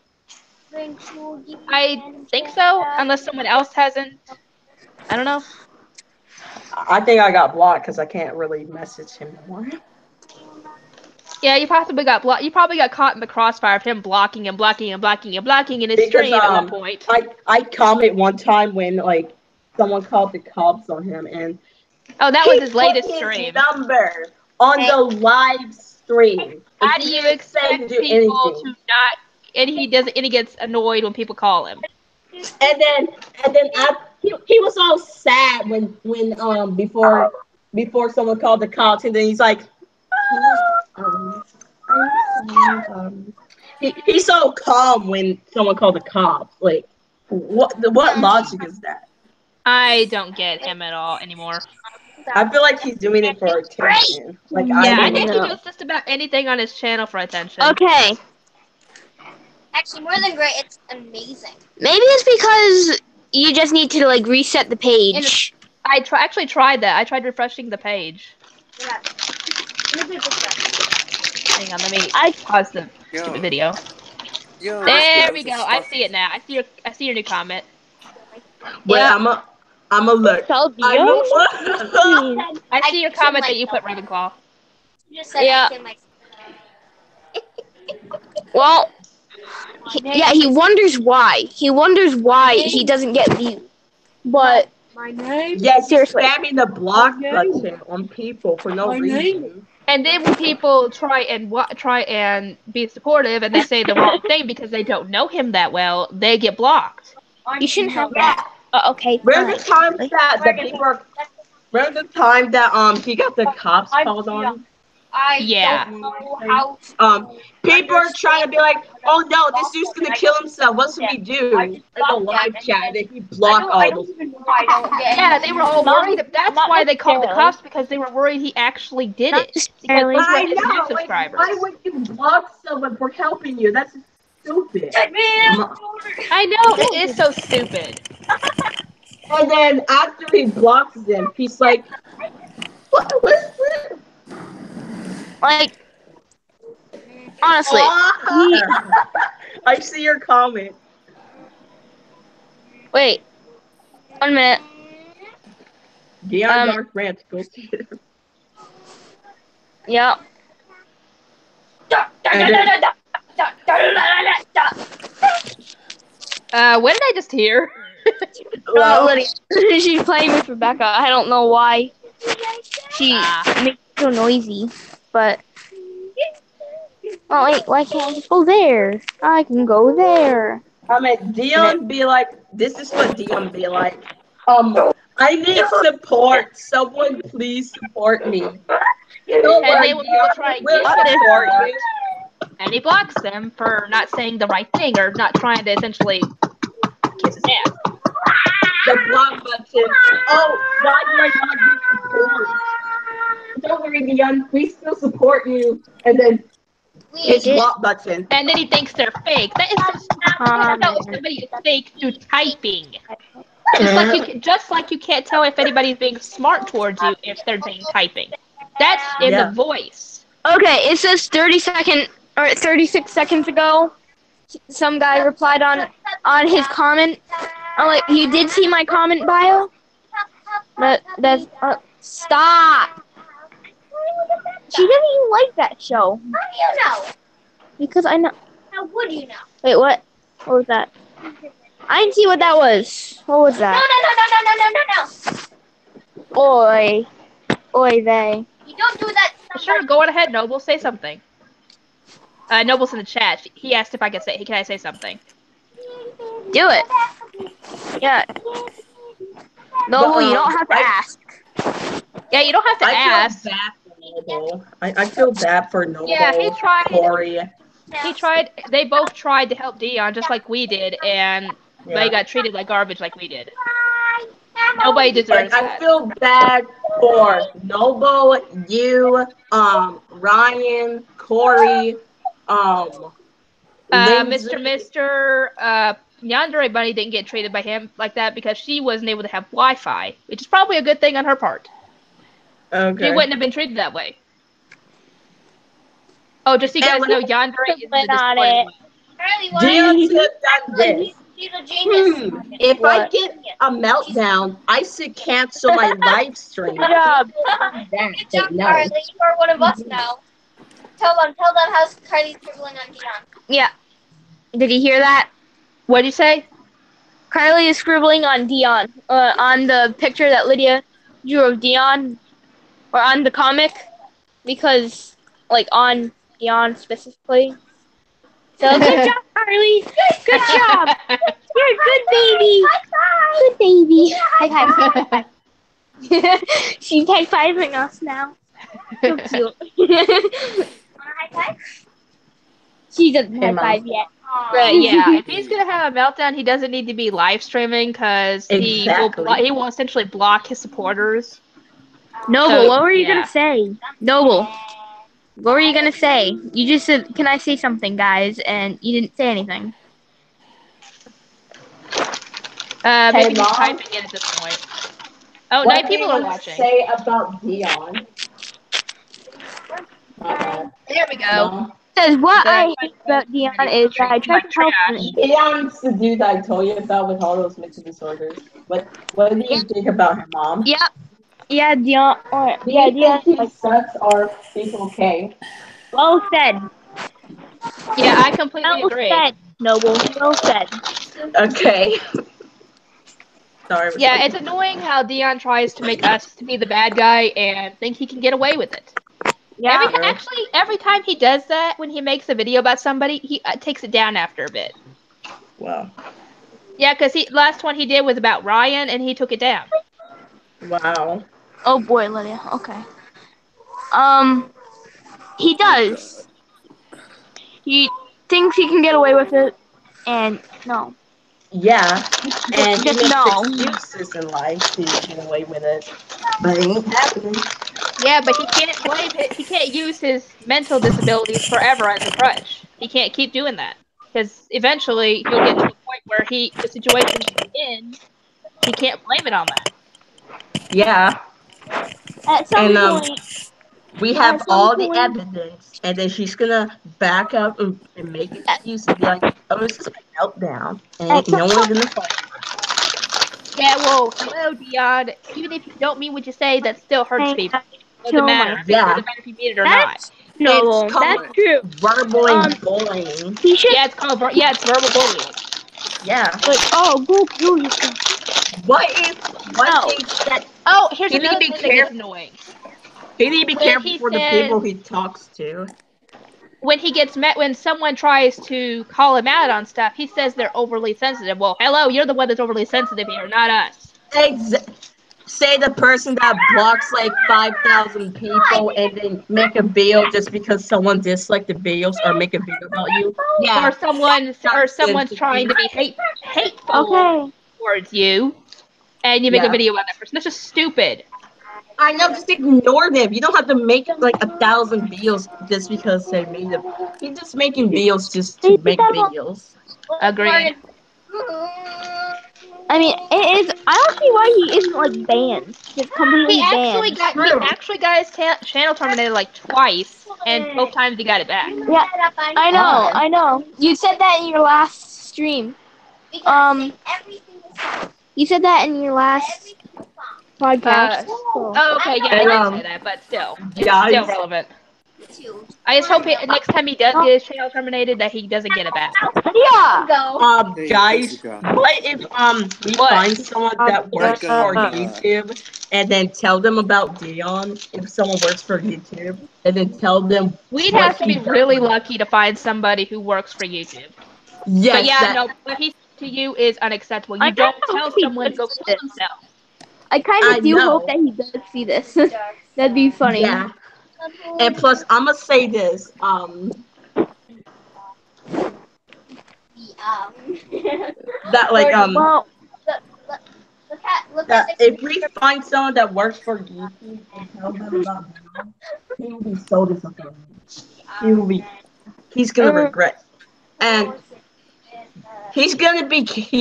I think so, unless someone else hasn't. I don't know. I think I got blocked because I can't really message him anymore. Yeah, you possibly got blocked. You probably got caught in the crossfire of him blocking and blocking and blocking and blocking in his stream at one point. I comment one time when like someone called the cops on him, and that was his latest stream. Number on the live stream. How do you expect people to not? And he doesn't. And he gets annoyed when people call him. And then he was all sad when before someone called the cops, and then he's like, he's so calm when someone called the cops. Like, what logic is that? I don't get him at all anymore. I feel like he's doing it for attention. Like, I think he does just about anything on his channel for attention. Okay. Actually, more than great, it's amazing. Maybe it's because you just need to like reset the page. I actually tried that. I tried refreshing the page. Yeah. Hang on, let me pause the stupid video. There we go. I see it now. I see your new comment. Wait, I'm a look. I see your comment that you put Ravenclaw. You just said I can like. Well, he wonders why. He wonders why he doesn't get views. But my name. Yeah, seriously, spamming the block button on people for no reason. And then when people try and be supportive and they say the wrong thing because they don't know him that well, they get blocked. You shouldn't have that. Okay. Remember the time that people are. Remember the time that he got the cops called on him? People are trying to be like, oh no, this dude's gonna kill himself. What should we do? In the live chat, and then he blocked all those. Yeah, they were all worried. That's why they called the cops, because they were worried he actually did it. Because I know. Subscribers. Why would you block someone for helping you? That's stupid. I know, it is so stupid. And then after he blocks them, he's like, what? Like, honestly, I see your comment. Wait, 1 minute. Dione Dark Ranch, go see it. Yeah. What did I just hear? Lydia. She's playing with Rebecca. I don't know why. She makes it so noisy. But oh wait, why can't I just go there? I can go there. I mean, Dion be like, this is what Dion be like. I need support. Someone please support me. And they will try and get support. And he blocks them for not saying the right thing or not trying to essentially kiss his ass. The block button. Oh, why do I not get support? don't worry, Dion. We still support you. And then his block button. And then he thinks they're fake. That is just you can't tell if somebody is fake through typing. Just like you can't tell if anybody's being smart towards you if they're being typing. That's in the voice. Okay, it says 36 seconds ago. Some guy replied on his comment. I'm like, you did see my comment bio? That's stop. She doesn't even like that show. How do you know? Because I know. How would you know? Wait, what? What was that? I didn't see what that was. What was that? No. Oi. Oi, they. You don't do that. Sure, go on ahead, Noble. Say something. Noble's in the chat. He asked if I could say. Can I say something? Do it. Yeah. No, you don't have to ask. Yeah, you don't have to ask. Feel bad for Noble. I feel bad for Noble. Yeah, he tried. Corey. He tried. They both tried to help Dion just like we did, and they got treated like garbage like we did. Nobody deserves that. I feel bad for Noble, you, Ryan, Corey, Mr. Yandere Bunny didn't get treated by him like that because she wasn't able to have Wi-Fi, which is probably a good thing on her part. Okay. She wouldn't have been treated that way. Oh, just so you guys know, Yandere is in the Discord. If I get a meltdown, I should cancel my live stream. Good job. Good job, Carly. You are one of us now. Tell them how Carly's scribbling on Dion. Yeah. Did you hear that? What did you say? Carly is scribbling on Dion. On the picture that Lydia drew of Dion. Or on the comic. Because, like, on Dion specifically. So, good job, Carly. Good job. You're a good baby. Good baby. High five. She's high-fiving us now. So cute. High five? She doesn't high five yet. Right, yeah. If he's gonna have a meltdown, he doesn't need to be live streaming because he will essentially block his supporters. Noble, what were you gonna say? Noble, what were you gonna say? You just said, "Can I say something, guys?" And you didn't say anything. Maybe he's typing it at this point. Oh, what 9 people are watching. Say about Dion. There we go. Says what I hate about Dion is that I tried to help him. Dion's the dude I told you about with all those mental disorders. What do you think about her mom? Yep. Yeah, Dion. Do you think he sucks or he's okay? Well said. Yeah, I completely agree. Well said, Noble. Well said. Okay. Sorry. Yeah, it's annoying how Dion tries to make us to be the bad guy and think he can get away with it. Yeah. Every time he does that, when he makes a video about somebody, he takes it down after a bit. Wow. Yeah, because last one he did was about Ryan, and he took it down. Wow. Oh boy, Lydia. Okay. He does. He thinks he can get away with it, and no. Yeah, and he makes no. excuses in life to get away with it, but it ain't happening. Yeah, but he can't blame it. He can't use his mental disabilities forever as a crutch. He can't keep doing that because eventually he'll get to a point where the situation he's in, he can't blame it on that. Yeah. At some point, we have all the evidence, and then she's gonna back up and make excuses, be like, "Oh, it's just a meltdown, and no one's gonna fight." Yeah, well, hello, Dion. Even if you don't mean what you say, that still hurts people. It doesn't matter. Yeah. It doesn't matter if you mean it or not. No, that's true. Verbal bullying. Yeah, it's called. Yeah, it's verbal bullying. Yeah. Like, oh, go kill yourself. What if that? Oh, here's another thing that gets annoying. He need to be careful for the people he talks to. When he gets met, when someone tries to call him out on stuff, he says they're overly sensitive. Well, hello, you're the one that's overly sensitive here, not us. Say the person that blocks like 5,000 people and then make a video just because someone disliked the videos or make a video about you. Yeah. Or someone's trying to be hateful towards you, and you make a video about that person. That's just stupid. I know, just ignore them. You don't have to make like 1,000 videos just because they made them. He's just making videos just to make videos. Agreed. I mean, it is. I don't see why he isn't like banned. Just completely He actually banned. got his channel terminated like twice, and both times he got it back. Yeah, I know. I know. You said that in your last stream. You said that in your last podcast. Oh, okay, yeah, I did say that, but still, it's still relevant. I just hope next time he does get his channel terminated that he doesn't get it back. Yeah. Hey, Guys, Jessica. what if we find someone that works for YouTube and then tell them about Dion? If someone works for YouTube and then tell them We'd what have to he be does. really lucky to find somebody who works for YouTube. Yes, But yeah, no, what he said to you is unacceptable. You don't tell someone to go kill themselves. I kind of do hope that he does see this. That'd be funny. Yeah. And plus, I'm gonna say this. That like that if we find someone that works for YouTube and tell them about Dion, he will be so disappointed. He's gonna regret. And he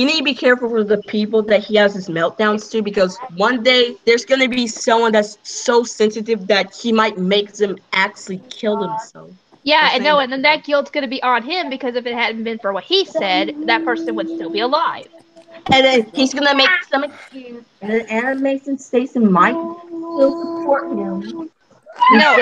need to be careful with the people that he has his meltdowns to, because one day there's gonna be someone that's so sensitive that he might make them actually kill themselves. Yeah, and no, and then that guilt's gonna be on him, because if it hadn't been for what he said, that person would still be alive. And then he's gonna make some excuse, and then Animation Station might still support him. No,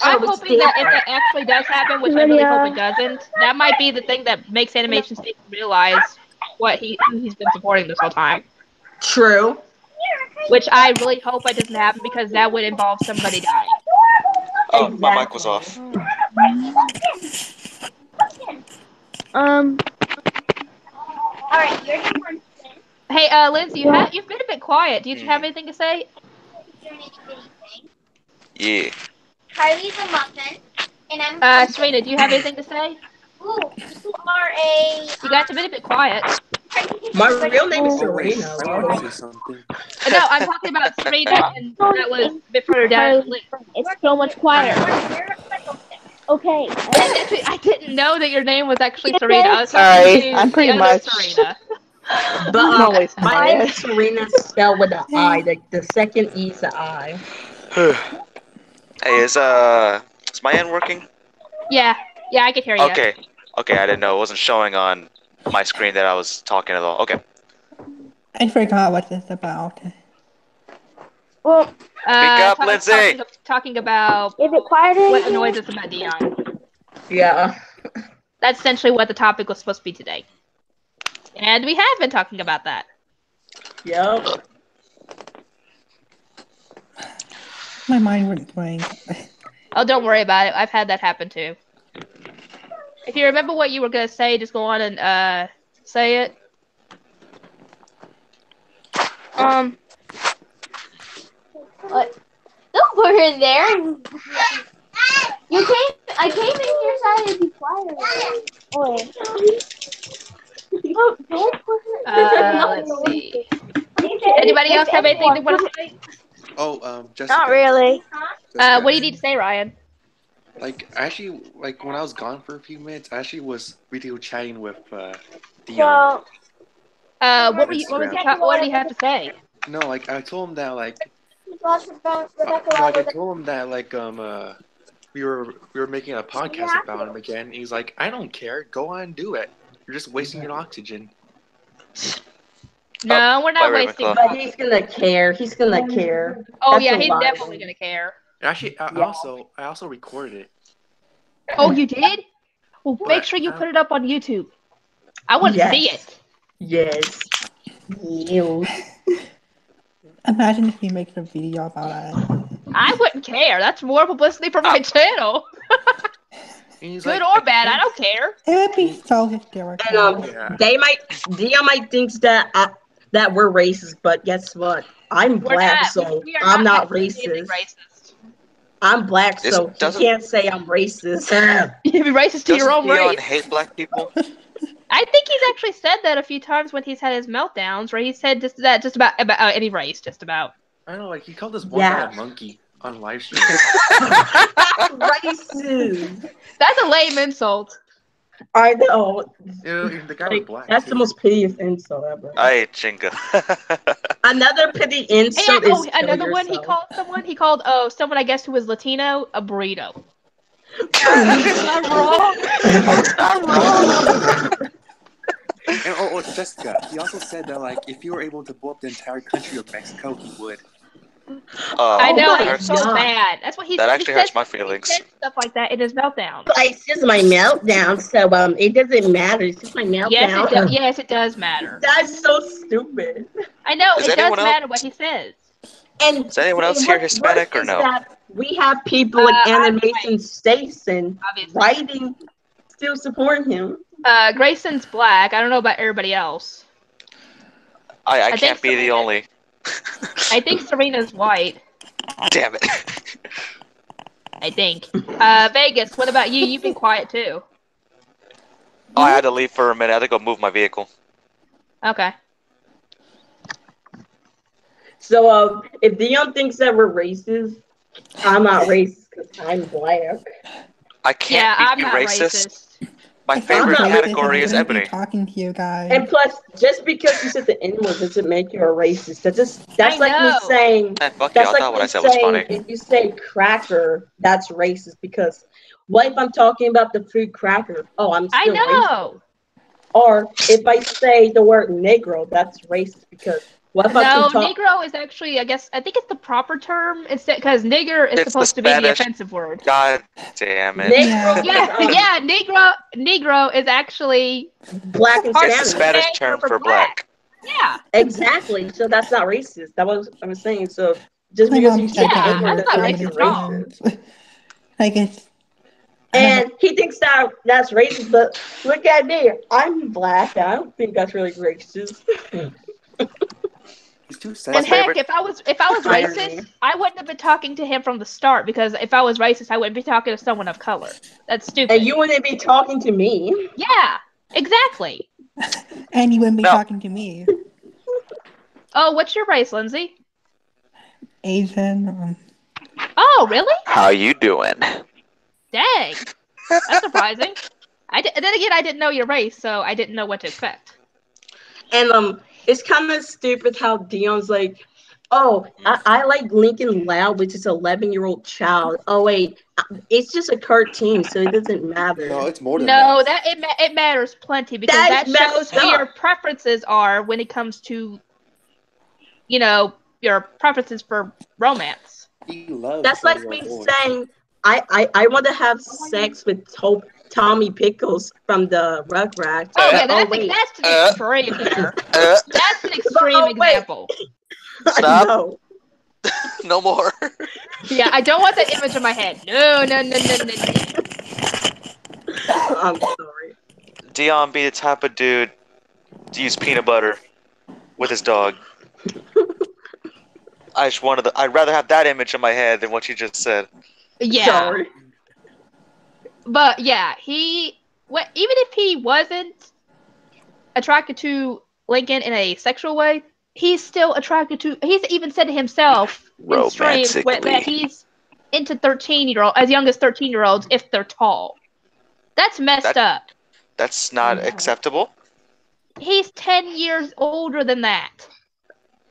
I'm hoping that if it actually does happen, which I really hope it doesn't, that might be the thing that makes Animation Station realize who he's been supporting this whole time. True. Which I really hope it doesn't happen, because that would involve somebody dying. Oh, my mic was off. Alright, your turn. Hey, Lindsay, you've been a bit quiet. Do you have anything to say? Yeah. Kylie's a muffin, and I'm. Serena, do you have anything to say? Ooh, you are a. You guys have been a bit quiet. My real name is Oh, wait, Serena. I want to say something. No, I'm talking about Serena, and that was a bit further down. It's so much quieter. Okay. I didn't know that your name was actually Serena. I was Sorry, talking to I'm pretty the other much. Serena. But I'm always my name quiet. is Serena, spelled with an I. The second E is an I. Hey, is my end working? Yeah, I can hear you. Okay, I didn't know. It wasn't showing on my screen that I was talking at all. Okay. I forgot what this is about. Well, Speak up, Lindsay. Talking about is it quieter? what annoys us about Dion. Yeah. That's essentially what the topic was supposed to be today. And we have been talking about that. Yep. My mind went blank. Oh, don't worry about it. I've had that happen too. If you remember what you were going to say, just go on and say it. What? Don't put her in there. I came in here so to be quiet. Don't put her. Let's see. Anybody else have anything they want to say? Oh, Jessica. Not really. Jessica, What do you need to say, Ryan? Like, actually, like, when I was gone for a few minutes, I actually was video chatting with, Dion. Well, what did he have to say? No, like, I told him that, like, I told him that, like, we were making a podcast about him again, and he's like, I don't care, go on and do it. You're just wasting your oxygen. No, we're not wasting. But he's gonna care. He's gonna care. Oh That's yeah, a he's lie. definitely gonna care. Actually, I also recorded it. Oh, you did? Well, make sure you put it up on YouTube. I want to see it. Yes. Ew. Imagine if he makes a video about it. I wouldn't care. That's more publicity for my channel. Good like, or bad, I don't care. It would be so hysterical. And Dion might think that that we're racist, but guess what? I'm black, so I'm not racist. I'm black, so you can't say I'm racist. You can be racist to your own race. Dion hate black people? I think he's actually said that a few times when he's had his meltdowns, where he said just about any race, just about. I know, like he called this one guy Yeah. a monkey on live stream. Racist. That's a lame insult. I know. Dude, the guy was Like, black that's too. the most piteous insult ever. I hate Chinga. Another petty And insult is kill another one he yourself. called someone. He called someone I guess who was Latino a burrito. Not wrong. Not wrong. And Jessica, he also said that like if you were able to blow up the entire country of Mexico, he would. I know, my it's so God. bad. That's what he That he actually says- hurts my feelings. He says stuff like that in his meltdown. But it's just my meltdown, so it doesn't matter. It's just my meltdown. Yes, it does matter. That's so stupid. I know, Is it does anyone else- matter what he says. And Is anyone else here Hispanic or is no? that we have people like I'm Animation Station Obviously. writing, still supporting him. Grayson's black. I don't know about everybody else. I think can't be the Serena- only. I think Serena's white. Damn it. I think. Vegas, what about you? You've been quiet too. Oh, I had to leave for a minute. I had to go move my vehicle. Okay. So if Dion thinks that we're racist, I'm not racist because I'm black. I can't I'm be not racist. My If I'm favorite not racist, category I is wouldn't be ebony. talking to you guys. And plus, just because you said the N-word doesn't make you a racist. That's I like me know. saying. Eh, fuck you, I That's like thought what me I said was saying funny. if you say cracker, that's racist because what if I'm talking about the food cracker? Oh, I'm I still racist. know. Or if I say the word negro, that's racist because what if No, I'm talking? Negro is actually, I think it's the proper term. It's because nigger is It's the supposed to be the Spanish- offensive word. God damn it. Negro, Yeah, Negro is actually black and It's It's the Spanish. Spanish term for black. Yeah. Exactly. So that's not racist. That was I was saying. So just My because mom you said say that the in N-word that's not doesn't make you racist at all. racist. Like it's. And he thinks that that's racist, but look at me. I'm black. I don't think that's really racist. He's too And sensitive. heck, if I was Irony. racist, I wouldn't have been talking to him from the start because if I was racist, I wouldn't be talking to someone of color. That's stupid. And you wouldn't be talking to me. Yeah, exactly. And you wouldn't be No. talking to me. Oh, what's your race, Lindsay? Asian. Oh, really? How you doing? Dang. That's surprising. Then again, I didn't know your race, so I didn't know what to expect. And it's kind of stupid how Dion's like, oh, I like Lincoln Loud, which is an 11-year-old child. Oh wait, it's just a cartoon, so it doesn't matter. No, it's more than No, that. it matters plenty because That that shows messed who your up. preferences are when it comes to, your preferences for romance. He loves That's like me 12-year-old boys. saying I want to have sex with Tommy Pickles from the Rugrats. Oh yeah, that's wait. an extreme here. Uh, That's an extreme Oh, wait. example. Stop. No. no more. Yeah, I don't want that image in my head. No. I'm sorry. Dion be the type of dude to use peanut butter with his dog. I'd rather have that image in my head than what you just said. Yeah. Sorry. But yeah, even if he wasn't attracted to Lincoln in a sexual way, he's still attracted to. He's even said to himself in streams that Romantically. he's into 13-year-old, as young as 13-year-olds if they're tall. That's messed up. That's not Yeah. acceptable. He's 10 years older than that.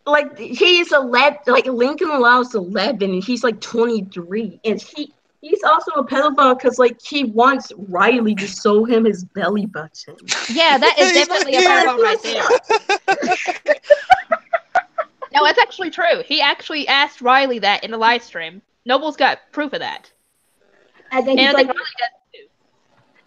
Like he's 11. Like Lincoln Loud's 11, and he's like 23, and he's also a pedophile because like he wants Riley to show him his belly button. Yeah, that is definitely a pedophile right there. No, it's actually true. He actually asked Riley that in the live stream. Noble's got proof of that. And then And he's I think like, Riley does too.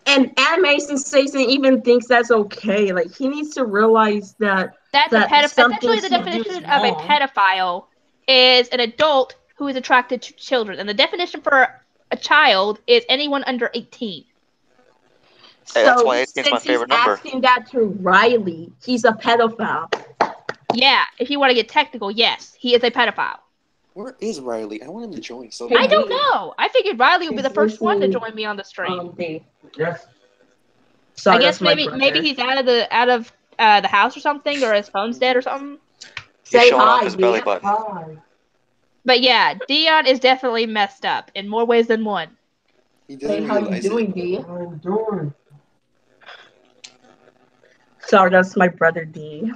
and Animation Station even thinks that's okay. Like he needs to realize that. That's a That pedophile. something Essentially, the she does definition of a wrong. pedophile is an adult who is attracted to children. And the definition for a child is anyone under 18. Hey, that's why 18 is my since favorite he's number. asking that to Riley, he's a pedophile. Yeah, if you want to get technical, yes, he is a pedophile. Where is Riley? I want him to join. So Hey, I don't know. I figured Riley would be the He's first one to listening, join me on the stream. Yes. Sorry, I guess that's my maybe brother. he's out of the house or something, or his phone's dead or something. He's Say showing off hi, his belly dude. button. Hi. But yeah, Dion is definitely messed up in more ways than one. He Hey, doesn't how you realize doing, it. D? How you doing? Sorry, that's my brother D.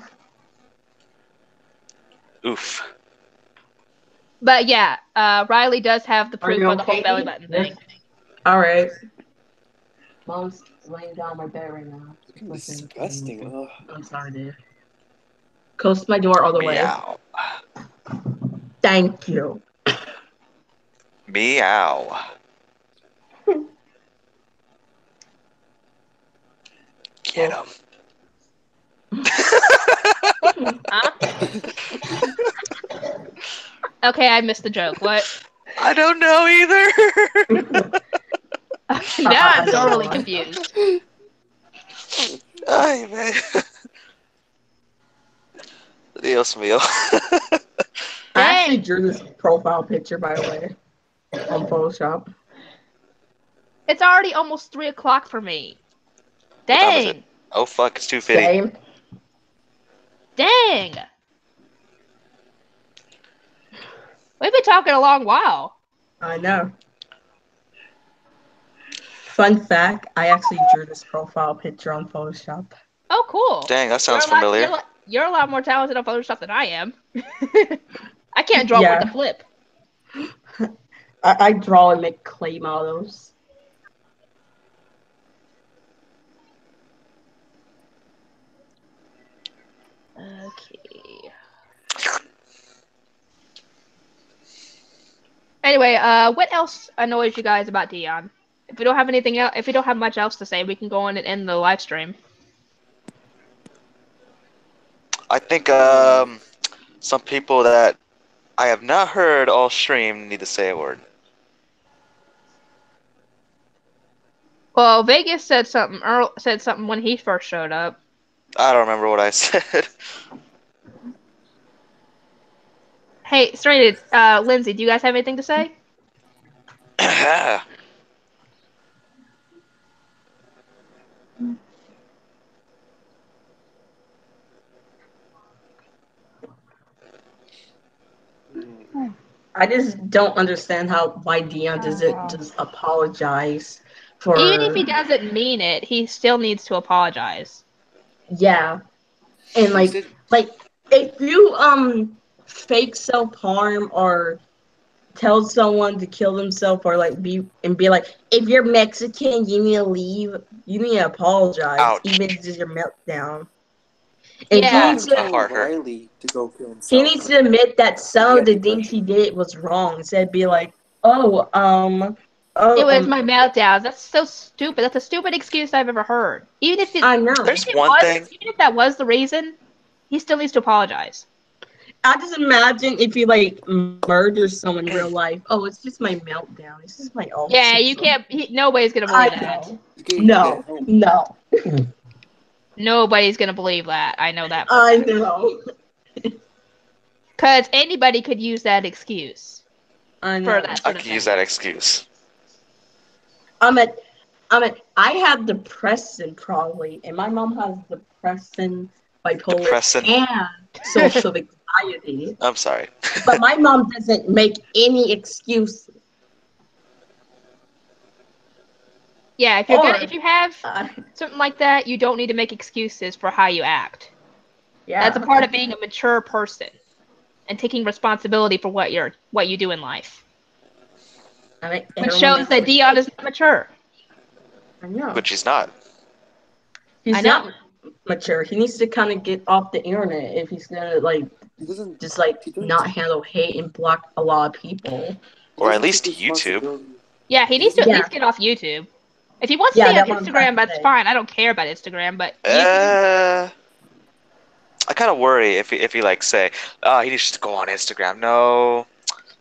Oof. But yeah, Riley does have the Are proof you for the whole okay? belly button thing. Alright. Mom's laying down my bed right now. Looking disgusting. Ugh. I'm sorry, dude. Close my door all the way. Meow. Thank you. Meow. Get him. Huh? Okay, I missed the joke. What? I don't know either. Now I'm totally confused. Ay, man. Dios mío. I actually drew this profile picture, by the way, on Photoshop. It's already almost 3 o'clock for me. What time is it? Dang. Oh fuck, it's 2:50. Same. Dang. We've been talking a long while. I know. Fun fact, I actually drew this profile picture on Photoshop. Oh, cool. Dang, that sounds You're a lot- familiar. You're a lot more talented on Photoshop than I am. I can't draw Yeah. with a flip. I draw and make clay models. Okay. Anyway, what else annoys you guys about Dion? If we don't have anything else, if we don't have much else to say, we can go on and end the live stream. I think some people that I have not heard all stream need to say a word. Well, Vegas said something. Said something when he first showed up. I don't remember what I said. Hey, straight, Lindsay, do you guys have anything to say? I just don't understand why Dion doesn't just apologize for. Even if he doesn't mean it, he still needs to apologize. Yeah, and like if you fake self-harm or tell someone to kill themselves or like be like, if you're Mexican, you need to leave. You need to apologize, Ouch. even if it's your meltdown. And Yeah. he needs to Riley to go kill himself. he needs to admit that some of the things he did was wrong. Instead of be like, It was my meltdowns. That's so stupid. That's a stupid excuse I've ever heard. Even if I know. There's one thing. Even if that was the reason, he still needs to apologize. I just imagine if you like murder someone in real life. Oh, it's just my meltdown. It's just my autism. Yeah, you can't. Nobody's gonna believe that. No. Nobody's gonna believe that. I know that. I know. Because anybody could use that excuse. I know. For that I could use that excuse. I have depression probably, and my mom has depression, bipolar, Depression. and social anxiety. I'm sorry. But my mom doesn't make any excuses. Yeah, if you have something like that, you don't need to make excuses for how you act. Yeah. That's a part of being a mature person and taking responsibility for what you do in life. Which shows that Dion is not mature. I know. But she's not. He's not mature. He needs to kind of get off the internet if he's gonna not handle hate and block a lot of people. Or at least YouTube. Yeah, he needs to at least get off YouTube. If he wants to stay on Instagram, that's fine. I don't care about Instagram, but I kind of worry if he like say, he needs to go on Instagram. No,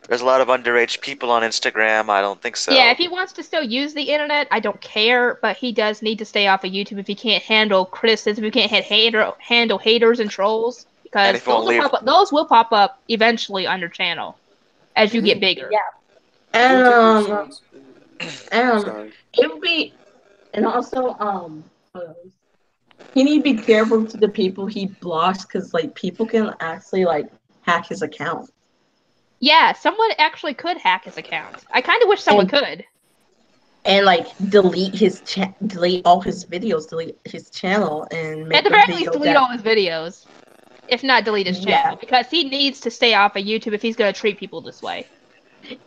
there's a lot of underage people on Instagram. I don't think so. Yeah, if he wants to still use the internet, I don't care, but he does need to stay off of YouTube if he can't handle criticism, if he can't handle haters and trolls, because those will pop up eventually on your channel as you get bigger. Yeah. And it would be, and also he need to be careful to the people he blocks, because like people can actually like hack his account. Yeah, someone actually could hack his account. I kind of wish someone could. And like delete all his videos, delete his channel, and make At the a very video least, delete all his videos. If not, delete his channel. Because he needs to stay off of YouTube if he's going to treat people this way.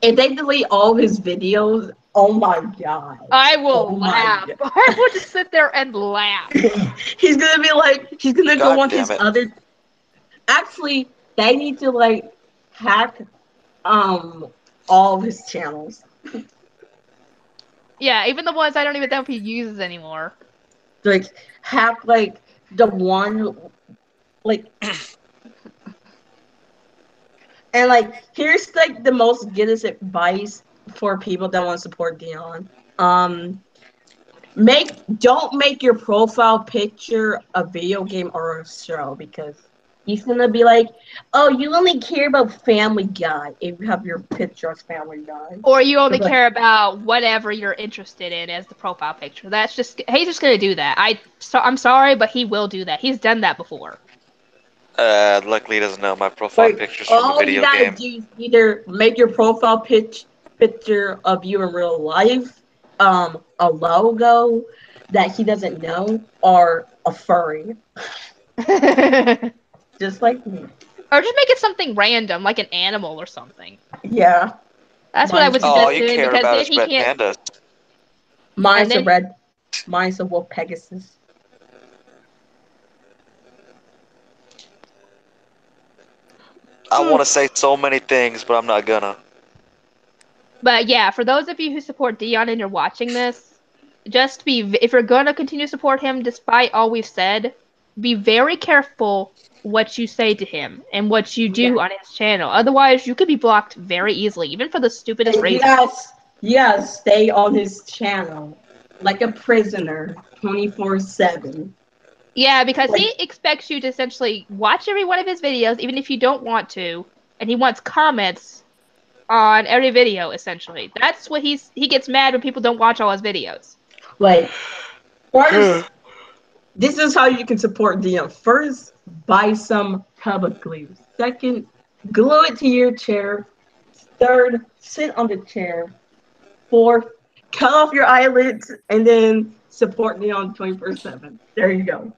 If they delete all his videos, oh my god. I will laugh. I will just sit there and laugh. He's gonna be like, he's gonna God go on damn his it. other. Actually, they need to like hack all of his channels. Yeah, even the ones I don't even know if he uses anymore. Like hack like the one like and like here's like the most goodest advice for people that want to support Dion. Don't make your profile picture a video game or a show, because he's gonna be like, oh, you only care about Family Guy if you have your picture as Family Guy. Or you only care about whatever you're interested in as the profile picture. He's just gonna do that. I'm sorry, but he will do that. He's done that before. Luckily he doesn't know my profile pictures from a video game. All you gotta do is either make your profile picture of you in real life, a logo that he doesn't know, or a furry. Just like me. Or just make it something random, like an animal or something. Yeah. That's what I would suggest. All you care about is red pandas. Mine's a wolf Pegasus. I want to say so many things, but I'm not gonna. But yeah, for those of you who support Dion and you're watching this, if you're gonna continue to support him despite all we've said, be very careful what you say to him and what you do on his channel. Otherwise, you could be blocked very easily, even for the stupidest reasons. Yes, stay on his channel like a prisoner, 24/7. Yeah, because he expects you to essentially watch every one of his videos, even if you don't want to, and he wants comments on every video, essentially. That's what he gets mad when people don't watch all his videos. Like, first, this is how you can support Dion. First, buy some Publicity. Second, glue it to your chair. Third, sit on the chair. Fourth, cut off your eyelids, and then support Dion 24/7. There you go.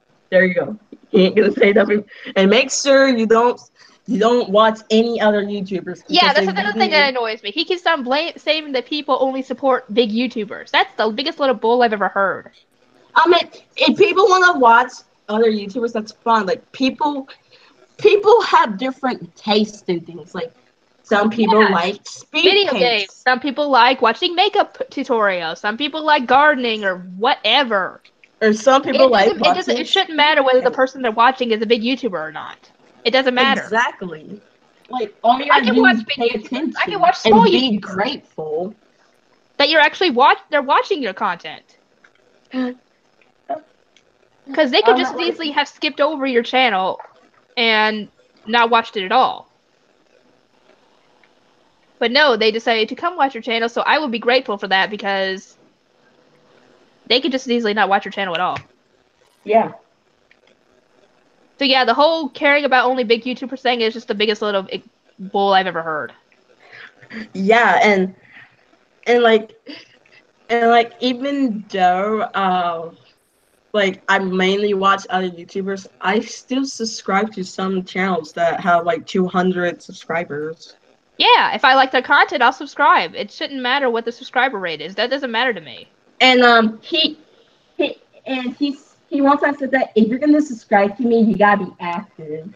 He ain't gonna say nothing. And make sure you don't watch any other YouTubers. Yeah, that's another thing that annoys me. He keeps on saying that people only support big YouTubers. That's the biggest little bull I've ever heard. I mean, if people want to watch other YouTubers, that's fine. Like people have different tastes in things. Like some people like video games. Some people like watching makeup tutorials. Some people like gardening or whatever. Or some people it shouldn't matter whether the person they're watching is a big YouTuber or not. It doesn't matter. Exactly. Like all you gotta do is pay attention. I can watch small and be grateful that you're actually they're watching your content. Because they could just easily have skipped over your channel and not watched it at all. But no, they decided to come watch your channel, so I will be grateful for that, because they could just easily not watch your channel at all. Yeah. So yeah, the whole caring about only big YouTubers thing is just the biggest little bull I've ever heard. Yeah, and like even though like I mainly watch other YouTubers, I still subscribe to some channels that have like 200 subscribers. Yeah, if I like their content, I'll subscribe. It shouldn't matter what the subscriber rate is. That doesn't matter to me. And he wants us to say, if you're gonna subscribe to me, you gotta be active.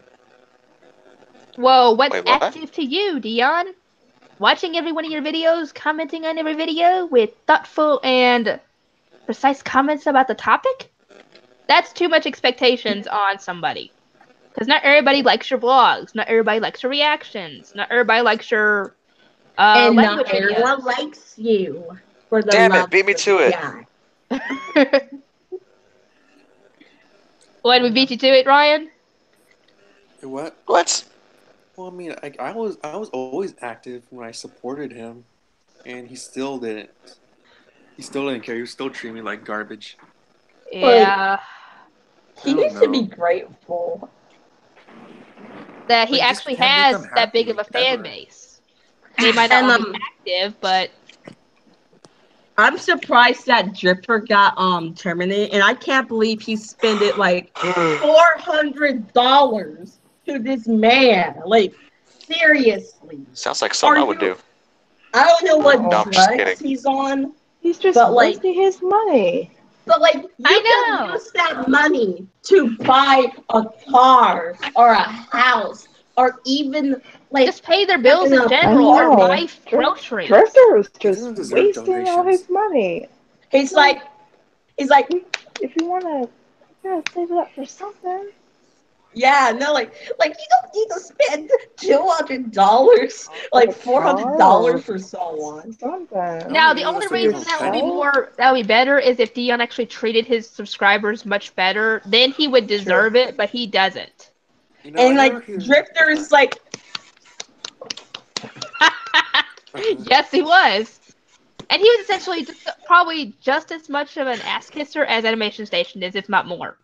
Whoa, what's active to you, Dion? Watching every one of your videos, commenting on every video with thoughtful and precise comments about the topic? That's too much expectations on somebody. Because not everybody likes your vlogs. Not everybody likes your reactions. Not everybody likes your and not everyone likes you. For the Damn it, beat me to it. What, we beat you to it, Ryan? What? What? Well, I mean, I was always active when I supported him, and he still didn't. He still didn't care. He was still treating me like garbage. Yeah. He needs to be grateful that he actually has that big of a fan base. They might not And all be active, but I'm surprised that Drifter got terminated, and I can't believe he spent it like $400 to this man. Like, seriously. Sounds like something I would do. I don't know what No, I'm just kidding. drugs he's on. He's just But, like, wasting his money. But like, you can use that money to buy a car or a house or even like just pay their bills in general or buy groceries. Drifter was just wasting all his money. He's like, if you wanna, you gotta save it up for something. Yeah, no, like you don't need to spend $200, like $400 for someone. Now, the only reason that would be better is if Dion actually treated his subscribers much better. Then he would deserve it, but he doesn't. You know, and like Drifter is like, yes, he was, and he was essentially probably just as much of an ass kisser as Animation Station is, if not more.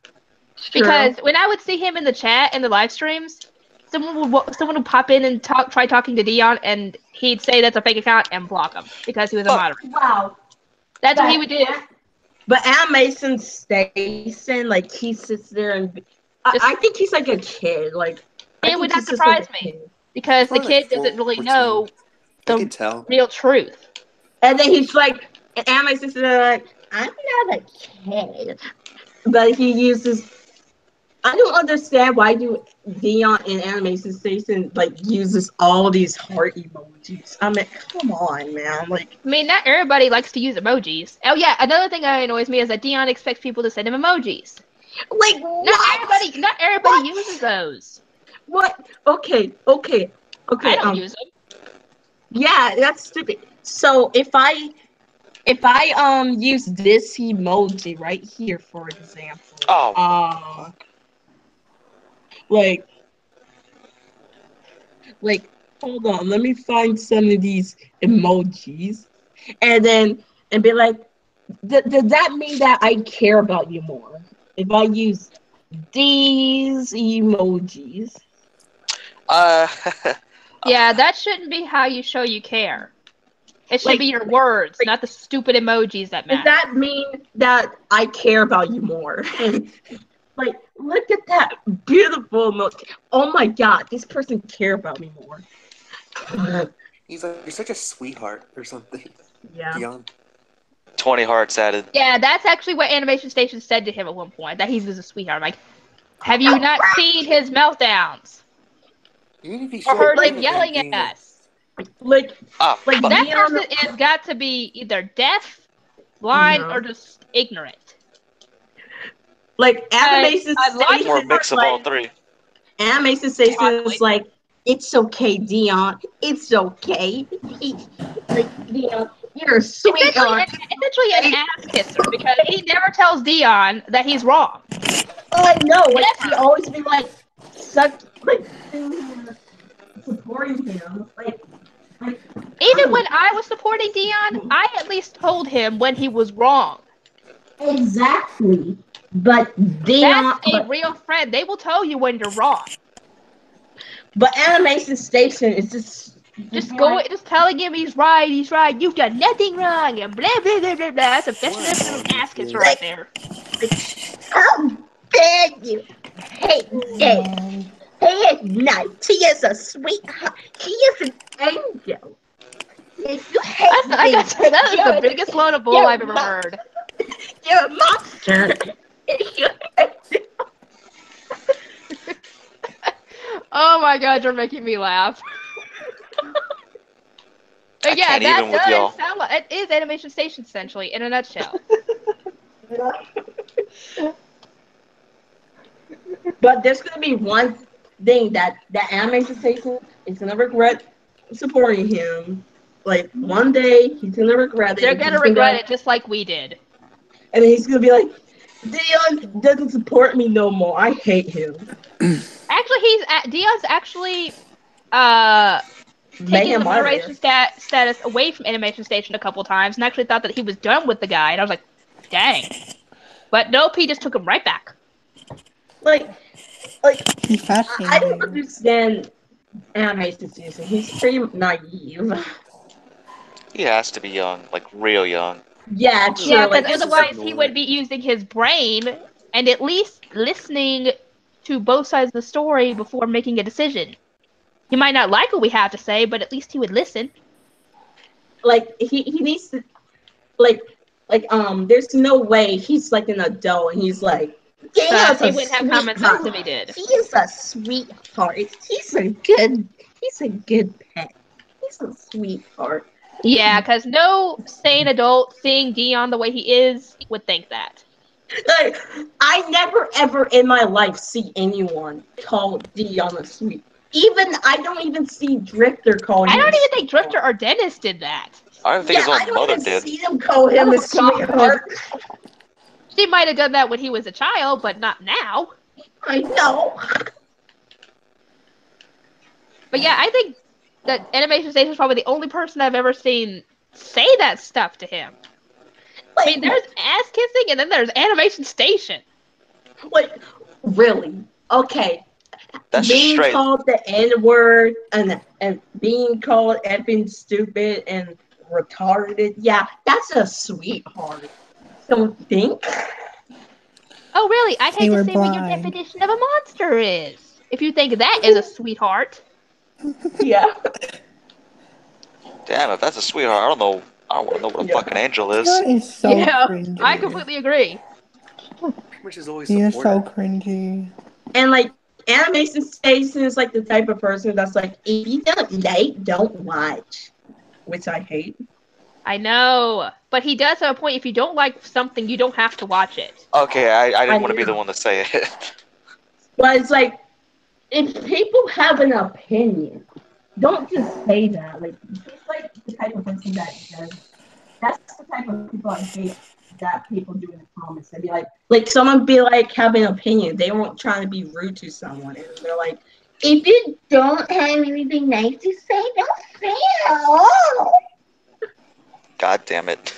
Because when I would see him in the chat and the live streams, someone would pop in and try talking to Dion, and he'd say that's a fake account and block him because he was a moderator. Wow, that's what he would do. But Animation Station, like he sits there and I think he's like a kid. Like it would not surprise me because the kid doesn't really know the real truth. And then he's like, Animation Station, like, I'm not a kid, but he uses. I don't understand why Dion in Animation Station like uses all these heart emojis. I mean, come on, man. Like, I mean, not everybody likes to use emojis. Oh yeah, another thing that annoys me is that Dion expects people to send him emojis. Like, not everybody uses those. What? Okay. I don't use them. Yeah, that's stupid. So if I use this emoji right here, for example. Like, hold on, let me find some of these emojis, and be like, does that mean that I care about you more if I use these emojis? Yeah, that shouldn't be how you show you care. It should be your words, not the stupid emojis that matter. Does that mean that I care about you more? Like, look at that beautiful emoji. Oh my god, this person care about me more. He's like, you're such a sweetheart or something. Yeah. Dion. 20 hearts added. Yeah, that's actually what Animation Station said to him at one point, that he was a sweetheart. I'm like, have you not seen his meltdowns? Or heard him yelling at us? Like that person has got to be either deaf, blind, or just ignorant. Like, Animation Station or mix of all three. Animation Station is like, it's okay, Dion. It's okay. Like, Dion, you're a sweetheart. Essentially an ass kisser, because he never tells Dion that he's wrong. Oh, I know. Like, he always be like, supporting him. Even when I was supporting Dion, I at least told him when he was wrong. Exactly. But Dion, that's a real friend. They will tell you when you're wrong. But Animation Station is just telling him he's right. You've done nothing wrong. And blah blah blah blah blah. That's a definition of an ass kisser right there. How dare you? Hey, he is nice. He is a sweetheart. He is an angel. That is the biggest load of bull I've ever heard. You're a monster. Oh my god, you're making me laugh. But yeah, that does sound like it is Animation Station essentially in a nutshell. But there's gonna be one thing that Animation Station is gonna regret supporting him. Like, one day he's gonna regret it. They're gonna regret it just like we did. And then he's gonna be like, Dion doesn't support me no more. I hate him. Actually, Dion's actually taking the moderation status away from Animation Station a couple times, and actually thought that he was done with the guy. And I was like, dang. But nope, he just took him right back. Like I don't understand animation season. He's pretty naive. He has to be young, like real young. Yeah, true. Yeah, like, because otherwise he would be using his brain and at least listening to both sides of the story before making a decision. He might not like what we have to say, but at least he would listen. like he needs to there's no way he's like an adult and he's like, Because he wouldn't have common sense if he did. He is a sweetheart. He's a good pet. He's a sweetheart. Yeah, because no sane adult seeing Dion the way he is would think that. Like, I never ever in my life see anyone call Dion a sweet. Even I don't even see Drifter call him. I don't even think Drifter or Dennis did that. I don't think his own mother did. See him call him a sweetheart. She might have done that when he was a child, but not now. I know. But yeah, I think that Animation Station is probably the only person I've ever seen say that stuff to him. I mean, there's ass kissing, and then there's Animation Station. Like, really? Okay. That's being straight. Called the N-word and being called effing stupid and retarded. Yeah, that's a sweetheart. Don't think. Oh, really? I hate to see what your definition of a monster is. If you think that is a sweetheart. Yeah. Damn, if that's a sweetheart, I don't want to know what a fucking angel is. That is so cringy. I completely agree. Which is always He is so supportive. cringy. And like, Animation Station is like the type of person that's like, if you don't like, don't watch. Which I hate. I know. But he does have a point. If you don't like something, you don't have to watch it. Okay, I didn't want to be the one to say it. But it's like, if people have an opinion, don't just say that. Like, he's like the type of person that does. That's the type of people I hate that people do in the comments. They'd be like someone be like having an opinion. They weren't trying to be rude to someone. And they're like, if you don't have anything nice to say, don't say it at all. God damn it.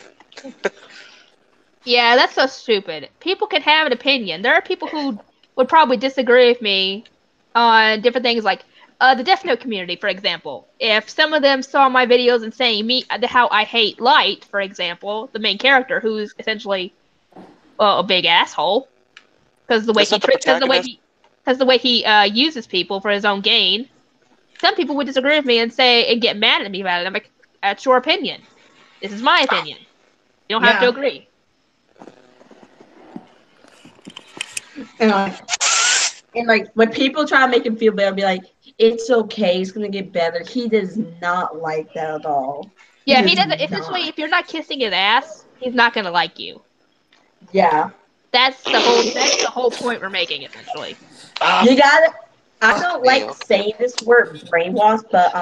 Yeah, that's so stupid. People can have an opinion. There are people who would probably disagree with me on different things, like the Death Note community, for example. If some of them saw my videos and saying how I hate Light, for example, the main character, who's essentially a big asshole, because the way he uses people for his own gain. Some people would disagree with me and get mad at me about it. I'm like, that's your opinion. This is my opinion. You don't have to agree. And like when people try to make him feel better, be like, it's okay, it's gonna get better. He does not like that at all. Yeah, he doesn't. Essentially, if you're not kissing his ass, he's not gonna like you. Yeah. That's the whole point we're making, essentially. You got it. I don't like saying this word brainwash, but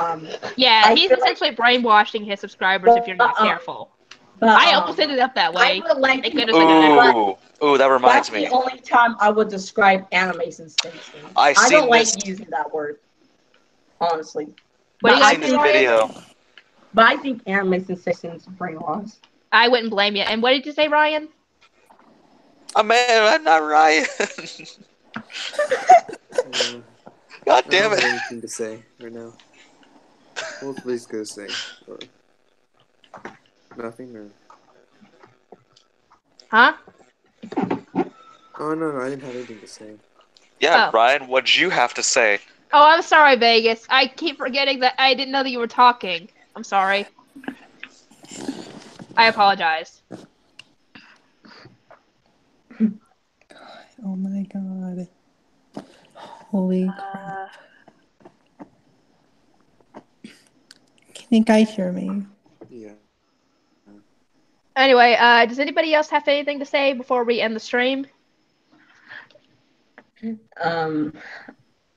yeah, he's essentially brainwashing his subscribers if you're not careful. But I almost ended up that way. I would like Ooh, that reminds me. That's the only time I would describe Animation Station. I don't like using that word, honestly. But I've seen this video. But I think Animation Station is brainwash. I wouldn't blame you. And what did you say, Ryan? I'm not Ryan. God damn it. I don't have anything to say right now. What was gonna say? Or nothing, or? Huh? Oh no, I didn't have anything to say. Yeah, Ryan, what'd you have to say? Oh, I'm sorry, Vegas. I keep forgetting that I didn't know that you were talking. I'm sorry. I apologize. Oh my god. Holy crap. Can you guys hear me? Yeah. Anyway, does anybody else have anything to say before we end the stream?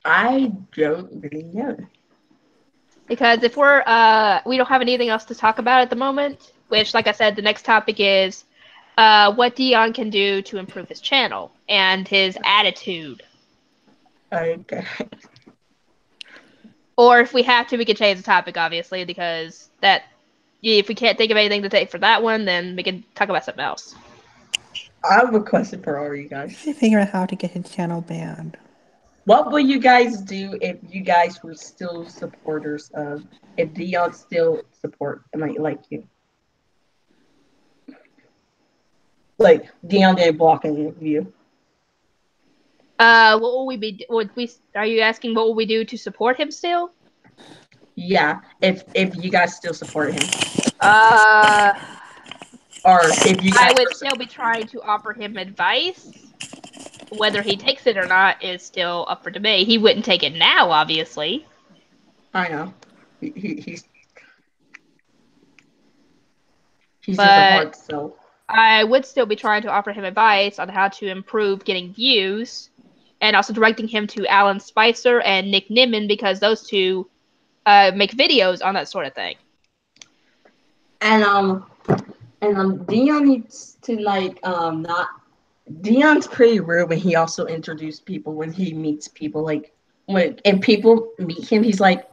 I don't really know. Because if we don't have anything else to talk about at the moment, which, like I said, the next topic is what Dion can do to improve his channel and his attitude. Okay. Or if we have to, we can change the topic, obviously, because if we can't think of anything to take for that one, then we can talk about something else. I have a question for all you guys. I figure out how to get his channel banned. What would you guys do if you guys were still supporters of, if Dion still support, like you? Like, Dion didn't block any of you. What will we be? Are you asking what will we do to support him still? Yeah, if you guys still support him. Uh, Or if you guys I would still be trying to offer him advice. Whether he takes it or not is still up for debate. He wouldn't take it now, obviously. I know. He's just a hard so. I would still be trying to offer him advice on how to improve getting views, and also directing him to Alan Spicer and Nick Nimmin, because those two make videos on that sort of thing. And Dion needs to not. Dion's pretty rude when he also introduced people, when he meets people, like and people meet him, he's like,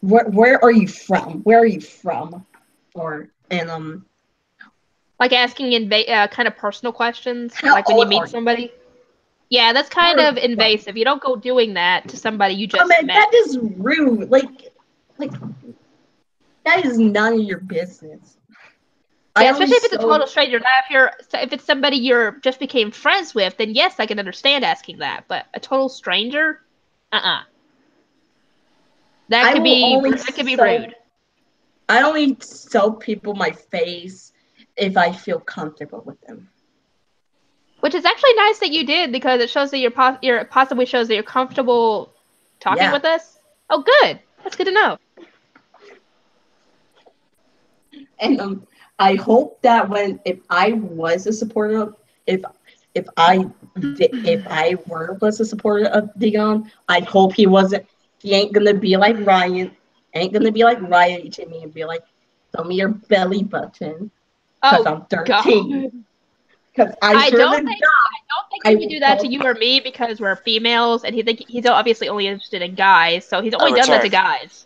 where are you from? Where are you from? Like asking kind of personal questions, how like when you old are meet somebody. Yeah, that's kind of invasive. You don't go doing that to somebody you just met. That is rude. Like that is none of your business. Yeah, especially if it's a total stranger. Now, if it's somebody you're just became friends with, then yes, I can understand asking that. But a total stranger, that could be rude. I only tell people my face if I feel comfortable with them. Which is actually nice that you did, because it shows that you're possibly shows that you're comfortable talking with us. Oh, good. That's good to know. And I hope that if I was a supporter, if I was a supporter of Dion, I hope he wasn't. He ain't gonna be like Ryan. Ain't gonna be like Ryan to me and be like, "Show me your belly button," because I'm 13. Because I don't think he would do that to you or me, because we're females, and he's obviously only interested in guys, so he's only done that to guys.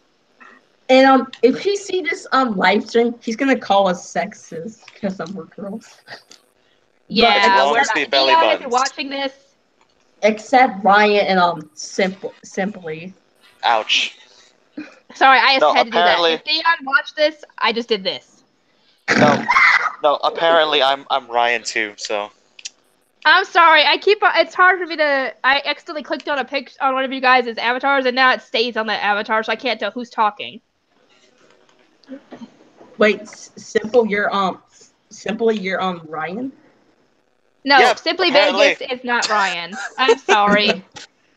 And if he see this live stream, he's gonna call us sexist because we're girls. Yeah, we're not. Dion, if you're watching this, except Ryan and simply. Ouch. Sorry, I just had to do that. If Dion watched this, I just did this. No. Apparently, I'm Ryan too. So. I'm sorry. It's hard for me to. I accidentally clicked on a picture on one of you guys' avatars, and now it stays on that avatar, so I can't tell who's talking. Wait, Simply you're Ryan? No, yeah, Simply apparently. Vegas is not Ryan. I'm sorry.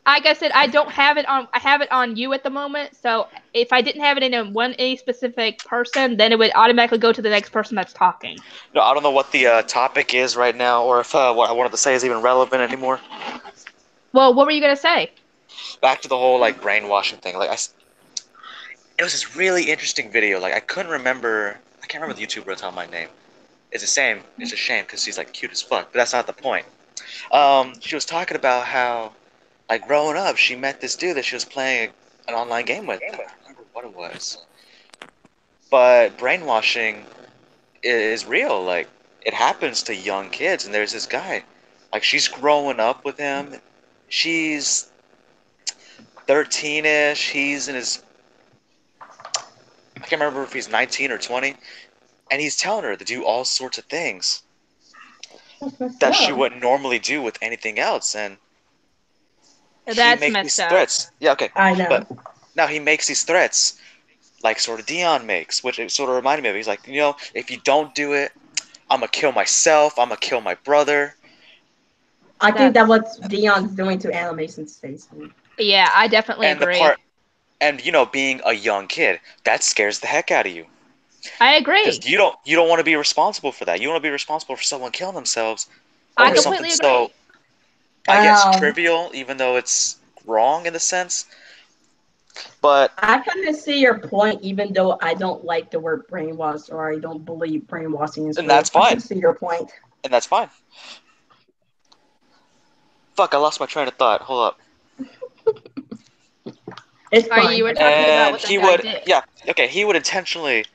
Like I said, I don't have it on. I have it on you at the moment. So if I didn't have it in any specific person, then it would automatically go to the next person that's talking. No, I don't know what the topic is right now, or if what I wanted to say is even relevant anymore. Well, what were you gonna say? Back to the whole brainwashing thing. It was this really interesting video. I couldn't remember. I can't remember the YouTuber at the top of my name. It's a shame because she's cute as fuck. But that's not the point. She was talking about how, growing up, she met this dude that she was playing an online game with. I don't remember what it was. But brainwashing is real. It happens to young kids. And there's this guy. She's growing up with him. She's 13-ish. He's in his... I can't remember if he's 19 or 20. And he's telling her to do all sorts of things that she wouldn't normally do with anything else. And that's he makes these threats. Yeah, okay. I know. But now he makes these threats, sort of Dion makes, which it sort of reminded me of. He's like, if you don't do it, I'm going to kill myself. I'm going to kill my brother. I think that's what Dion's doing to Animation's face. Yeah, I definitely agree. And being a young kid, that scares the heck out of you. I agree. Because you don't want to be responsible for that. You don't want to be responsible for someone killing themselves. I completely agree. So, I guess trivial, even though it's wrong in a sense. But I kind of see your point, even though I don't like the word brainwash, or I don't believe brainwashing is. And that's fine. I can see your point. And that's fine. Fuck! I lost my train of thought. Hold up. It's fine. You were talking about what the guy did. Yeah. Okay. He would intentionally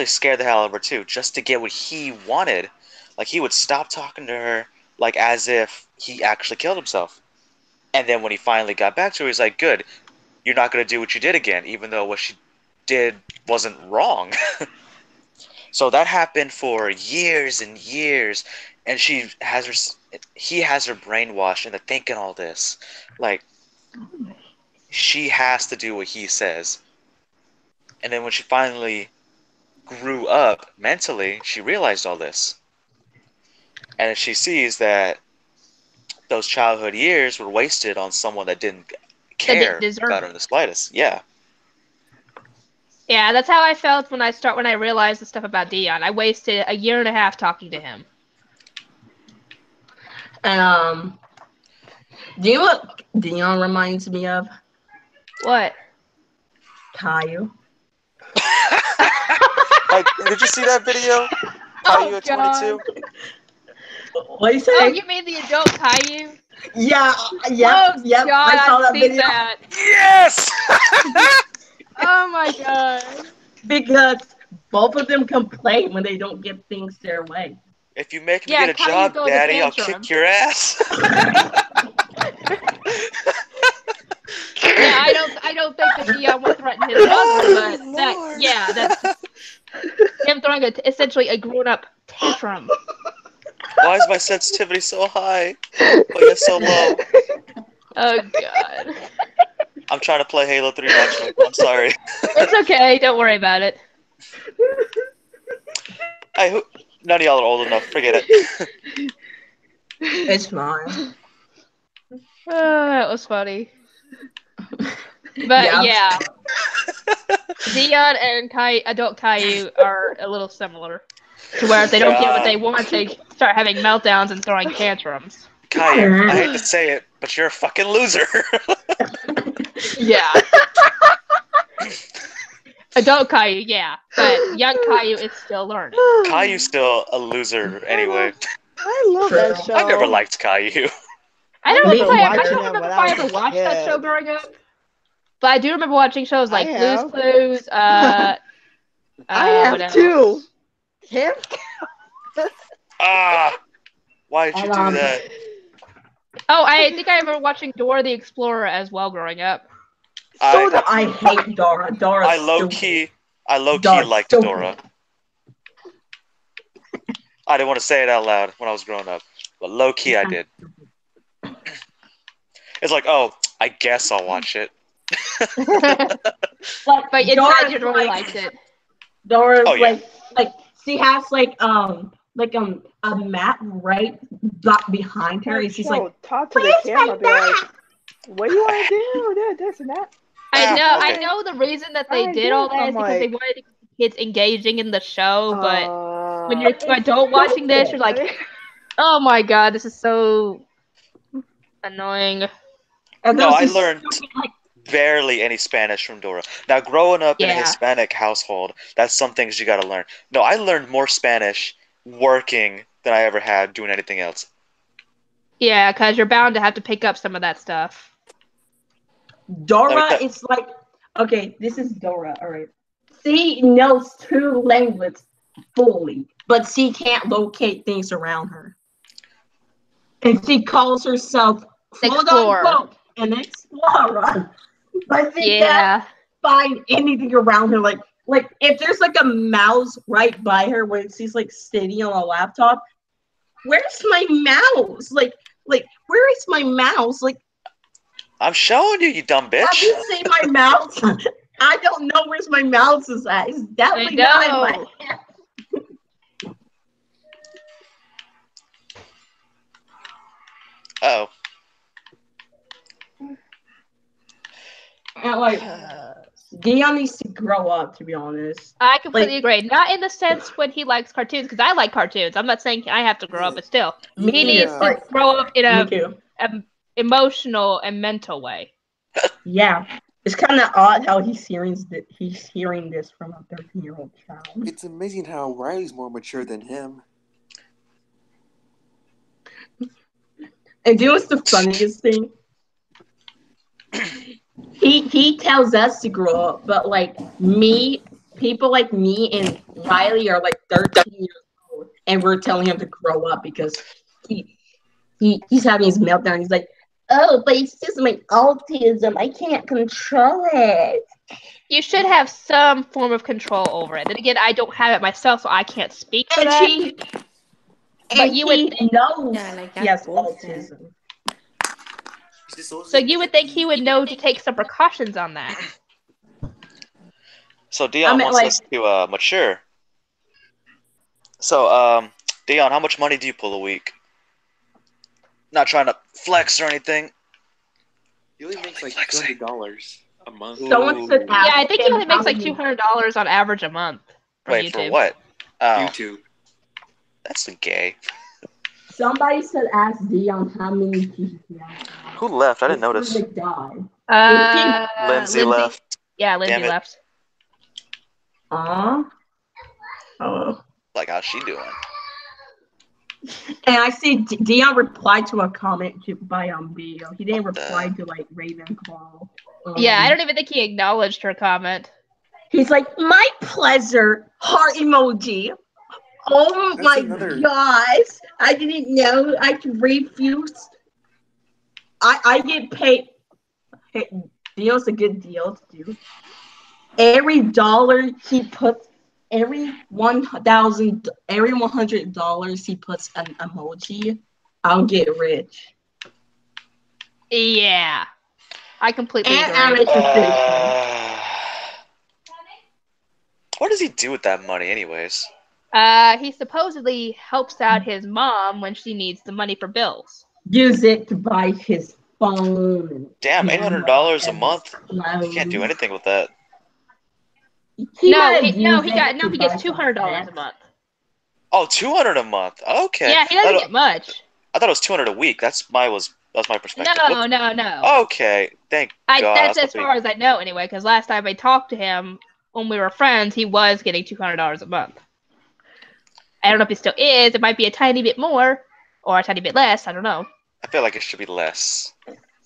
scare the hell out of her too, just to get what he wanted. He would stop talking to her, as if he actually killed himself. And then when he finally got back to her, he's like, good, you're not going to do what you did again, even though what she did wasn't wrong. So that happened for years and years, and he has her brainwashed into thinking all this. Like, she has to do what he says. And then when she finally grew up mentally, she realized all this. And she sees that those childhood years were wasted on someone that didn't care about her in the slightest. Yeah. Yeah, that's how I felt when I realized the stuff about Dion. I wasted a year and a half talking to him. Do you know what Dion reminds me of? What? Caillou. Did you see that video? Caillou at 22? What you say? Oh, you mean the adult Caillou? Yeah, Oh, God, I saw that video. That. Yes! Oh my god. Because both of them complain when they don't get things their way. If you make me get a job, Daddy, I'll kick your ass. Yeah, I don't think that Dion would threaten his mother, but that's him throwing essentially a grown-up tantrum. Why is my sensitivity so high, but yet so low? Oh god. I'm trying to play Halo 3 naturally. I'm sorry. It's okay. Don't worry about it. None of y'all are old enough. Forget it. It's fine. Oh, that was funny. But yeah. Dion and adult Caillou are a little similar. To where if they don't get what they want, they start having meltdowns and throwing tantrums. Caillou, I hate to say it, but you're a fucking loser. Yeah. Adult Caillou, yeah. But young Caillou is still learning. Caillou's still a loser anyway. I love that show. I never liked Caillou. I don't remember when if I I was ever a watched kid. that show growing up. But I do remember watching shows like Blue's have. Clues. I have too. Camp. Why did you do that? Oh, I think I remember watching Dora the Explorer as well growing up. I hate Dora. I low key liked stupid. Dora. I didn't want to say it out loud when I was growing up, but low key I did. It's like, oh, I guess I'll watch it. But inside you really liked it. Dora's like she has a map right behind her, and she's like, talk to the camera, be like, what do you want to do? This and that. I know the reason that they did all that is because they wanted to keep kids engaging in the show, but when you're adult watching this, you're like, oh my god, this is so annoying. No, I learned barely any Spanish from Dora. Now, growing up in a Hispanic household, that's some things you gotta learn. No, I learned more Spanish working than I ever had doing anything else. Yeah, because you're bound to have to pick up some of that stuff. Dora is like, okay, this is Dora, alright. She knows 2 languages fully, but she can't locate things around her. And she calls herself an explorer. But she can't find anything around her. Like if there's like a mouse right by her when she's like sitting on a laptop, where's my mouse? Like where is my mouse? Like, I'm showing you, you dumb bitch. have you seen my mouse? I don't know where's my mouse is at. It's definitely not in my hand. Oh. And like, Dion needs to grow up, to be honest. I completely agree. Not in the sense when he likes cartoons, because I like cartoons. I'm not saying I have to grow up, but still, he needs to grow up in a emotional and mental way. Yeah, it's kind of odd how he's hearing this from a 13-year-old child. It's amazing how Riley's more mature than him. And do you know what's the funniest thing? He tells us to grow up, but like people like me and Riley are like 13 years old, and we're telling him to grow up because he's having his meltdown. He's like, oh, but it's just my autism. I can't control it. You should have some form of control over it. Then again, I don't have it myself, so I can't speak for And that. he, But and you would he think, knows Yeah, like he has that's bullshit. autism. so you would think he would know to take some precautions on that. So Dion wants us to mature. So Dion, how much money do you pull a week? Not trying to flex or anything. He only makes like $200 a month. Someone should Yeah, ask I think he him only makes how like many- $200 on average a month. Wait, YouTube. for what? Oh, YouTube. that's gay. Somebody should ask Dion how many teeth he has. Who left? I didn't Before notice. they die. Lindsay left. Yeah, Lindsay Damn it. left. Oh. Like, how's she doing? And I see Dion replied to a comment by Bio. He didn't reply to like Ravenclaw. Yeah, I don't even think he acknowledged her comment. He's like, my pleasure, heart emoji. Oh my gosh. I didn't know I could refuse. I get paid. Hey, Dion's a good deal to do. Every dollar he puts, every $100 he puts an emoji, I'll get rich. Yeah. I completely And agree. What does he do with that money anyways? He supposedly helps out his mom when she needs the money for bills. Use it to buy his phone. Damn, $800 a month? You can't do anything with that. He gets $200 a month. Oh, $200 a month. Okay. Yeah, he doesn't get much. I thought it was $200 a week. That's my perspective. No. Okay, thank God. That's as far as I know anyway, because last time I talked to him when we were friends, he was getting $200 a month. I don't know if he still is. It might be a tiny bit more or a tiny bit less. I don't know. I feel like it should be less.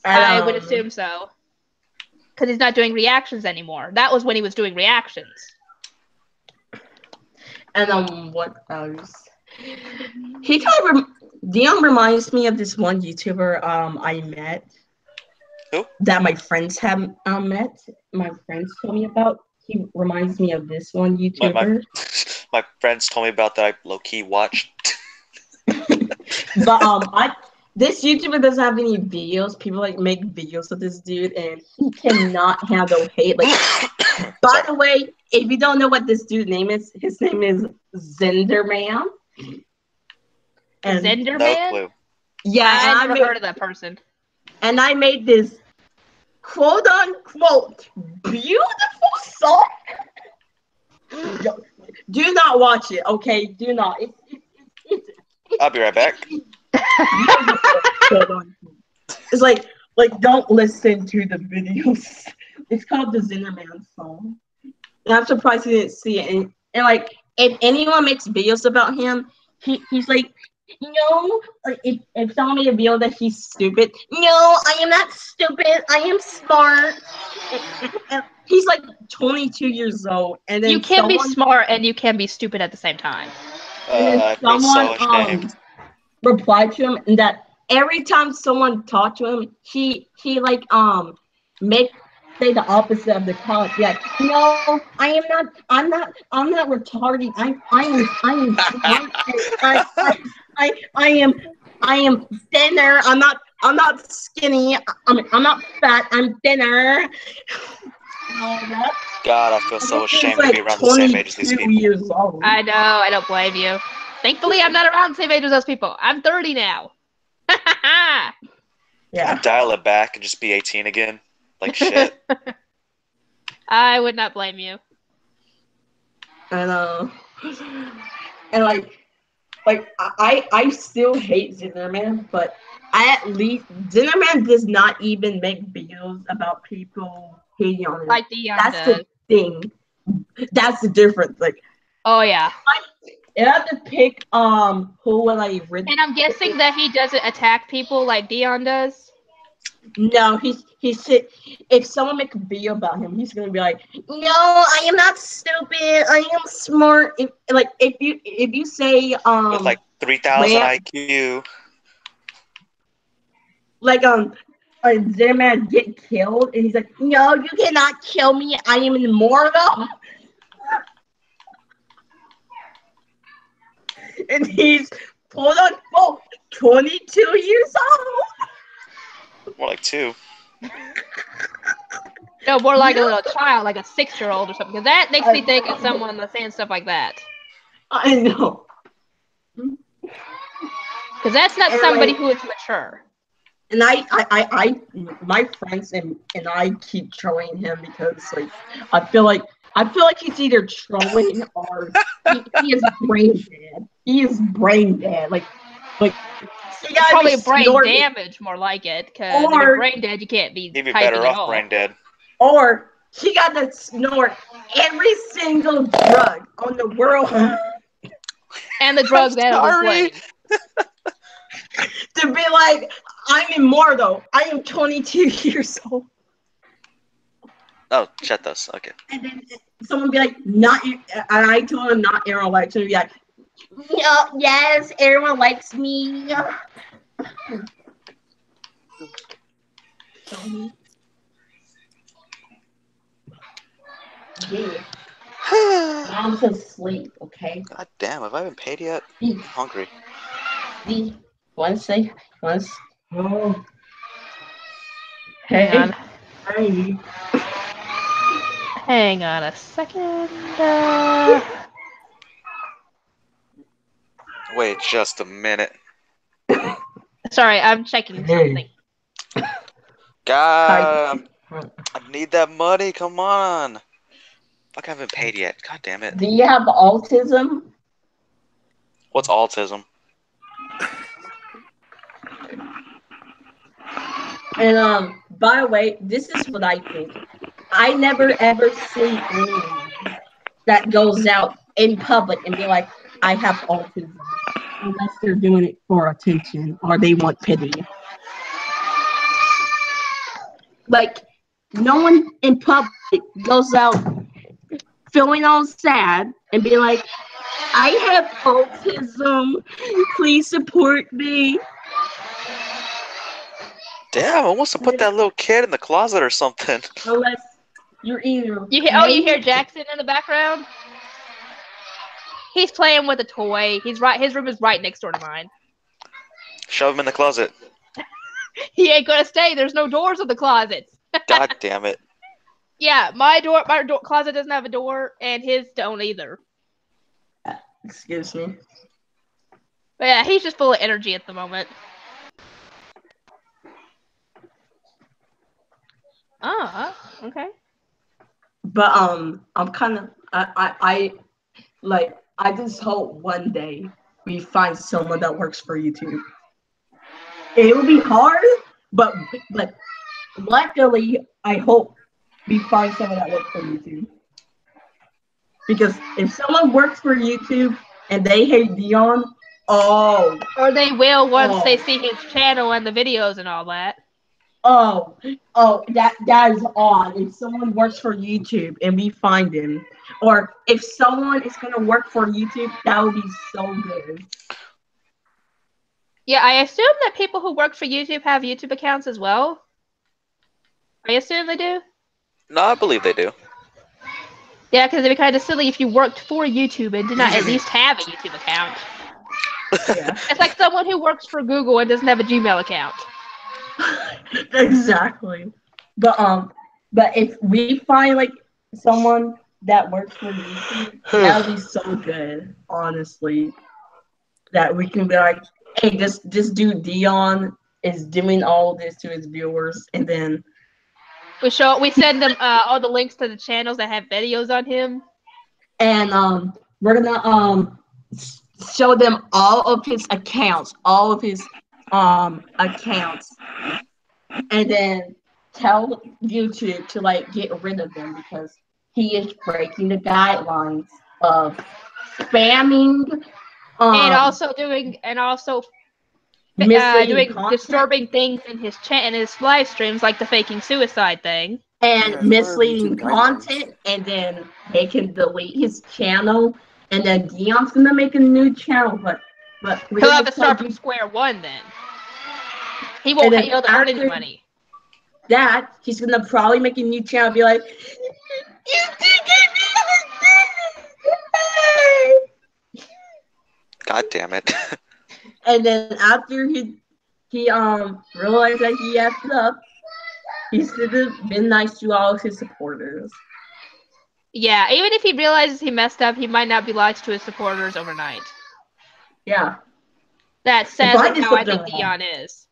I would assume so. Because he's not doing reactions anymore. That was when he was doing reactions. And what else? He kind of Dion reminds me of this one YouTuber I met. Who? That my friends have met. My friends told me about. He reminds me of this one YouTuber. My friends told me about that. I low key watched. But this YouTuber doesn't have any videos. People like make videos of this dude, and he cannot handle hate. Like, by the way, if you don't know what this dude's name is, his name is Zenderman. Zenderman? No clue. Yeah, I've never heard of that person. And I made this quote unquote beautiful song. Do not watch it, okay? Do not. I'll be right back. It's like don't listen to the videos. It's called the Zinnerman song. And I'm surprised you didn't see it. And like if anyone makes videos about him, he's like, no, if someone made a video that he's stupid, no, I am not stupid. I am smart. And he's like 22 years old, and then you can't be smart and you can be stupid at the same time. I feel so ashamed. Replied to him, and that every time someone talked to him, he like say the opposite of the college. Yeah, no, I'm not retarded. I am thinner. I'm not skinny. I'm not fat. I'm thinner. God, I feel so ashamed to be around the same age as these people. Years old. I know. I don't blame you. Thankfully, I'm not around the same age as those people. I'm 30 now. Yeah. Can I dial it back and just be 18 again? Like shit. I would not blame you. I know. And like I still hate Zinnerman, but at least Zinnerman does not even make videos about people hating on him. Like Dione That's does. the thing. That's the difference. Like, oh yeah. I have to pick who will I read. And I'm guessing that he doesn't attack people like Dione does. No, he's if someone make a video about him, he's gonna be like, no, I am not stupid, I am smart. If you say with like 3,000 IQ. Like Zimmerman get killed, and he's like, "No, you cannot kill me. I am immortal." And he's quote unquote 22 years old. More like 2. No, more like a little child, like a 6-year-old or something. Because that makes me think of someone that's saying stuff like that. I know. Because that's not somebody who is mature. And my friends and I keep trolling him because like I feel like he's either trolling or he is brain dead. He is brain dead. Like probably brain damage, more like it. Because if you're brain dead, you can't be. He'd be better off brain dead. Or he got to snort every single drug on the world. And the drugs that are playing. To be like, I'm immortal. I am 22 years old. Oh, shut those. Okay. And then someone be like, not. And I told him not everyone likes me. Be like, yes, everyone likes me. Yeah. Mom's asleep, okay? God damn, have I been paid yet? I'm hungry. Oh. Hey. Hang on a second. Wait just a minute. Sorry, I'm checking something. God, I need that money. Come on. Fuck, I haven't paid yet. God damn it. Do you have autism? What's autism? And by the way, this is what I think. I never ever see anyone that goes out in public and be like, I have autism, unless they're doing it for attention or they want pity. Like, no one in public goes out feeling all sad and be like, I have autism, please support me. Damn, I want to put that little kid in the closet or something. Unless you're either... You hear Jackson in the background? He's playing with a toy. His room is right next door to mine. Shove him in the closet. He ain't gonna stay. There's no doors in the closets. God damn it. Yeah, my closet doesn't have a door, and his don't either. Excuse me. But yeah, he's just full of energy at the moment. Okay. But I'm kind of I just hope one day we find someone that works for YouTube. It will be hard, but luckily I hope we find someone that works for YouTube. Because if someone works for YouTube and they hate Dion, or they will once they see his channel and the videos and all that. That is odd. If someone works for YouTube and we find him, or if someone is gonna work for YouTube, that would be so good. Yeah, I assume that people who work for YouTube have YouTube accounts as well. I assume they do. No, I believe they do. Yeah, because it'd be kind of silly if you worked for YouTube and did not at least have a YouTube account. Yeah. It's like someone who works for Google and doesn't have a Gmail account. Exactly. But if we find like someone that works for YouTube, that would be so good, honestly. That we can be like, hey, this dude Dion is doing all this to his viewers, and then we send them all the links to the channels that have videos on him. And we're gonna show them all of his accounts, and then tell YouTube to like get rid of them because he is breaking the guidelines of spamming and also doing disturbing things in his chat and his live streams, like the faking suicide thing and misleading content, and then they can delete his channel, and then Dion's gonna make a new channel, but he'll have to start from square one then. He won't earn any money. that, he's gonna probably make a new channel and be like, "You think God damn it. And then after he realized that he effed up, he should have been nice to all of his supporters. Yeah, even if he realizes he messed up, he might not be nice to his supporters overnight. Yeah. That's sadly how I think Dion is.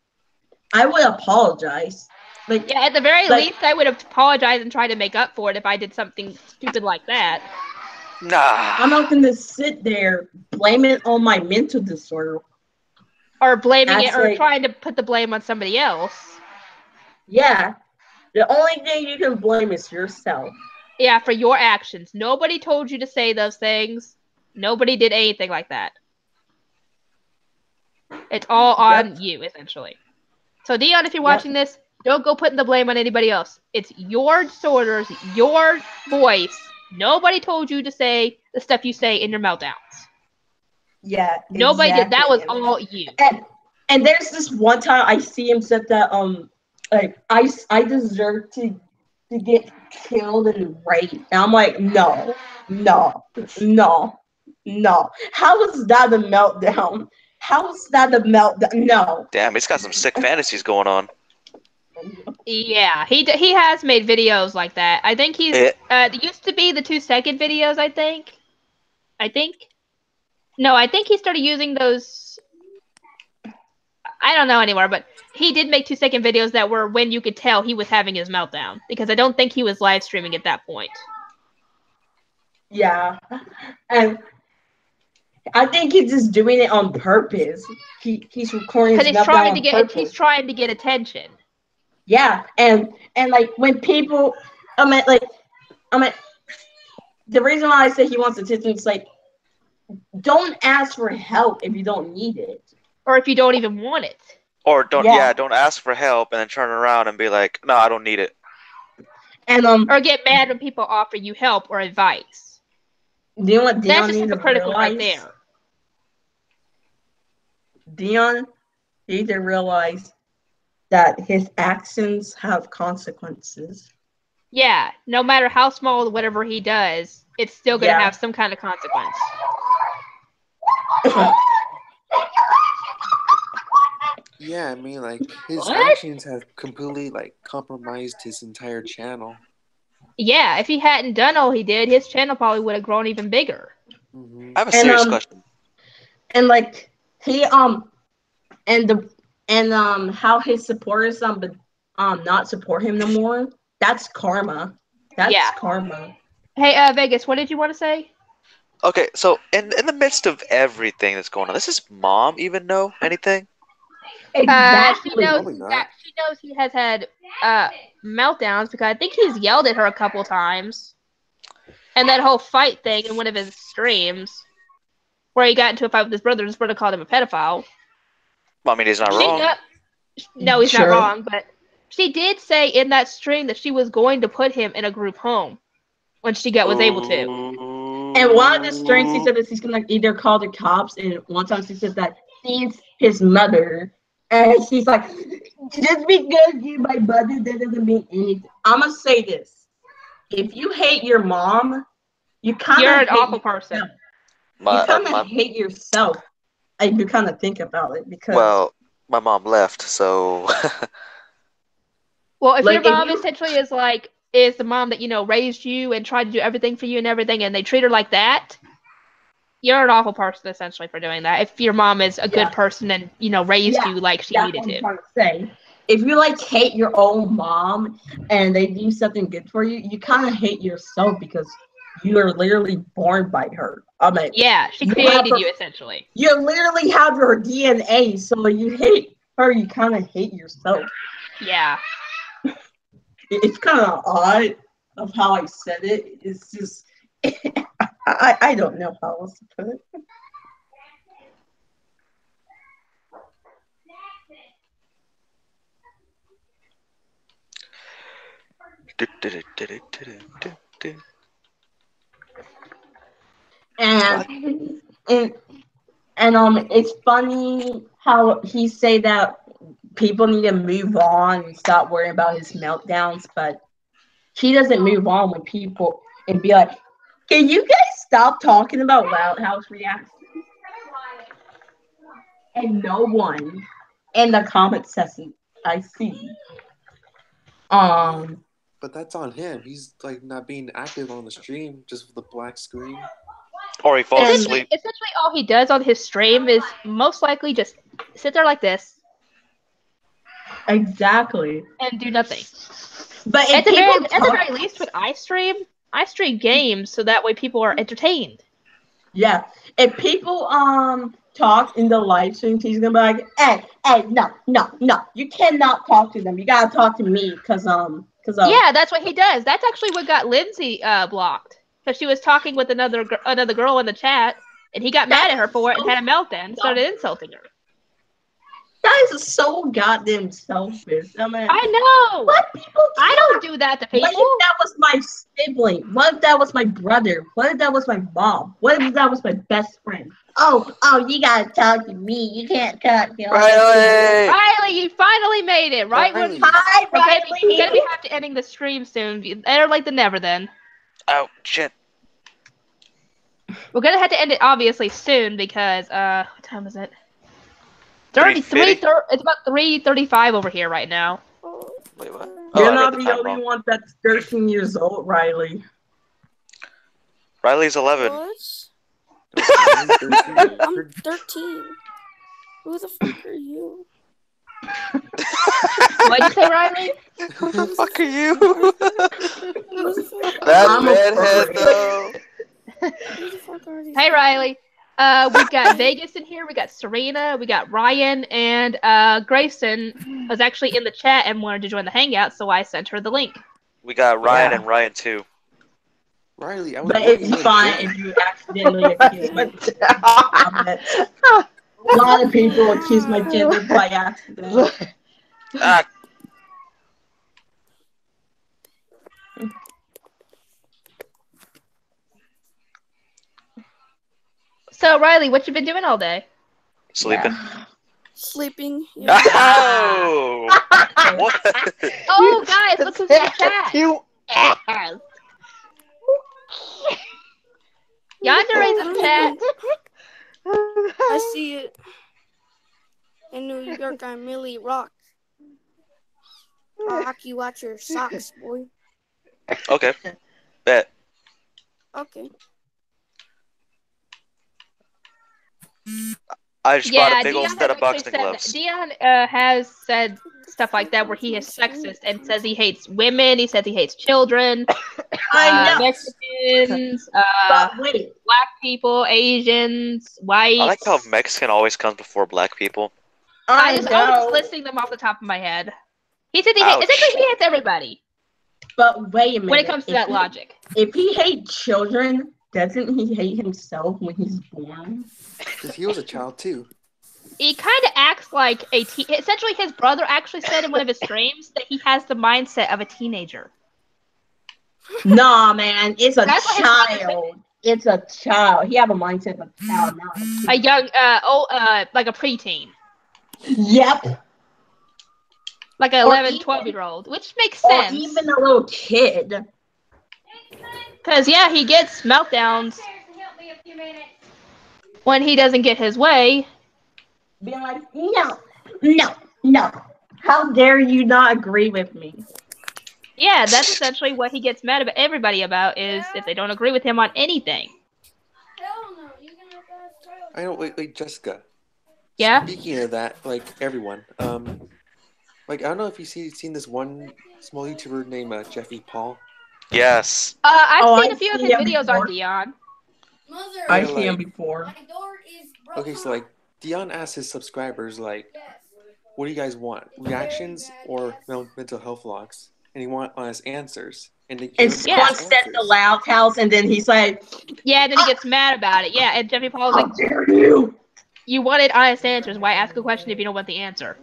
I would apologize. Like, yeah, at the very least, I would apologize and try to make up for it if I did something stupid like that. Nah. I'm not gonna sit there, blame it on my mental disorder. Or blaming it, or trying to put the blame on somebody else. Yeah. The only thing you can blame is yourself. Yeah, for your actions. Nobody told you to say those things. Nobody did anything like that. It's all on you, essentially. So, Dion, if you're watching this, don't go putting the blame on anybody else. It's your disorders, your voice. Nobody told you to say the stuff you say in your meltdowns. Yeah, nobody did. That was all you. And there's this one time I see him said that like I deserve to get killed and raped. And I'm like, no. How is that a meltdown? How is that a meltdown? No. Damn, he's got some sick fantasies going on. Yeah, he has made videos like that. I think he's it used to be the 2-second videos. I think. No, I think he started using those. I don't know anymore, but he did make 2-second videos that were when you could tell he was having his meltdown, because I don't think he was live streaming at that point. Yeah, and I think he's just doing it on purpose. He's recording his meltdown on purpose. He's trying to get attention. Yeah, and like when people, I mean, the reason why I say he wants attention is like, don't ask for help if you don't need it, or if you don't even want it, or don't don't ask for help and then turn around and be like, no, I don't need it, and or get mad when people offer you help or advice. Do you know what Dion That's just hypocritical right there. Dion needs to realize that his actions have consequences. Yeah, no matter how small whatever he does, it's still going to have some kind of consequence. Yeah, I mean, like, his actions have completely, like, compromised his entire channel. Yeah, if he hadn't done all he did, his channel probably would have grown even bigger. Mm-hmm. I have a serious question. And like he how his supporters not support him no more. That's karma. That's karma. Hey, Vegas, what did you want to say? Okay, so in the midst of everything that's going on, does his mom even know anything? Exactly. She knows he has had meltdowns, because I think he's yelled at her a couple times. And that whole fight thing in one of his streams, where he got into a fight with his brother called him a pedophile. Well, I mean, he's not wrong. No, he's not wrong, but she did say in that stream that she was going to put him in a group home when she was able to. And one of the streams, she said that she's gonna either call the cops, and one time she said that he's his mother, and she's like, just because you're my brother, that doesn't mean anything. I'm gonna say this: if you hate your mom, you're an awful person. You kind of hate yourself. You kind of think about it, because my mom left, so. Well, if your mom essentially is the mom that raised you and tried to do everything for you and everything, and they treat her like that, you're an awful person essentially for doing that. If your mom is a good person and raised you like she needed to. That's what I'm trying to say. If you hate your own mom and they do something good for you, you kind of hate yourself, because you are literally born by her. I mean, she created you essentially. You literally have her DNA, so you hate her. You kind of hate yourself. Yeah. It's kind of odd of how I said it. It's just, I don't know how else to put it. And it's funny how he say that people need to move on and stop worrying about his meltdowns, but he doesn't move on when people and be like, can you guys stop talking about Loud House reactions? And no one in the comment section I see. But that's on him. He's like not being active on the stream, just with the black screen. Or he falls asleep. Essentially, all he does on his stream is most likely just sit there like this. Exactly. And do nothing. But at the very least, when I stream games so that way people are entertained. Yeah. If people talk in the live stream, he's gonna be like, hey, no. You cannot talk to them. You gotta talk to me because yeah, that's what he does. That's actually what got Lindsay blocked. Because she was talking with another girl in the chat, and he got mad at her for it and had a meltdown and started insulting her. Guys are so goddamn selfish. I know. What people do? I don't do that to people. What if that was my sibling? What if that was my brother? What if that was my mom? What if that was my best friend? Oh, you gotta talk to me. You can't talk to Riley, you finally made it. Right when Hi, Riley. We're gonna have to ending the stream soon. Better late than never. Then. Oh shit. We're gonna have to end it obviously soon because what time is it? 33. It's about 3:35 over here right now. Wait, what? You're not the only one that's 13 years old, Riley. Riley's 11. What? I'm 13. Who the fuck are you? What'd you say, Riley? Who the fuck are you? That redhead, though. Hey, Riley. We've got Vegas in here. We got Serena. We got Ryan, and Grayson was actually in the chat and wanted to join the hangout, so I sent her the link. We got Ryan and Ryan too. Riley, but it's fine if you accidentally accuse me. A lot of people accuse my gender by accident. So, Riley, what you been doing all day? Sleeping. Sleeping. Yeah. Oh! What? Oh, guys, look who's in the chat. You ass. Yandere's in the chat. I see it. In New York, I really rock. Rock you out your socks, boy. Okay. Bet. Okay. I just bought a big old set of boxing gloves. Dion has said stuff like that where he is sexist and says he hates women. He says he hates children, Mexicans, black people, Asians, whites. I like how Mexican always comes before black people. I'm just listing them off the top of my head. He said he hates everybody. But wait a minute. When it comes to that logic. If he hates children, doesn't he hate himself when he's born? Because he was a child too. He kind of acts like essentially his brother actually said in one of his streams that he has the mindset of a teenager. Nah, man, it's a child. It's a child. He have a mindset of a child now. A young, like a preteen. Yep. Like an 11, 12-year-old, which makes sense. Or even a little kid. Because, yeah, he gets meltdowns when he doesn't get his way. Being like, no. How dare you not agree with me? Yeah, that's essentially what he gets mad about everybody about, is if they don't agree with him on anything. I know, wait, Jessica. Yeah? Speaking of that, like, everyone, like, I don't know if you've seen this one small YouTuber named Jeffy Paul. Yes. I've seen a few of his videos on Dion. I've seen him before. Okay, so, like, Dion asked his subscribers, like, what do you guys want? Reactions or mental health vlogs? And he wants honest answers. And Squad said the Loud House, and then he's like... Yeah, and then he gets mad about it. Yeah, and Jeffy Paul was like... How dare you? You wanted honest answers. Why ask a question if you don't want the answer?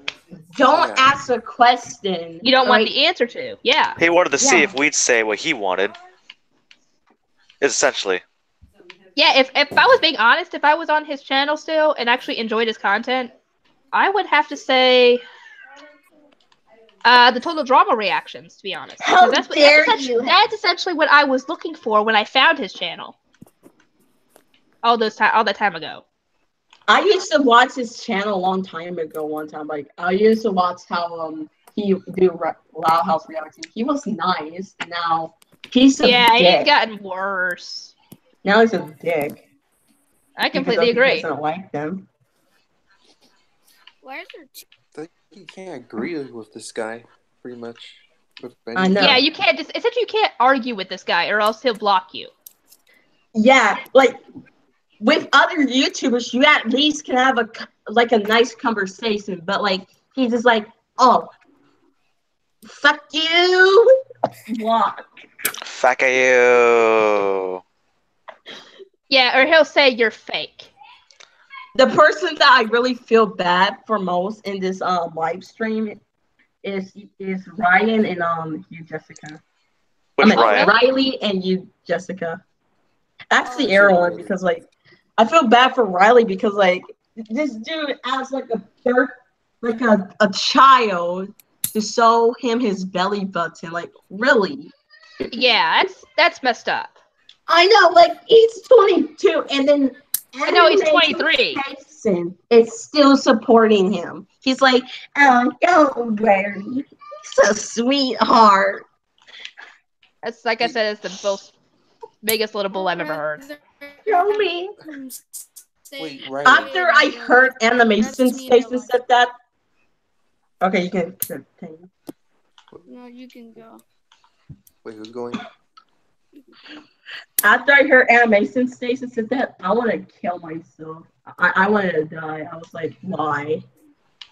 Don't ask a question. You don't want the answer to. Yeah. He wanted to see if we'd say what he wanted. Essentially. Yeah, if I was being honest, if I was on his channel still and actually enjoyed his content, I would have to say The total drama reactions, to be honest. How Because dare you? That's essentially what I was looking for when I found his channel. All that time ago. I used to watch his channel a long time ago. One time, like I used to watch how he do Loud House reactions. He was nice. Now he's a dick. He's gotten worse. Now he's a dick. I completely agree. He doesn't like them. Where's your You can't agree with this guy, pretty much. I know. Yeah, you can't essentially you can't argue with this guy, or else he'll block you. Yeah, like with other YouTubers, you at least can have a nice conversation, but like he's just like, oh, fuck you, block. Fuck you. Yeah, or he'll say you're fake. The person that I really feel bad for most in this live stream is Ryan and you Jessica. Ryan? Riley and you Jessica. That's the error one because like I feel bad for Riley because like this dude acts like a child to show him his belly button. Like really? Yeah, that's messed up. I know, like he's 22, and then I know he's 23. It's still supporting him. He's like, oh, don't worry, he's a sweetheart. That's like I said, it's the most biggest little bull I've ever heard. Show me. Wait, right. After I heard Animation Station said that. Okay, you can continue. No, you can go. Wait, who's going? After I heard Animation Station said that, I want to kill myself. I wanted to die. I was like, why?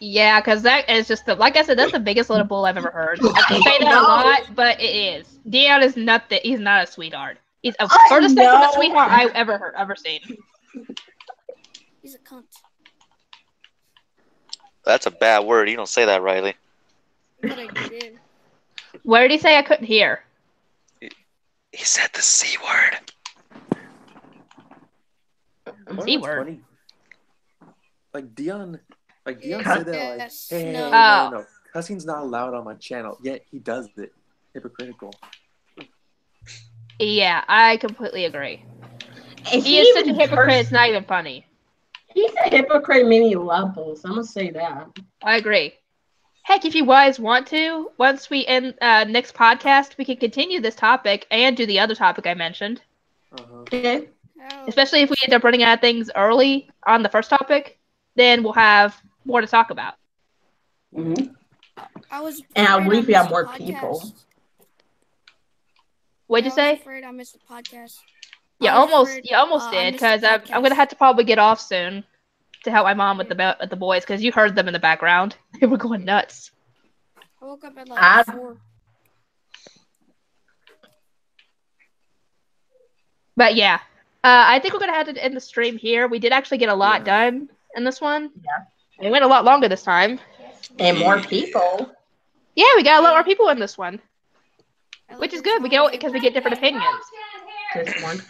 Yeah, because that is just like I said, that's the biggest little bull I've ever heard. I say that a lot, but it is. Deon is not he's not a sweetheart. He's a furthest thing from a sweetheart I've ever seen. He's a cunt. That's a bad word. You don't say that, Riley. But I did. What did he say? I couldn't hear. He said the C word. C word. Funny? Like Dion said that like, hey, No. no, cussing's not allowed on my channel. Yet he does it. Hypocritical. Yeah, I completely agree. He is such a hypocrite. It's not even funny. He's a hypocrite many levels. I'm gonna say that. I agree. Heck, if you guys want to, once we end next podcast, we can continue this topic and do the other topic I mentioned. Okay. Especially if we end up running out of things early on the first topic, then we'll have more to talk about. Mm-hmm. And I believe we have more people. What'd you say? Afraid I missed the podcast. You almost did, because I'm gonna have to probably get off soon to help my mom with the boys, because you heard them in the background. They were going nuts. I woke up at like 4. But yeah, I think we're gonna have to end the stream here. We did actually get a lot done in this one. Yeah. It went a lot longer this time. And more people. Yeah, we got a lot more people in this one, which is good. Because we get different opinions. Just one.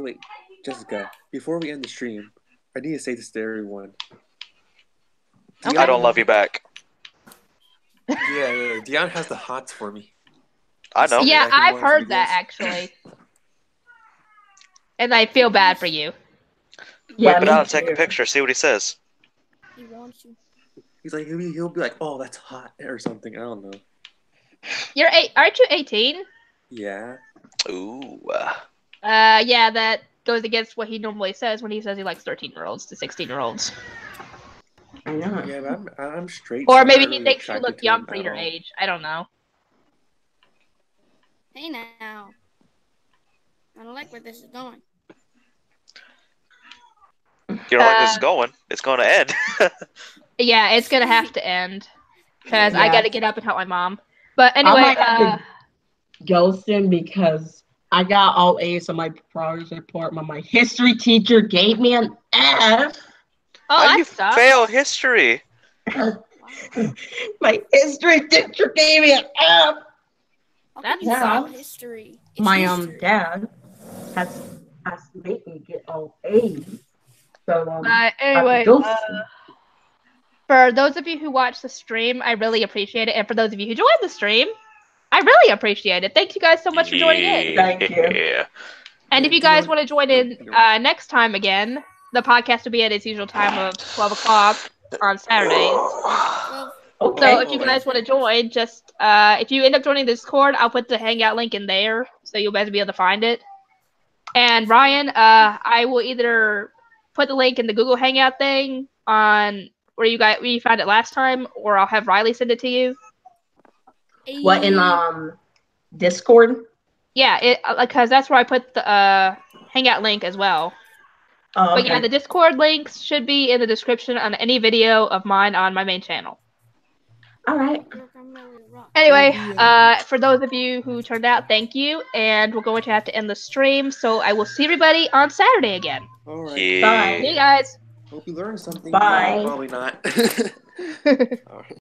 Wait, Jessica. Before we end the stream, I need to say this to everyone. Okay. I don't love you back. Yeah. Dion has the hots for me. I know. Yeah, I've heard that actually, and I feel bad for you. Whip it out and take a picture. See what he says. He wants you. He's like he'll be like, oh, that's hot or something. I don't know. You're aren't you 18? Yeah. Ooh. Yeah, that goes against what he normally says when he says he likes 13-year-olds to 16-year-olds. I know. Yeah, but I'm straight. Or maybe he thinks you look young for your age. I don't know. Hey now. I don't like where this is going. You don't like this is going? It's going to end. Yeah, it's gonna have to end because I gotta get up and help my mom. But anyway, ghosting because I got all A's on my progress report. My history teacher gave me an F. Oh, how do you fail history? My history teacher gave me an F. That's history. It's my history. Dad has to make me get all A's. So anyway, For those of you who watch the stream, I really appreciate it. And for those of you who joined the stream, I really appreciate it. Thank you guys so much for joining in. Thank you. And Yeah, if you guys Dion- want to join in next time again, the podcast will be at its usual time of 12 o'clock on Saturdays. So Okay. if you guys want to join, just if you end up joining the Discord, I'll put the Hangout link in there, so you'll guys be able to find it. And Ryan, I will either put the link in the Google Hangout thing on where you found it last time, or I'll have Riley send it to you. What in Discord? Yeah, because that's where I put the Hangout link as well. Oh, okay. But yeah, the Discord links should be in the description on any video of mine on my main channel. All right. Anyway, for those of you who turned out, thank you, and we're going to have to end the stream, so I will see everybody on Saturday again. All right. Bye. See you guys. Hope you learned something. Bye. No, probably not. All right.